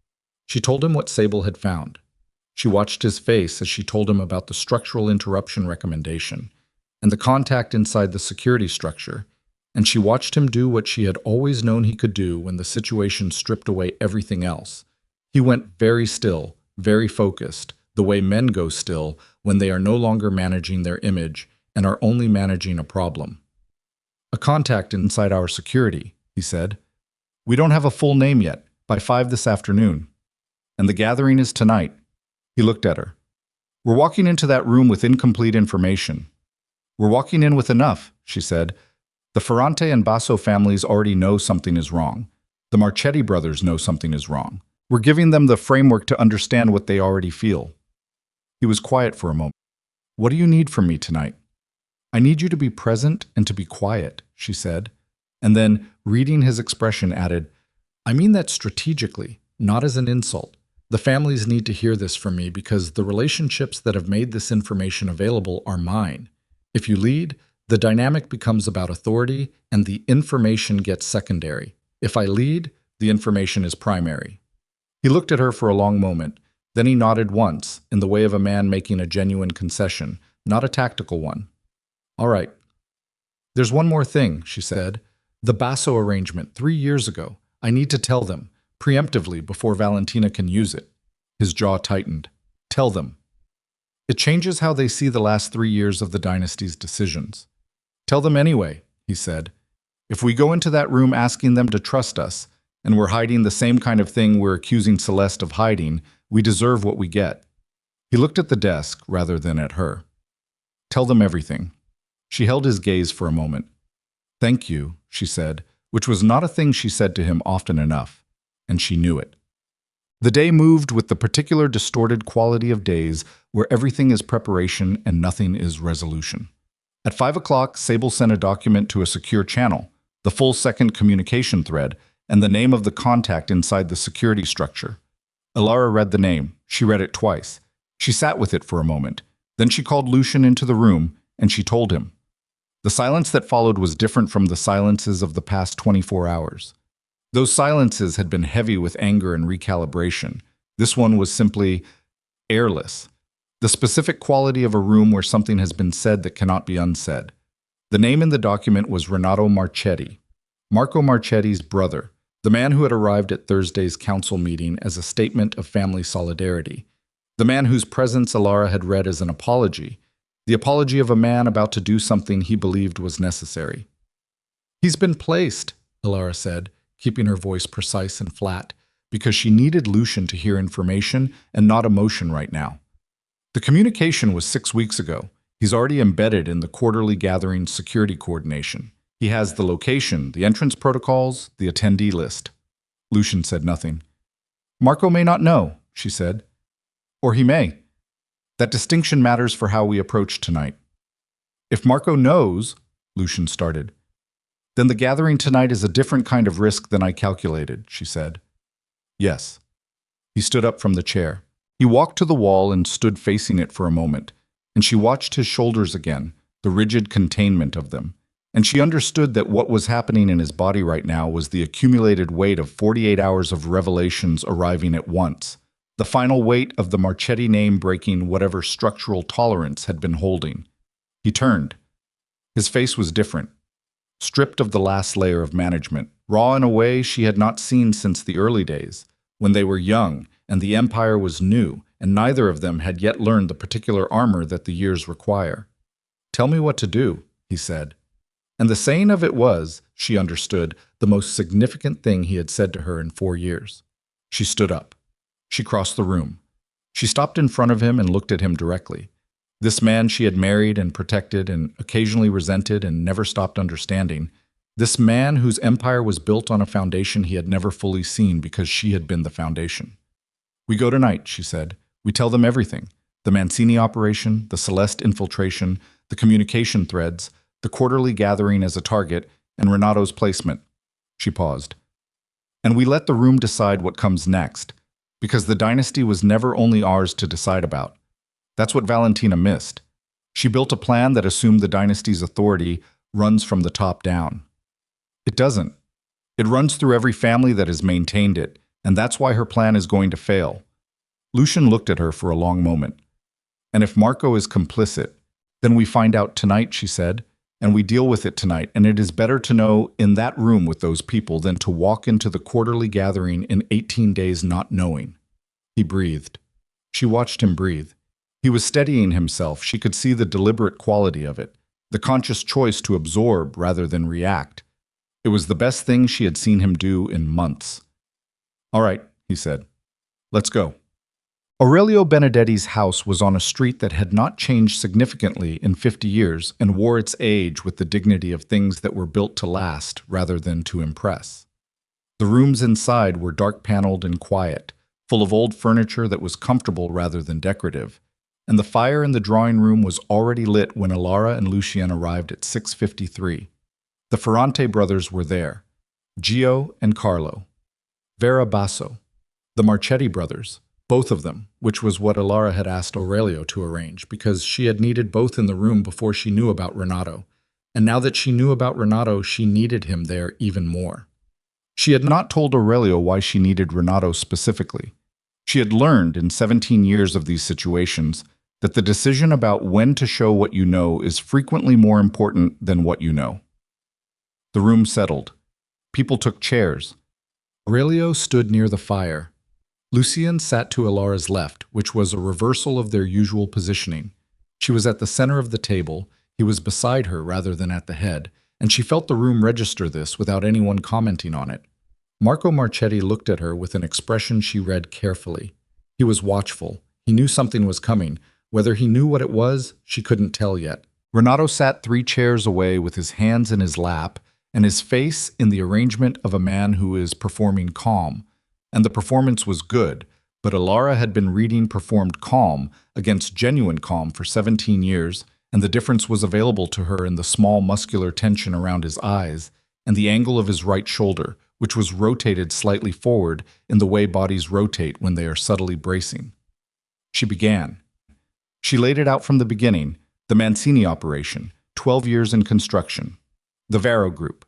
She told him what Sable had found. She watched his face as she told him about the structural interruption recommendation and the contact inside the security structure, and she watched him do what she had always known he could do when the situation stripped away everything else. He went very still, very focused, the way men go still when they are no longer managing their image and are only managing a problem. A contact inside our security, he said. We don't have a full name yet, by 5 this afternoon. And the gathering is tonight. He looked at her. We're walking into that room with incomplete information. We're walking in with enough, she said. The Ferrante and Basso families already know something is wrong. The Marchetti brothers know something is wrong. We're giving them the framework to understand what they already feel. He was quiet for a moment. What do you need from me tonight? I need you to be present and to be quiet, she said. And then, reading his expression, added, I mean that strategically, not as an insult. The families need to hear this from me because the relationships that have made this information available are mine. If you lead, the dynamic becomes about authority and the information gets secondary. If I lead, the information is primary. He looked at her for a long moment. Then he nodded once, in the way of a man making a genuine concession, not a tactical one. All right. There's one more thing, she said. The Basso arrangement 3 years ago. I need to tell them, preemptively, before Valentina can use it. His jaw tightened. Tell them. It changes how they see the last 3 years of the dynasty's decisions. Tell them anyway, he said. If we go into that room asking them to trust us, and we're hiding the same kind of thing we're accusing Celeste of hiding, we deserve what we get. He looked at the desk rather than at her. Tell them everything. She held his gaze for a moment. Thank you, she said, which was not a thing she said to him often enough, and she knew it. The day moved with the particular distorted quality of days where everything is preparation and nothing is resolution. At 5 o'clock, Sable sent a document to a secure channel, the full second communication thread, and the name of the contact inside the security structure. Ilara read the name. She read it twice. She sat with it for a moment. Then she called Lucian into the room, and she told him. The silence that followed was different from the silences of the past 24 hours. Those silences had been heavy with anger and recalibration. This one was simply airless. The specific quality of a room where something has been said that cannot be unsaid. The name in the document was Renato Marchetti, Marco Marchetti's brother, the man who had arrived at Thursday's council meeting as a statement of family solidarity, the man whose presence Ilara had read as an apology, the apology of a man about to do something he believed was necessary. He's been placed, Alara said, keeping her voice precise and flat, because she needed Lucian to hear information and not emotion right now. The communication was 6 weeks ago. He's already embedded in the quarterly gathering security coordination. He has the location, the entrance protocols, the attendee list. Lucian said nothing. Marco may not know, she said. Or he may. That distinction matters for how we approach tonight. If Marco knows, Lucian started, then the gathering tonight is a different kind of risk than I calculated, she said. Yes. He stood up from the chair. He walked to the wall and stood facing it for a moment, and she watched his shoulders again, the rigid containment of them. And she understood that what was happening in his body right now was the accumulated weight of 48 hours of revelations arriving at once, the final weight of the Marchetti name breaking whatever structural tolerance had been holding. He turned. His face was different, stripped of the last layer of management, raw in a way she had not seen since the early days, when they were young and the Empire was new, and neither of them had yet learned the particular armor that the years require. Tell me what to do, he said. And the saying of it was, she understood, the most significant thing he had said to her in 4 years. She stood up. She crossed the room. She stopped in front of him and looked at him directly. This man she had married and protected and occasionally resented and never stopped understanding. This man whose empire was built on a foundation he had never fully seen because she had been the foundation. We go tonight, she said. We tell them everything. The Mancini operation, the Celeste infiltration, the communication threads, the quarterly gathering as a target, and Renato's placement. She paused. And we let the room decide what comes next, because the dynasty was never only ours to decide about. That's what Valentina missed. She built a plan that assumed the dynasty's authority runs from the top down. It doesn't. It runs through every family that has maintained it, and that's why her plan is going to fail. Lucian looked at her for a long moment. And if Marco is complicit, then we find out tonight, she said, and we deal with it tonight, and it is better to know in that room with those people than to walk into the quarterly gathering in 18 days not knowing. He breathed. She watched him breathe. He was steadying himself. She could see the deliberate quality of it, the conscious choice to absorb rather than react. It was the best thing she had seen him do in months. All right, he said. Let's go. Aurelio Benedetti's house was on a street that had not changed significantly in 50 years and wore its age with the dignity of things that were built to last rather than to impress. The rooms inside were dark-paneled and quiet, full of old furniture that was comfortable rather than decorative, and the fire in the drawing room was already lit when Alara and Lucien arrived at 6:53. The Ferrante brothers were there, Gio and Carlo, Vera Basso, the Marchetti brothers, both of them, which was what Alara had asked Aurelio to arrange, because she had needed both in the room before she knew about Renato. And now that she knew about Renato, she needed him there even more. She had not told Aurelio why she needed Renato specifically. She had learned in 17 years of these situations that the decision about when to show what you know is frequently more important than what you know. The room settled. People took chairs. Aurelio stood near the fire. Lucien sat to Alara's left, which was a reversal of their usual positioning. She was at the center of the table, he was beside her rather than at the head, and she felt the room register this without anyone commenting on it. Marco Marchetti looked at her with an expression she read carefully. He was watchful. He knew something was coming. Whether he knew what it was, she couldn't tell yet. Renato sat 3 chairs away with his hands in his lap and his face in the arrangement of a man who is performing calm. And the performance was good, but Alara had been reading performed calm against genuine calm for 17 years, and the difference was available to her in the small muscular tension around his eyes and the angle of his right shoulder, which was rotated slightly forward in the way bodies rotate when they are subtly bracing. She began. She laid it out from the beginning, the Mancini operation, 12 years in construction, the Varo Group,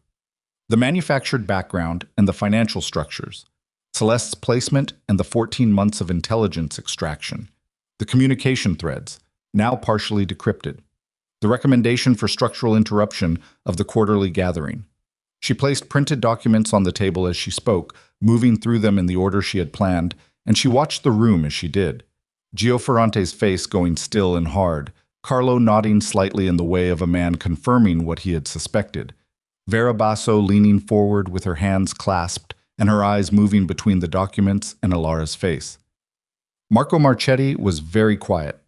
the manufactured background and the financial structures, Celeste's placement and the 14 months of intelligence extraction, the communication threads, now partially decrypted, the recommendation for structural interruption of the quarterly gathering. She placed printed documents on the table as she spoke, moving through them in the order she had planned, and she watched the room as she did. Gio Ferrante's face going still and hard, Carlo nodding slightly in the way of a man confirming what he had suspected, Vera Basso leaning forward with her hands clasped and her eyes moving between the documents and Alara's face. Marco Marchetti was very quiet.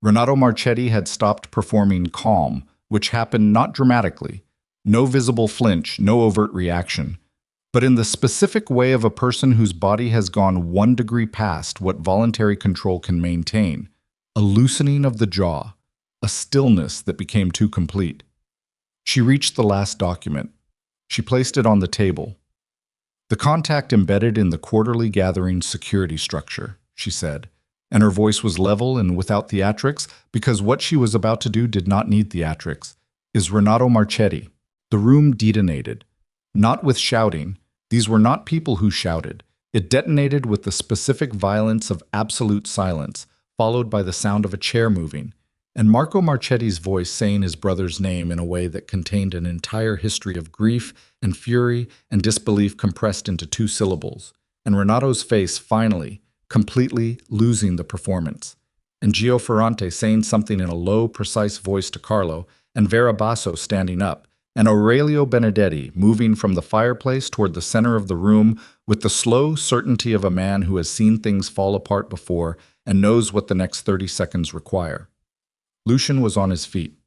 Renato Marchetti had stopped performing calm, which happened not dramatically. No visible flinch, no overt reaction, but in the specific way of a person whose body has gone 1 degree past what voluntary control can maintain. A loosening of the jaw, a stillness that became too complete. She reached the last document. She placed it on the table. The contact embedded in the quarterly gathering security structure, she said, and her voice was level and without theatrics because what she was about to do did not need theatrics, is Renato Marchetti. The room detonated. Not with shouting. These were not people who shouted. It detonated with the specific violence of absolute silence, followed by the sound of a chair moving, and Marco Marchetti's voice saying his brother's name in a way that contained an entire history of grief and fury and disbelief compressed into 2 syllables, and Renato's face finally, completely losing the performance, and Gio Ferrante saying something in a low, precise voice to Carlo, and Vera Basso standing up, and Aurelio Benedetti moving from the fireplace toward the center of the room with the slow certainty of a man who has seen things fall apart before and knows what the next 30 seconds require. Lucian was on his feet.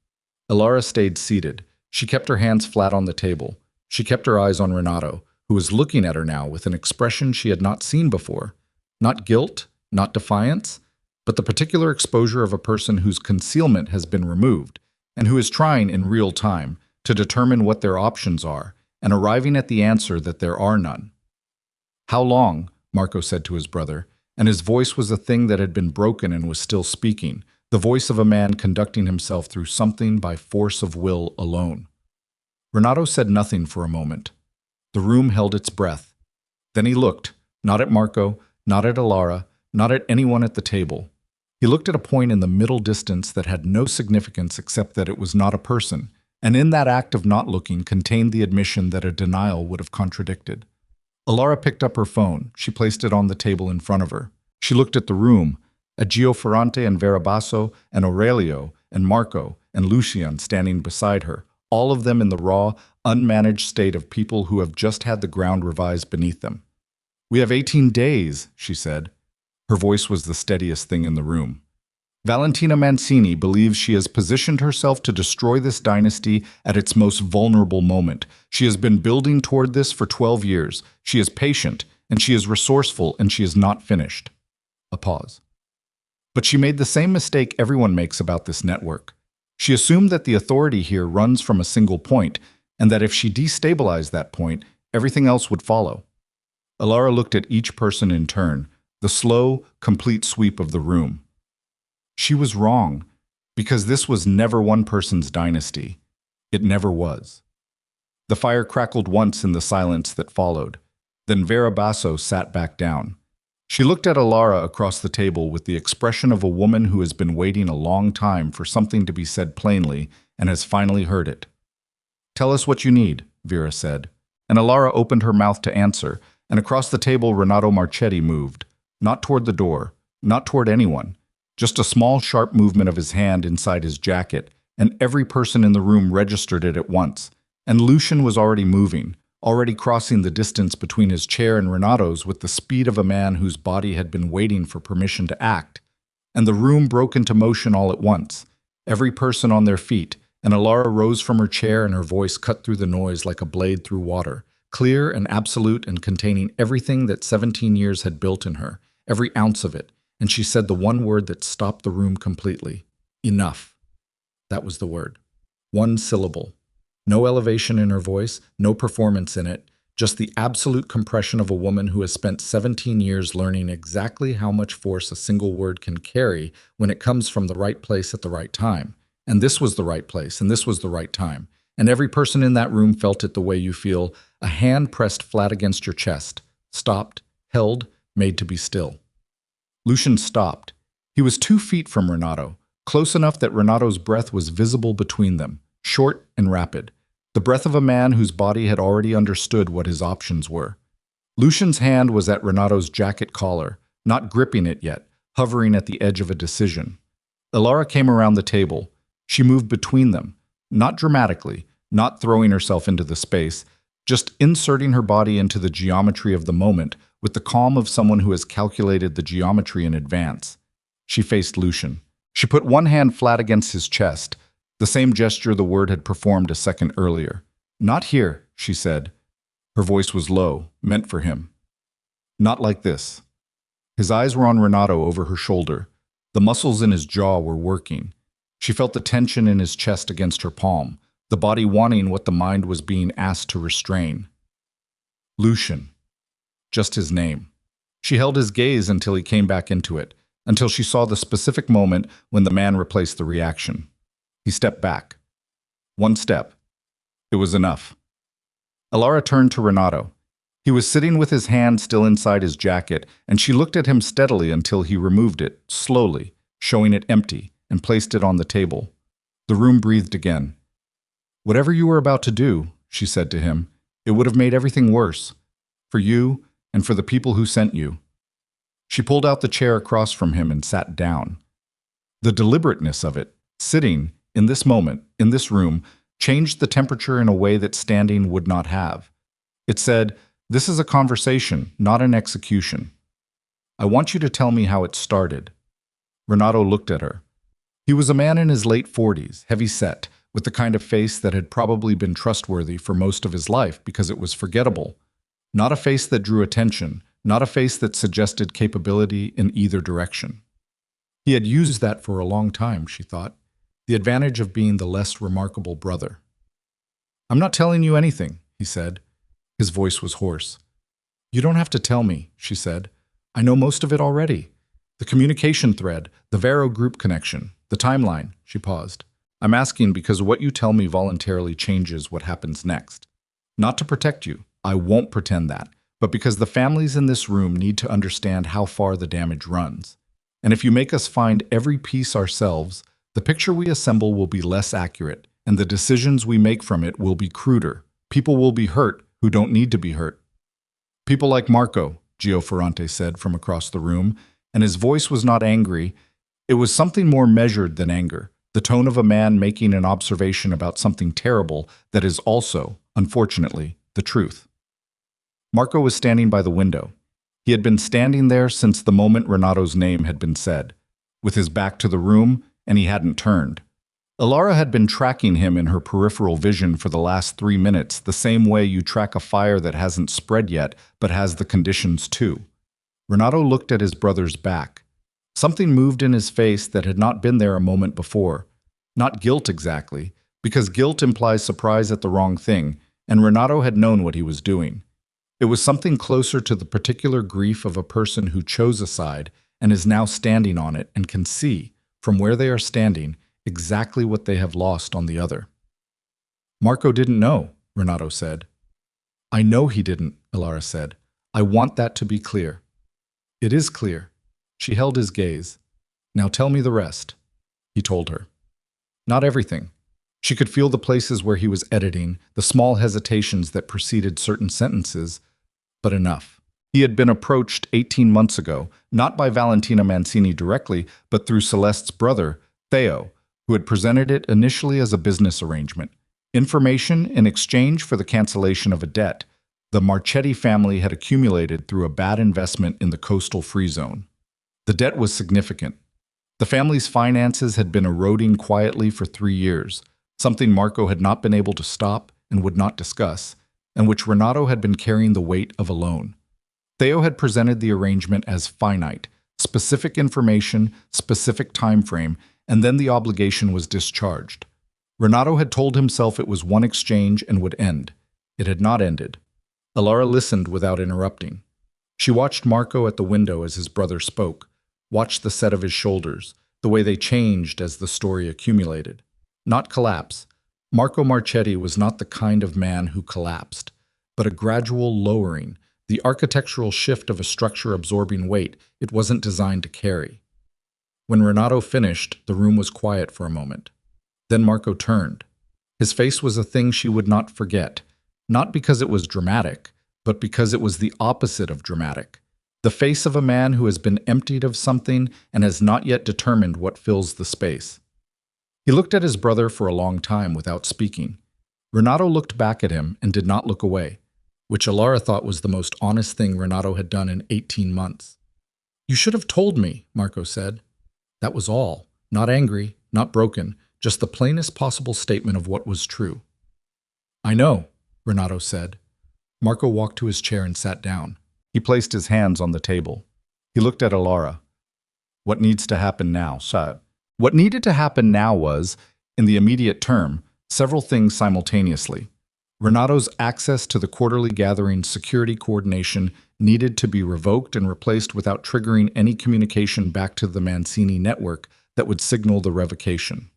Alara stayed seated. She kept her hands flat on the table. She kept her eyes on Renato, who was looking at her now with an expression she had not seen before. Not guilt, not defiance, but the particular exposure of a person whose concealment has been removed, and who is trying in real time to determine what their options are, and arriving at the answer that there are none. "How long?" Marco said to his brother, and his voice was a thing that had been broken and was still speaking, the voice of a man conducting himself through something by force of will alone. Renato said nothing for a moment. The room held its breath. Then he looked, not at Marco, not at Alara, not at anyone at the table. He looked at a point in the middle distance that had no significance except that it was not a person, and in that act of not looking contained the admission that a denial would have contradicted. Alara picked up her phone. She placed it on the table in front of her. She looked at the room, at Gio Ferrante and Vera Basso and Aurelio and Marco and Lucian standing beside her, all of them in the raw, unmanaged state of people who have just had the ground revised beneath them. "We have 18 days, she said. Her voice was the steadiest thing in the room. Valentina Mancini believes she has positioned herself to destroy this dynasty at its most vulnerable moment. She has been building toward this for 12 years. She is patient, and she is resourceful, and she is not finished." A pause. But she made the same mistake everyone makes about this network. She assumed that the authority here runs from a single point, and that if she destabilized that point, everything else would follow. Alara looked at each person in turn, the slow, complete sweep of the room. She was wrong, because this was never one person's dynasty. It never was. The fire crackled once in the silence that followed. Then Vera Basso sat back down. She looked at Alara across the table with the expression of a woman who has been waiting a long time for something to be said plainly and has finally heard it. "Tell us what you need," Vera said. And Alara opened her mouth to answer, and across the table Renato Marchetti moved, not toward the door, not toward anyone, just a small sharp movement of his hand inside his jacket, and every person in the room registered it at once. And Lucian was already moving, already crossing the distance between his chair and Renato's with the speed of a man whose body had been waiting for permission to act. And the room broke into motion all at once, every person on their feet, and Alara rose from her chair and her voice cut through the noise like a blade through water, clear and absolute and containing everything that 17 years had built in her, every ounce of it, and she said the one word that stopped the room completely. Enough. That was the word. One syllable. No elevation in her voice, no performance in it, just the absolute compression of a woman who has spent 17 years learning exactly how much force a single word can carry when it comes from the right place at the right time. And this was the right place, and this was the right time. And every person in that room felt it the way you feel, a hand pressed flat against your chest, stopped, held, made to be still. Lucian stopped. He was 2 feet from Renato, close enough that Renato's breath was visible between them, short and rapid, the breath of a man whose body had already understood what his options were. Lucian's hand was at Renato's jacket collar, not gripping it yet, hovering at the edge of a decision. Alara came around the table. She moved between them, not dramatically, not throwing herself into the space, just inserting her body into the geometry of the moment with the calm of someone who has calculated the geometry in advance. She faced Lucian. She put one hand flat against his chest, the same gesture the word had performed a second earlier. "Not here," she said. Her voice was low, meant for him. "Not like this." His eyes were on Renato over her shoulder. The muscles in his jaw were working. She felt the tension in his chest against her palm, the body wanting what the mind was being asked to restrain. Lucian. Just his name. She held his gaze until he came back into it, until she saw the specific moment when the man replaced the reaction. He stepped back. One step. It was enough. Alara turned to Renato. He was sitting with his hand still inside his jacket, and she looked at him steadily until he removed it, slowly, showing it empty, and placed it on the table. The room breathed again. "Whatever you were about to do," she said to him, "it would have made everything worse. For you, and for the people who sent you." She pulled out the chair across from him and sat down. The deliberateness of it, sitting, in this moment, in this room, changed the temperature in a way that standing would not have. It said, "This is a conversation, not an execution. I want you to tell me how it started." Renato looked at her. He was a man in his late 40s, heavy-set, with the kind of face that had probably been trustworthy for most of his life because it was forgettable. Not a face that drew attention, not a face that suggested capability in either direction. He had used that for a long time, she thought, the advantage of being the less remarkable brother. "I'm not telling you anything," he said. His voice was hoarse. "You don't have to tell me," she said. "I know most of it already. The communication thread, the Vero group connection, the timeline." She paused. "I'm asking because what you tell me voluntarily changes what happens next. Not to protect you, I won't pretend that, but because the families in this room need to understand how far the damage runs. And if you make us find every piece ourselves, the picture we assemble will be less accurate, and the decisions we make from it will be cruder. People will be hurt who don't need to be hurt." "People like Marco," Gio Ferrante said from across the room, and his voice was not angry. It was something more measured than anger, the tone of a man making an observation about something terrible that is also, unfortunately, the truth. Marco was standing by the window. He had been standing there since the moment Renato's name had been said, with his back to the room, and he hadn't turned. Alara had been tracking him in her peripheral vision for the last 3 minutes, the same way you track a fire that hasn't spread yet, but has the conditions too. Renato looked at his brother's back. Something moved in his face that had not been there a moment before. Not guilt exactly, because guilt implies surprise at the wrong thing, and Renato had known what he was doing. It was something closer to the particular grief of a person who chose a side and is now standing on it and can see, from where they are standing, exactly what they have lost on the other. "Marco didn't know," Renato said. "I know he didn't," Alara said. "I want that to be clear." "It is clear." She held his gaze. "Now tell me the rest," he told her. Not everything. She could feel the places where he was editing, the small hesitations that preceded certain sentences, but enough. He had been approached 18 months ago, not by Valentina Mancini directly, but through Celeste's brother, Theo, who had presented it initially as a business arrangement. Information in exchange for the cancellation of a debt the Marchetti family had accumulated through a bad investment in the coastal free zone. The debt was significant. The family's finances had been eroding quietly for 3 years, something Marco had not been able to stop and would not discuss, and which Renato had been carrying the weight of alone. Theo had presented the arrangement as finite, specific information, specific time frame, and then the obligation was discharged. Renato had told himself it was one exchange and would end. It had not ended. Alara listened without interrupting. She watched Marco at the window as his brother spoke, watched the set of his shoulders, the way they changed as the story accumulated. Not collapse. Marco Marchetti was not the kind of man who collapsed, but a gradual lowering, the architectural shift of a structure absorbing weight it wasn't designed to carry. When Renato finished, the room was quiet for a moment. Then Marco turned. His face was a thing she would not forget, not because it was dramatic, but because it was the opposite of dramatic. The face of a man who has been emptied of something and has not yet determined what fills the space. He looked at his brother for a long time without speaking. Renato looked back at him and did not look away, which Alara thought was the most honest thing Renato had done in 18 months. "You should have told me," Marco said. That was all. Not angry, not broken, just the plainest possible statement of what was true. "I know," Renato said. Marco walked to his chair and sat down. He placed his hands on the table. He looked at Alara. "What needs to happen now, sir?" What needed to happen now was, in the immediate term, several things simultaneously. Renato's access to the quarterly gathering's security coordination needed to be revoked and replaced without triggering any communication back to the Mancini network that would signal the revocation.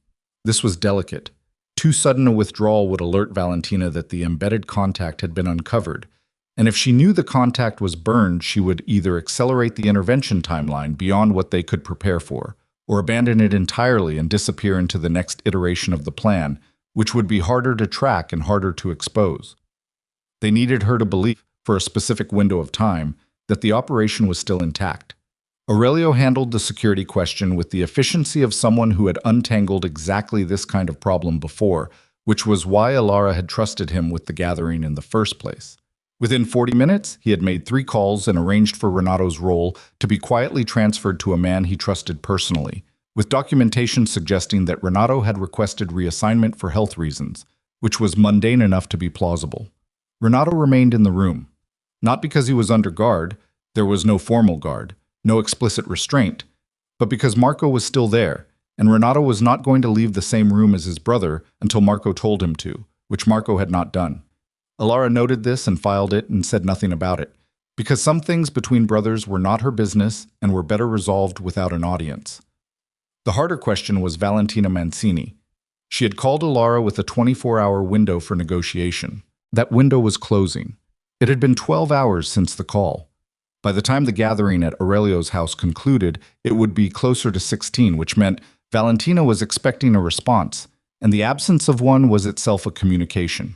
This was delicate. Too sudden a withdrawal would alert Valentina that the embedded contact had been uncovered, and if she knew the contact was burned, she would either accelerate the intervention timeline beyond what they could prepare for, or abandon it entirely and disappear into the next iteration of the plan, which would be harder to track and harder to expose. They needed her to believe, for a specific window of time, that the operation was still intact. Aurelio handled the security question with the efficiency of someone who had untangled exactly this kind of problem before, which was why Alara had trusted him with the gathering in the first place. Within 40 minutes, he had made 3 calls and arranged for Renato's role to be quietly transferred to a man he trusted personally, with documentation suggesting that Renato had requested reassignment for health reasons, which was mundane enough to be plausible. Renato remained in the room. Not because he was under guard, there was no formal guard, no explicit restraint, but because Marco was still there, and Renato was not going to leave the same room as his brother until Marco told him to, which Marco had not done. Alara noted this and filed it and said nothing about it, because some things between brothers were not her business and were better resolved without an audience. The harder question was Valentina Mancini. She had called Alara with a 24-hour window for negotiation. That window was closing. It had been 12 hours since the call. By the time the gathering at Aurelio's house concluded, it would be closer to 16, which meant Valentina was expecting a response, and the absence of one was itself a communication.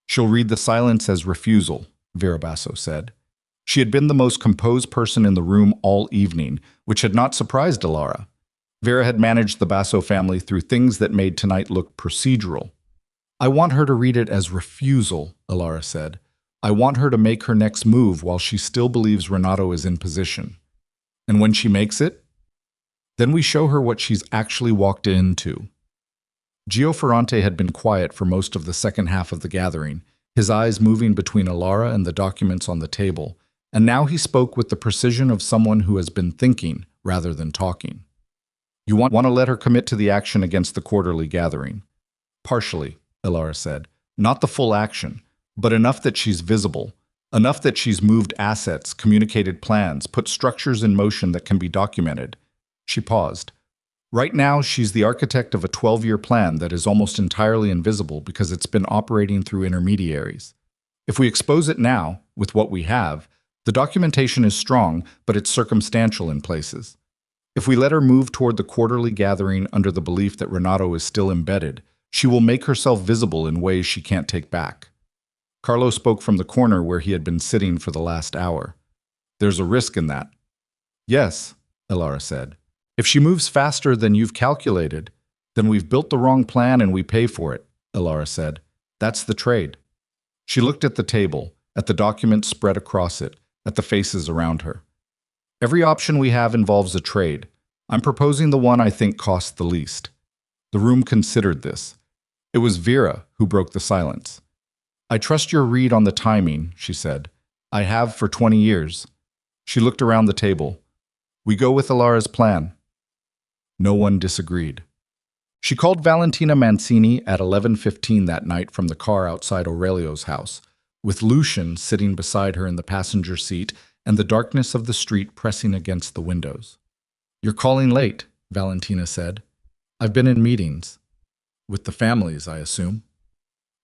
"She'll read the silence as refusal," Virabasso said. She had been the most composed person in the room all evening, which had not surprised Alara. Vera had managed the Basso family through things that made tonight look procedural. "I want her to read it as refusal," Alara said. "I want her to make her next move while she still believes Renato is in position. And when she makes it, then we show her what she's actually walked into." Gio Ferrante had been quiet for most of the second half of the gathering, his eyes moving between Alara and the documents on the table, and now he spoke with the precision of someone who has been thinking rather than talking. "You want to let her commit to the action against the quarterly gathering?" "Partially," Alara said. "Not the full action, but enough that she's visible, enough that she's moved assets, communicated plans, put structures in motion that can be documented." She paused. "Right now, she's the architect of a 12-year plan that is almost entirely invisible because it's been operating through intermediaries. If we expose it now, with what we have, the documentation is strong, but it's circumstantial in places. If we let her move toward the quarterly gathering under the belief that Renato is still embedded, she will make herself visible in ways she can't take back." Carlo spoke from the corner where he had been sitting for the last hour. "There's a risk in that." "Yes," Alara said. "If she moves faster than you've calculated, then we've built the wrong plan and we pay for it," Alara said. "That's the trade." She looked at the table, at the documents spread across it, at the faces around her. "Every option we have involves a trade. I'm proposing the one I think costs the least." The room considered this. It was Vera who broke the silence. "I trust your read on the timing," she said. "I have for 20 years. She looked around the table. "We go with Alara's plan." No one disagreed. She called Valentina Mancini at 11:15 that night from the car outside Aurelio's house, with Lucian sitting beside her in the passenger seat and the darkness of the street pressing against the windows. "You're calling late," Valentina said. "I've been in meetings." "With the families, I assume?"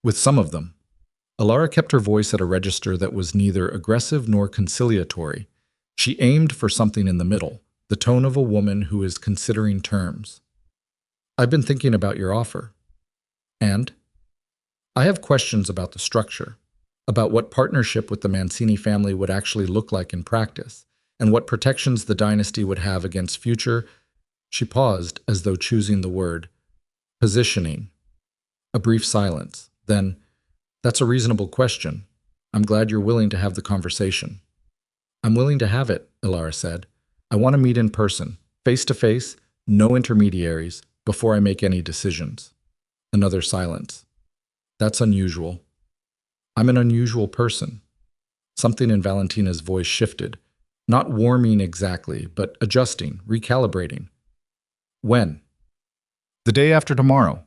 "With some of them." Alara kept her voice at a register that was neither aggressive nor conciliatory. She aimed for something in the middle, the tone of a woman who is considering terms. "I've been thinking about your offer. And? I have questions about the structure, about what partnership with the Mancini family would actually look like in practice, and what protections the dynasty would have against future—" She paused, as though choosing the word. "Positioning." A brief silence, Then, that's a reasonable question. I'm glad you're willing to have the conversation. I'm willing to have it, Ilara said. I want to meet in person, face to face, no intermediaries, before I make any decisions. Another silence. That's unusual. I'm an unusual person. Something in Valentina's voice shifted, not warming exactly, but adjusting, recalibrating. When? The day after tomorrow.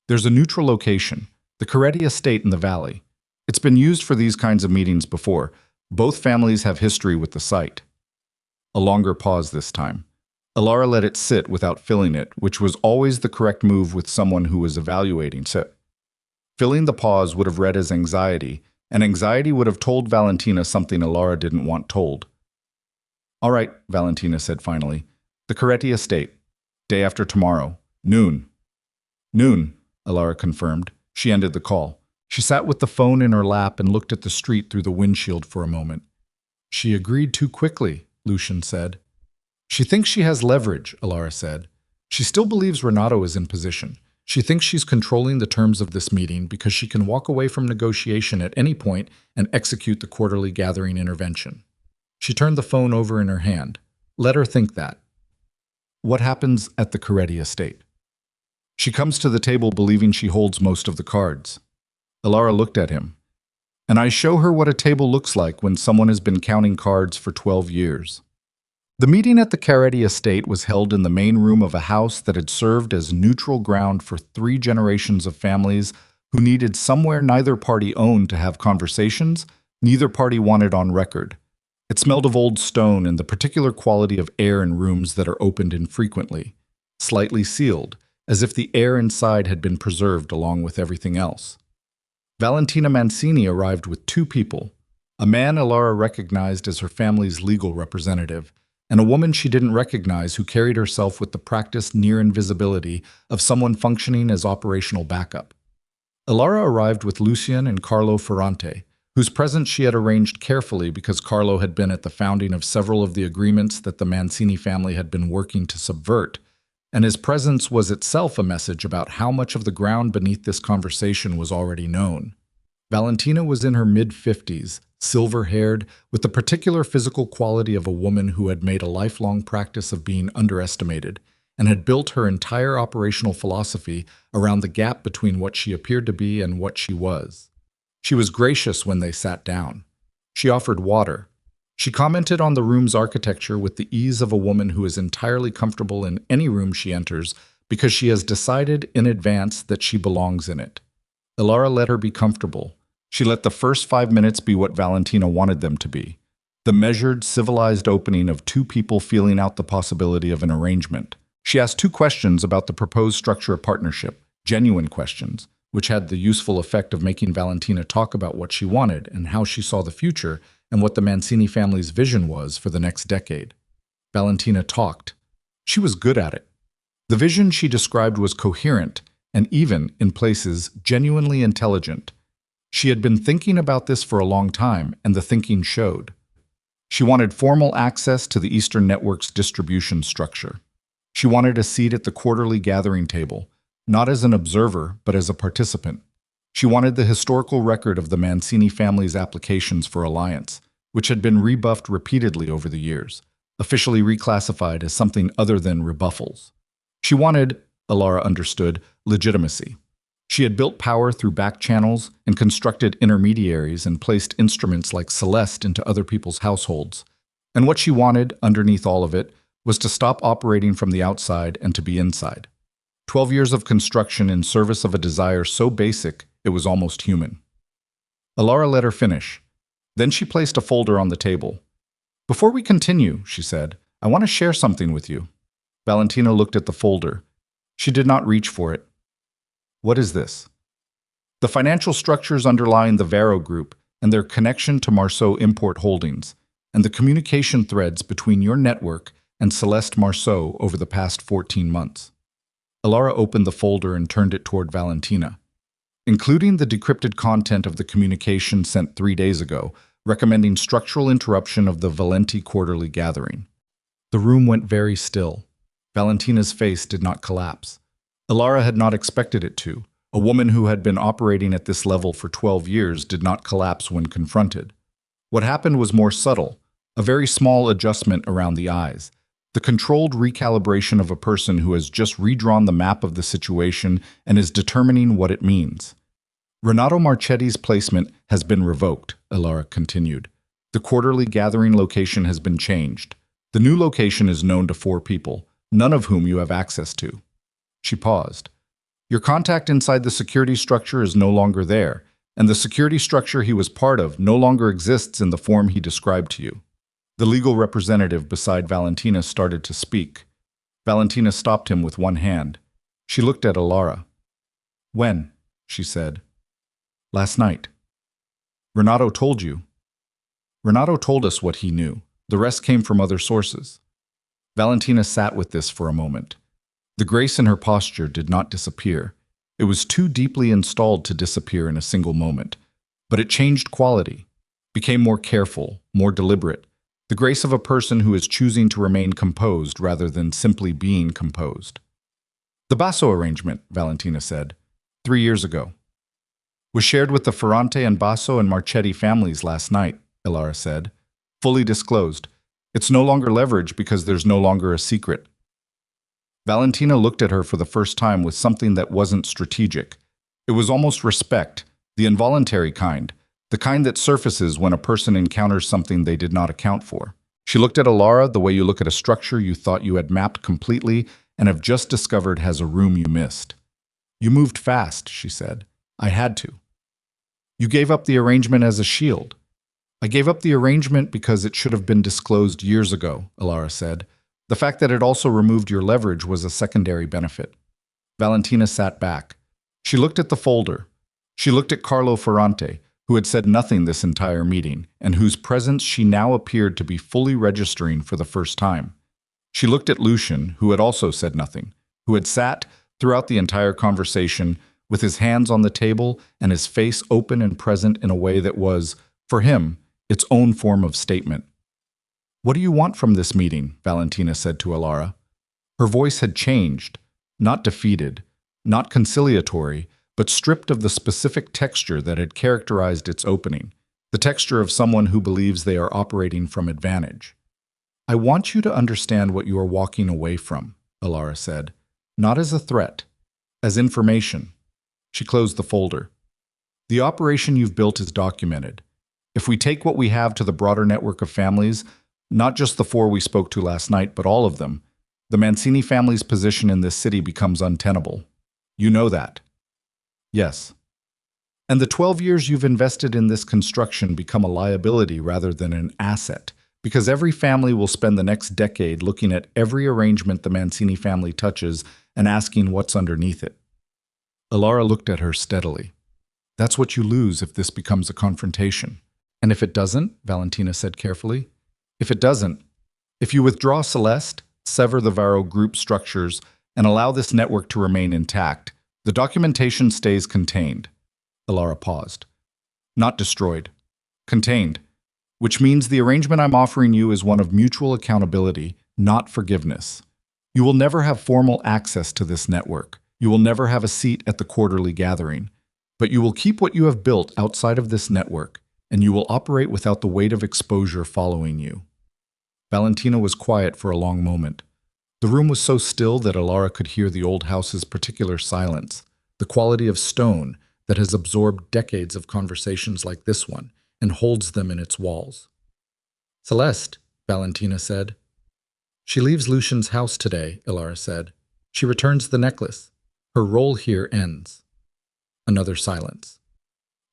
There's a neutral location, the Caretti estate in the valley. It's been used for these kinds of meetings before. Both families have history with the site. A longer pause this time. Ilara let it sit without filling it, which was always the correct move with someone who was evaluating sit. Filling the pause would have read as anxiety, and anxiety would have told Valentina something Ilara didn't want told. All right, Valentina said finally. The Caretti estate. Day after tomorrow. Noon. Noon, Ilara confirmed. She ended the call. She sat with the phone in her lap and looked at the street through the windshield for a moment. She agreed too quickly, Lucian said. She thinks she has leverage, Ilara said. She still believes Renato is in position. She thinks she's controlling the terms of this meeting because she can walk away from negotiation at any point and execute the quarterly gathering intervention. She turned the phone over in her hand. Let her think that. What happens at the Caretti estate? She comes to the table believing she holds most of the cards. Ilara looked at him. And I show her what a table looks like when someone has been counting cards for 12 years. The meeting at the Caretti estate was held in the main room of a house that had served as neutral ground for 3 generations of families who needed somewhere neither party owned to have conversations, neither party wanted on record. It smelled of old stone and the particular quality of air in rooms that are opened infrequently, slightly sealed, as if the air inside had been preserved along with everything else. Valentina Mancini arrived with 2 people, a man Ilara recognized as her family's legal representative, and a woman she didn't recognize who carried herself with the practiced near invisibility of someone functioning as operational backup. Ilara arrived with Lucian and Carlo Ferrante, whose presence she had arranged carefully because Carlo had been at the founding of several of the agreements that the Mancini family had been working to subvert, and his presence was itself a message about how much of the ground beneath this conversation was already known. Valentina was in her mid-50s, silver-haired, with the particular physical quality of a woman who had made a lifelong practice of being underestimated and had built her entire operational philosophy around the gap between what she appeared to be and what she was. She was gracious when they sat down. She offered water. She commented on the room's architecture with the ease of a woman who is entirely comfortable in any room she enters because she has decided in advance that she belongs in it. Ilara let her be comfortable. She let the first 5 minutes be what Valentina wanted them to be. The measured, civilized opening of 2 people feeling out the possibility of an arrangement. She asked 2 questions about the proposed structure of partnership, genuine questions, which had the useful effect of making Valentina talk about what she wanted and how she saw the future and what the Mancini family's vision was for the next decade. Valentina talked. She was good at it. The vision she described was coherent and even, in places, genuinely intelligent. She had been thinking about this for a long time, and the thinking showed. She wanted formal access to the Eastern Network's distribution structure. She wanted a seat at the quarterly gathering table, not as an observer, but as a participant. She wanted the historical record of the Mancini family's applications for alliance, which had been rebuffed repeatedly over the years, officially reclassified as something other than rebuffals. She wanted, Ilara understood, legitimacy. She had built power through back channels and constructed intermediaries and placed instruments like Celeste into other people's households. And what she wanted, underneath all of it, was to stop operating from the outside and to be inside. 12 years of construction in service of a desire so basic it was almost human. Ilara let her finish. Then she placed a folder on the table. Before we continue, she said, I want to share something with you. Valentina looked at the folder. She did not reach for it. What is this? The financial structures underlying the Varo Group and their connection to Marceau Import Holdings, and the communication threads between your network and Celeste Marceau over the past 14 months. Ilara opened the folder and turned it toward Valentina. Including the decrypted content of the communication sent 3 days ago, recommending structural interruption of the Valenti quarterly gathering. The room went very still. Valentina's face did not collapse. Ilara had not expected it to. A woman who had been operating at this level for 12 years did not collapse when confronted. What happened was more subtle, a very small adjustment around the eyes, the controlled recalibration of a person who has just redrawn the map of the situation and is determining what it means. Renato Marchetti's placement has been revoked, Ilara continued. The quarterly gathering location has been changed. The new location is known to 4 people, none of whom you have access to. She paused. Your contact inside the security structure is no longer there, and the security structure he was part of no longer exists in the form he described to you. The legal representative beside Valentina started to speak. Valentina stopped him with one hand. She looked at Ilara. When? She said. Last night. Renato told you. Renato told us what he knew. The rest came from other sources. Valentina sat with this for a moment. The grace in her posture did not disappear. It was too deeply installed to disappear in a single moment. But it changed quality, became more careful, more deliberate. The grace of a person who is choosing to remain composed rather than simply being composed. The Basso arrangement, Valentina said, 3 years ago, was shared with the Ferrante and Basso and Marchetti families last night, Ilara said, fully disclosed. It's no longer leverage because there's no longer a secret. Valentina looked at her for the first time with something that wasn't strategic. It was almost respect, the involuntary kind, the kind that surfaces when a person encounters something they did not account for. She looked at Ilara the way you look at a structure you thought you had mapped completely and have just discovered has a room you missed. You moved fast, she said. I had to. You gave up the arrangement as a shield. I gave up the arrangement because it should have been disclosed years ago, Ilara said. The fact that it also removed your leverage was a secondary benefit. Valentina sat back. She looked at the folder. She looked at Carlo Ferrante, who had said nothing this entire meeting, and whose presence she now appeared to be fully registering for the first time. She looked at Lucian, who had also said nothing, who had sat throughout the entire conversation with his hands on the table and his face open and present in a way that was, for him, its own form of statement. What do you want from this meeting? Valentina said to Ilara. Her voice had changed, not defeated, not conciliatory, but stripped of the specific texture that had characterized its opening, the texture of someone who believes they are operating from advantage. I want you to understand what you are walking away from, Ilara said, not as a threat, as information. She closed the folder. The operation you've built is documented. If we take what we have to the broader network of families, not just the 4 we spoke to last night, but all of them, the Mancini family's position in this city becomes untenable. You know that. Yes. And the 12 years you've invested in this construction become a liability rather than an asset, because every family will spend the next decade looking at every arrangement the Mancini family touches and asking what's underneath it. Ilara looked at her steadily. That's what you lose if this becomes a confrontation. And if it doesn't, Valentina said carefully, if it doesn't, if you withdraw Celeste, sever the Varro group structures, and allow this network to remain intact, the documentation stays contained. Ilara paused. Not destroyed. Contained. Which means the arrangement I'm offering you is one of mutual accountability, not forgiveness. You will never have formal access to this network. You will never have a seat at the quarterly gathering. But you will keep what you have built outside of this network, and you will operate without the weight of exposure following you. Valentina was quiet for a long moment. The room was so still that Ilara could hear the old house's particular silence, the quality of stone that has absorbed decades of conversations like this one and holds them in its walls. Celeste, Valentina said. She leaves Lucian's house today, Ilara said. She returns the necklace. Her role here ends. Another silence.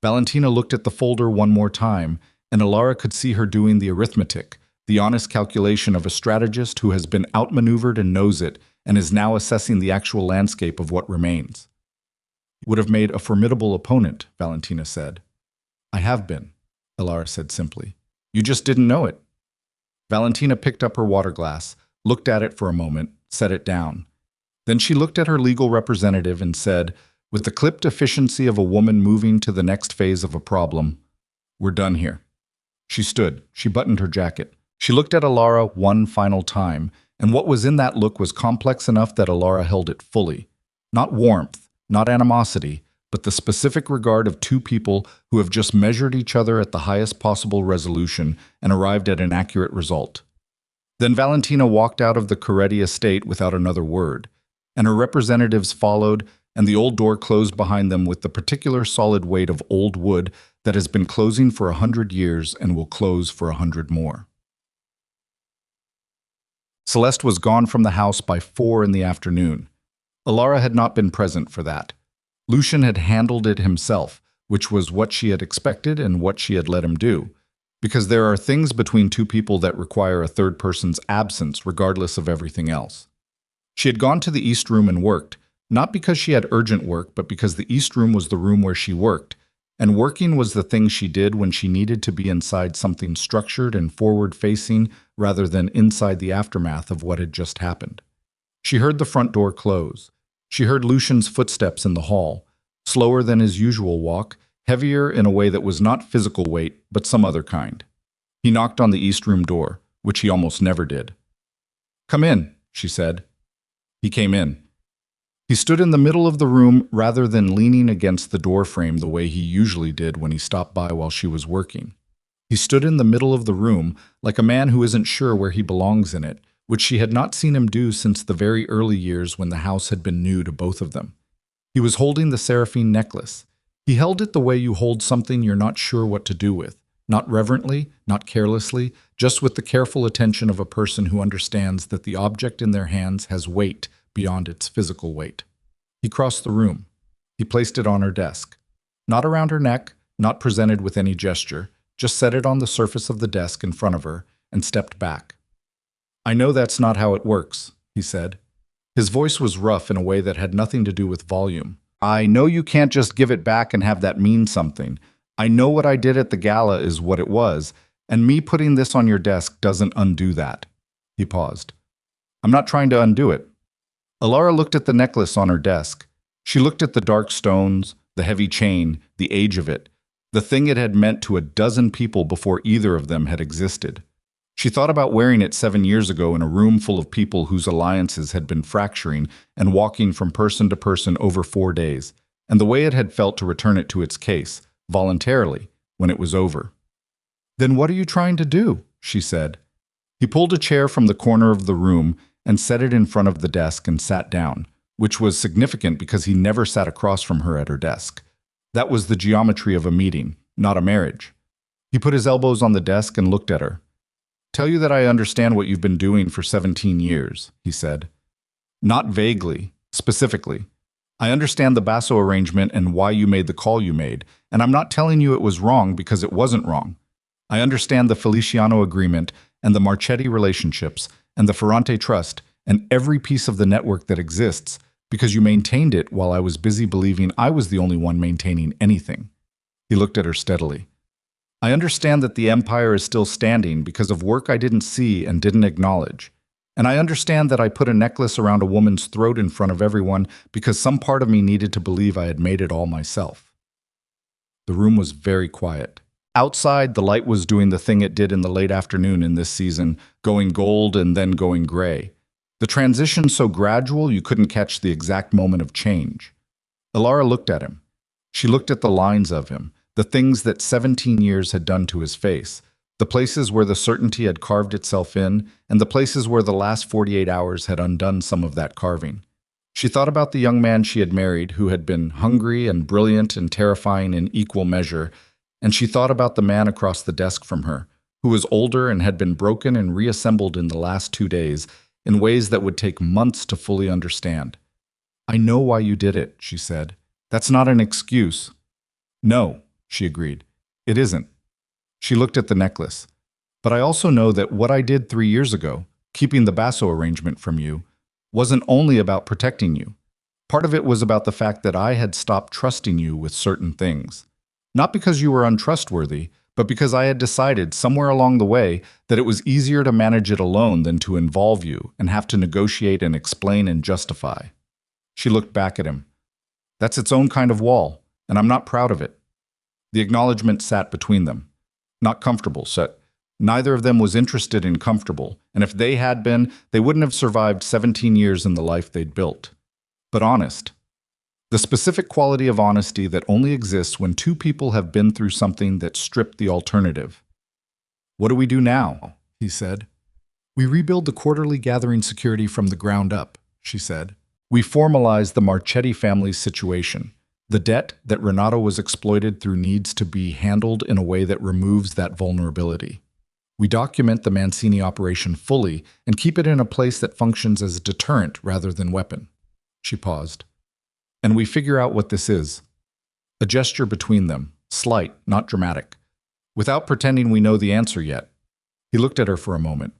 Valentina looked at the folder one more time, and Ilara could see her doing the arithmetic, the honest calculation of a strategist who has been outmaneuvered and knows it, and is now assessing the actual landscape of what remains. You would have made a formidable opponent, Valentina said. I have been, Ilara said simply. You just didn't know it. Valentina picked up her water glass, looked at it for a moment, set it down. Then she looked at her legal representative and said, with the clipped efficiency of a woman moving to the next phase of a problem, we're done here. She stood. She buttoned her jacket. She looked at Ilara one final time, and what was in that look was complex enough that Ilara held it fully. Not warmth, not animosity, but the specific regard of two people who have just measured each other at the highest possible resolution and arrived at an accurate result. Then Valentina walked out of the Coretti estate without another word, and her representatives followed, and the old door closed behind them with the particular solid weight of old wood that has been closing for 100 years and will close for 100 more. Celeste was gone from the house by 4 in the afternoon. Alara had not been present for that. Lucian had handled it himself, which was what she had expected and what she had let him do, because there are things between two people that require a third person's absence regardless of everything else. She had gone to the East Room and worked, not because she had urgent work, but because the East Room was the room where she worked, and working was the thing she did when she needed to be inside something structured and forward-facing rather than inside the aftermath of what had just happened. She heard the front door close. She heard Lucian's footsteps in the hall, slower than his usual walk, heavier in a way that was not physical weight, but some other kind. He knocked on the East Room door, which he almost never did. "Come in," she said. He came in. He stood in the middle of the room rather than leaning against the door frame the way he usually did when he stopped by while she was working. He stood in the middle of the room like a man who isn't sure where he belongs in it, which she had not seen him do since the very early years when the house had been new to both of them. He was holding the seraphine necklace. He held it the way you hold something you're not sure what to do with, not reverently, not carelessly, just with the careful attention of a person who understands that the object in their hands has weight beyond its physical weight. He crossed the room. He placed it on her desk. Not around her neck, not presented with any gesture, just set it on the surface of the desk in front of her and stepped back. "I know that's not how it works," he said. His voice was rough in a way that had nothing to do with volume. "I know you can't just give it back and have that mean something. I know what I did at the gala is what it was, and me putting this on your desk doesn't undo that." He paused. "I'm not trying to undo it." Alara looked at the necklace on her desk. She looked at the dark stones, the heavy chain, the age of it, the thing it had meant to a dozen people before either of them had existed. She thought about wearing it 7 years ago in a room full of people whose alliances had been fracturing and walking from person to person over 4 days, and the way it had felt to return it to its case, voluntarily, when it was over. "Then what are you trying to do?" she said. He pulled a chair from the corner of the room and set it in front of the desk and sat down, which was significant because he never sat across from her at her desk. That was the geometry of a meeting, not a marriage. He put his elbows on the desk and looked at her. "Tell you that I understand what you've been doing for 17 years, he said. "Not vaguely, specifically. I understand the Basso arrangement and why you made the call you made, and I'm not telling you it was wrong because it wasn't wrong. I understand the Feliciano agreement and the Marchetti relationships and the Ferrante Trust and every piece of the network that exists because you maintained it while I was busy believing I was the only one maintaining anything." He looked at her steadily. "I understand that the empire is still standing because of work I didn't see and didn't acknowledge. And I understand that I put a necklace around a woman's throat in front of everyone because some part of me needed to believe I had made it all myself." The room was very quiet. Outside, the light was doing the thing it did in the late afternoon in this season, going gold and then going gray. The transition so gradual you couldn't catch the exact moment of change. Alara looked at him. She looked at the lines of him, the things that 17 years had done to his face, the places where the certainty had carved itself in, and the places where the last 48 hours had undone some of that carving. She thought about the young man she had married, who had been hungry and brilliant and terrifying in equal measure, and she thought about the man across the desk from her, who was older and had been broken and reassembled in the last 2 days in ways that would take months to fully understand. "I know why you did it," she said. "That's not an excuse." "No," she agreed. "It isn't." She looked at the necklace. "But I also know that what I did 3 years ago, keeping the Basso arrangement from you, wasn't only about protecting you. Part of it was about the fact that I had stopped trusting you with certain things. Not because you were untrustworthy, but because I had decided somewhere along the way that it was easier to manage it alone than to involve you and have to negotiate and explain and justify." She looked back at him. "That's its own kind of wall, and I'm not proud of it." The acknowledgement sat between them. Not comfortable, set. Neither of them was interested in comfortable, and if they had been, they wouldn't have survived 17 years in the life they'd built. But honest. The specific quality of honesty that only exists when two people have been through something that stripped the alternative. "What do we do now?" he said. "We rebuild the quarterly gathering security from the ground up," she said. "We formalize the Marchetti family's situation. The debt that Renato was exploited through needs to be handled in a way that removes that vulnerability. We document the Mancini operation fully and keep it in a place that functions as a deterrent rather than weapon." She paused. "And we figure out what this is." A gesture between them, slight, not dramatic. "Without pretending we know the answer yet." He looked at her for a moment.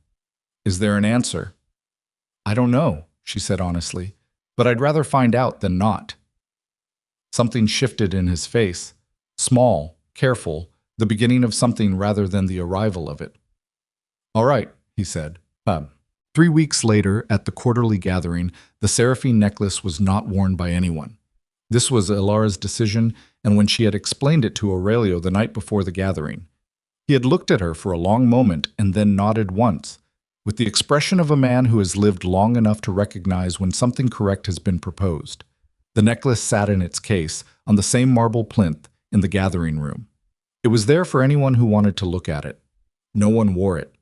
"Is there an answer?" "I don't know," she said honestly, "but I'd rather find out than not." Something shifted in his face. Small, careful, the beginning of something rather than the arrival of it. "All right," he said. 3 weeks later, at the quarterly gathering, the seraphine necklace was not worn by anyone. This was Ilara's decision, and when she had explained it to Aurelio the night before the gathering, he had looked at her for a long moment and then nodded once, with the expression of a man who has lived long enough to recognize when something correct has been proposed. The necklace sat in its case, on the same marble plinth, in the gathering room. It was there for anyone who wanted to look at it. No one wore it.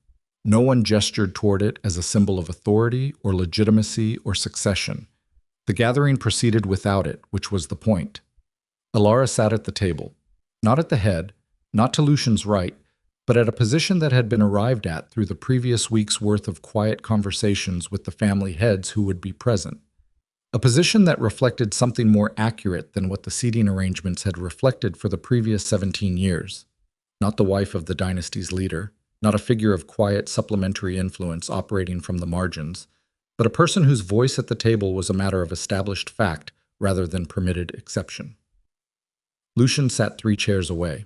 No one gestured toward it as a symbol of authority or legitimacy or succession. The gathering proceeded without it, which was the point. Ilara sat at the table, not at the head, not to Lucian's right, but at a position that had been arrived at through the previous week's worth of quiet conversations with the family heads who would be present. A position that reflected something more accurate than what the seating arrangements had reflected for the previous 17 years. Not the wife of the dynasty's leader, not a figure of quiet supplementary influence operating from the margins, but a person whose voice at the table was a matter of established fact rather than permitted exception. Lucian sat 3 chairs away.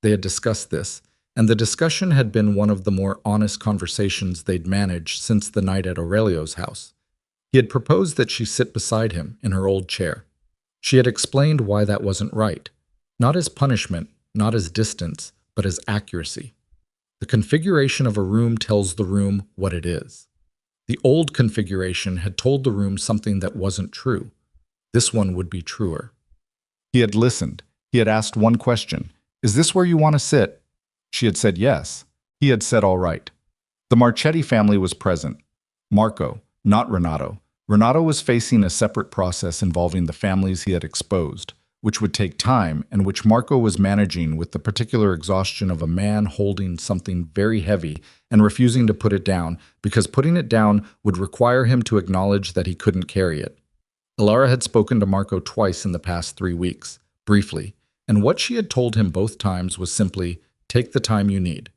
They had discussed this, and the discussion had been one of the more honest conversations they'd managed since the night at Aurelio's house. He had proposed that she sit beside him in her old chair. She had explained why that wasn't right, not as punishment, not as distance, but as accuracy. The configuration of a room tells the room what it is. The old configuration had told the room something that wasn't true. This one would be truer. He had listened. He had asked one question. "Is this where you want to sit?" She had said yes. He had said all right. The Marchetti family was present. Marco, not Renato. Renato was facing a separate process involving the families he had exposed, which would take time and which Marco was managing with the particular exhaustion of a man holding something very heavy and refusing to put it down because putting it down would require him to acknowledge that he couldn't carry it. Ilara had spoken to Marco twice in the past 3 weeks, briefly, and what she had told him both times was simply, "Take the time you need."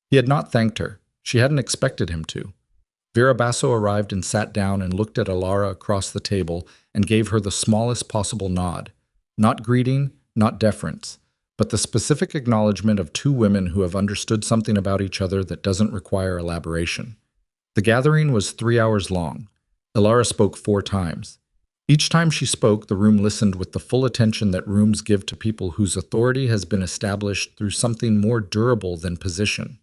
He had not thanked her. She hadn't expected him to. Vera Basso arrived and sat down and looked at Ilara across the table and gave her the smallest possible nod. Not greeting, not deference, but the specific acknowledgement of 2 women who have understood something about each other that doesn't require elaboration. The gathering was 3 hours long. Ilara spoke 4 times. Each time she spoke, the room listened with the full attention that rooms give to people whose authority has been established through something more durable than position,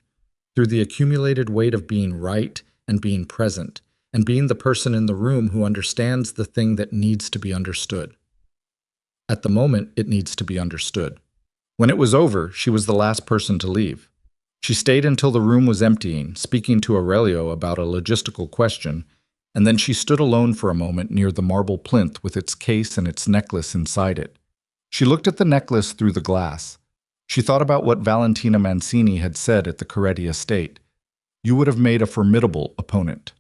through the accumulated weight of being right and being present, and being the person in the room who understands the thing that needs to be understood. At the moment, it needs to be understood. When it was over, she was the last person to leave. She stayed until the room was emptying, speaking to Aurelio about a logistical question, and then she stood alone for a moment near the marble plinth with its case and its necklace inside it. She looked at the necklace through the glass. She thought about what Valentina Mancini had said at the Coretti estate. "You would have made a formidable opponent."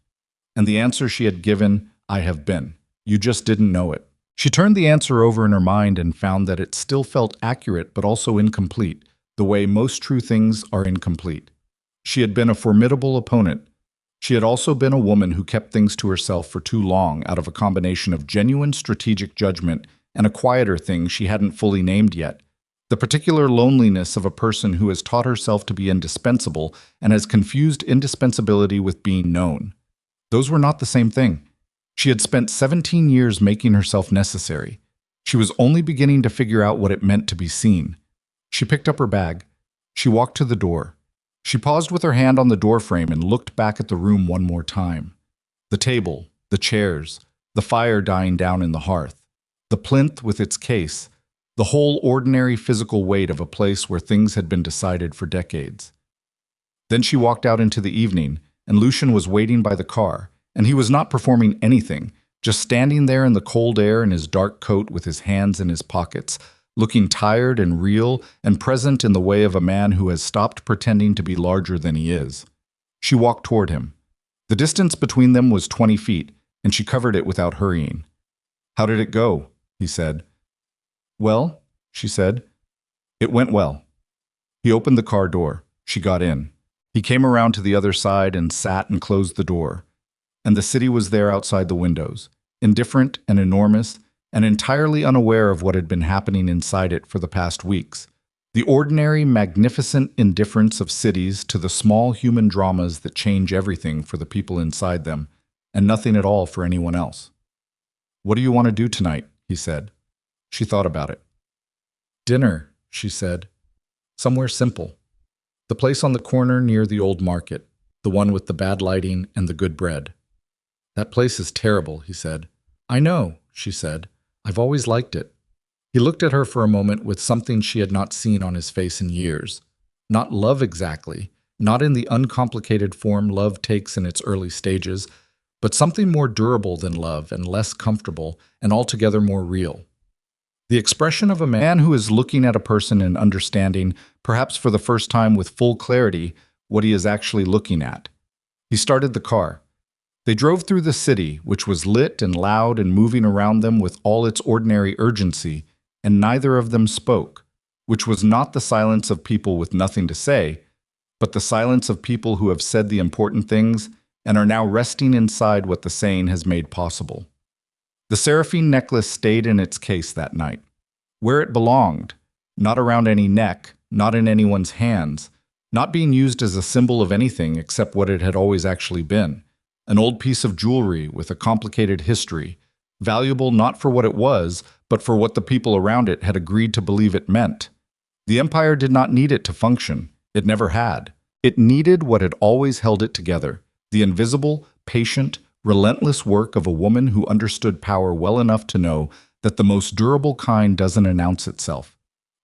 And the answer she had given, "I have been. You just didn't know it." She turned the answer over in her mind and found that it still felt accurate but also incomplete, the way most true things are incomplete. She had been a formidable opponent. She had also been a woman who kept things to herself for too long out of a combination of genuine strategic judgment and a quieter thing she hadn't fully named yet. The particular loneliness of a person who has taught herself to be indispensable and has confused indispensability with being known. Those were not the same thing. She had spent 17 years making herself necessary. She was only beginning to figure out what it meant to be seen. She picked up her bag. She walked to the door. She paused with her hand on the doorframe and looked back at the room one more time. The table, the chairs, the fire dying down in the hearth. The plinth with its case, the whole ordinary physical weight of a place where things had been decided for decades. Then she walked out into the evening, and Lucian was waiting by the car, and he was not performing anything, just standing there in the cold air in his dark coat with his hands in his pockets, looking tired and real and present in the way of a man who has stopped pretending to be larger than he is. She walked toward him. The distance between them was 20 feet, and she covered it without hurrying. "How did it go?" he said. "Well," she said. "It went well." He opened the car door. She got in. He came around to the other side and sat and closed the door. And the city was there outside the windows, indifferent and enormous, and entirely unaware of what had been happening inside it for the past weeks. The ordinary, magnificent indifference of cities to the small human dramas that change everything for the people inside them, and nothing at all for anyone else. "What do you want to do tonight?" he said. She thought about it. "Dinner," she said. "Somewhere simple. The place on the corner near the old market, the one with the bad lighting and the good bread." "That place is terrible," he said. "I know," she said. "I've always liked it." He looked at her for a moment with something she had not seen on his face in years. Not love exactly, not in the uncomplicated form love takes in its early stages, but something more durable than love and less comfortable and altogether more real. The expression of a man who is looking at a person and understanding, perhaps for the first time with full clarity, what he is actually looking at. He started the car. They drove through the city, which was lit and loud and moving around them with all its ordinary urgency, and neither of them spoke, which was not the silence of people with nothing to say, but the silence of people who have said the important things and are now resting inside what the saying has made possible. The seraphine necklace stayed in its case that night, where it belonged, not around any neck, not in anyone's hands, not being used as a symbol of anything except what it had always actually been, an old piece of jewelry with a complicated history, valuable not for what it was, but for what the people around it had agreed to believe it meant. The empire did not need it to function. It never had. It needed what had always held it together, the invisible, patient, relentless work of a woman who understood power well enough to know that the most durable kind doesn't announce itself.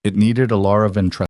It needed a Lara Ventress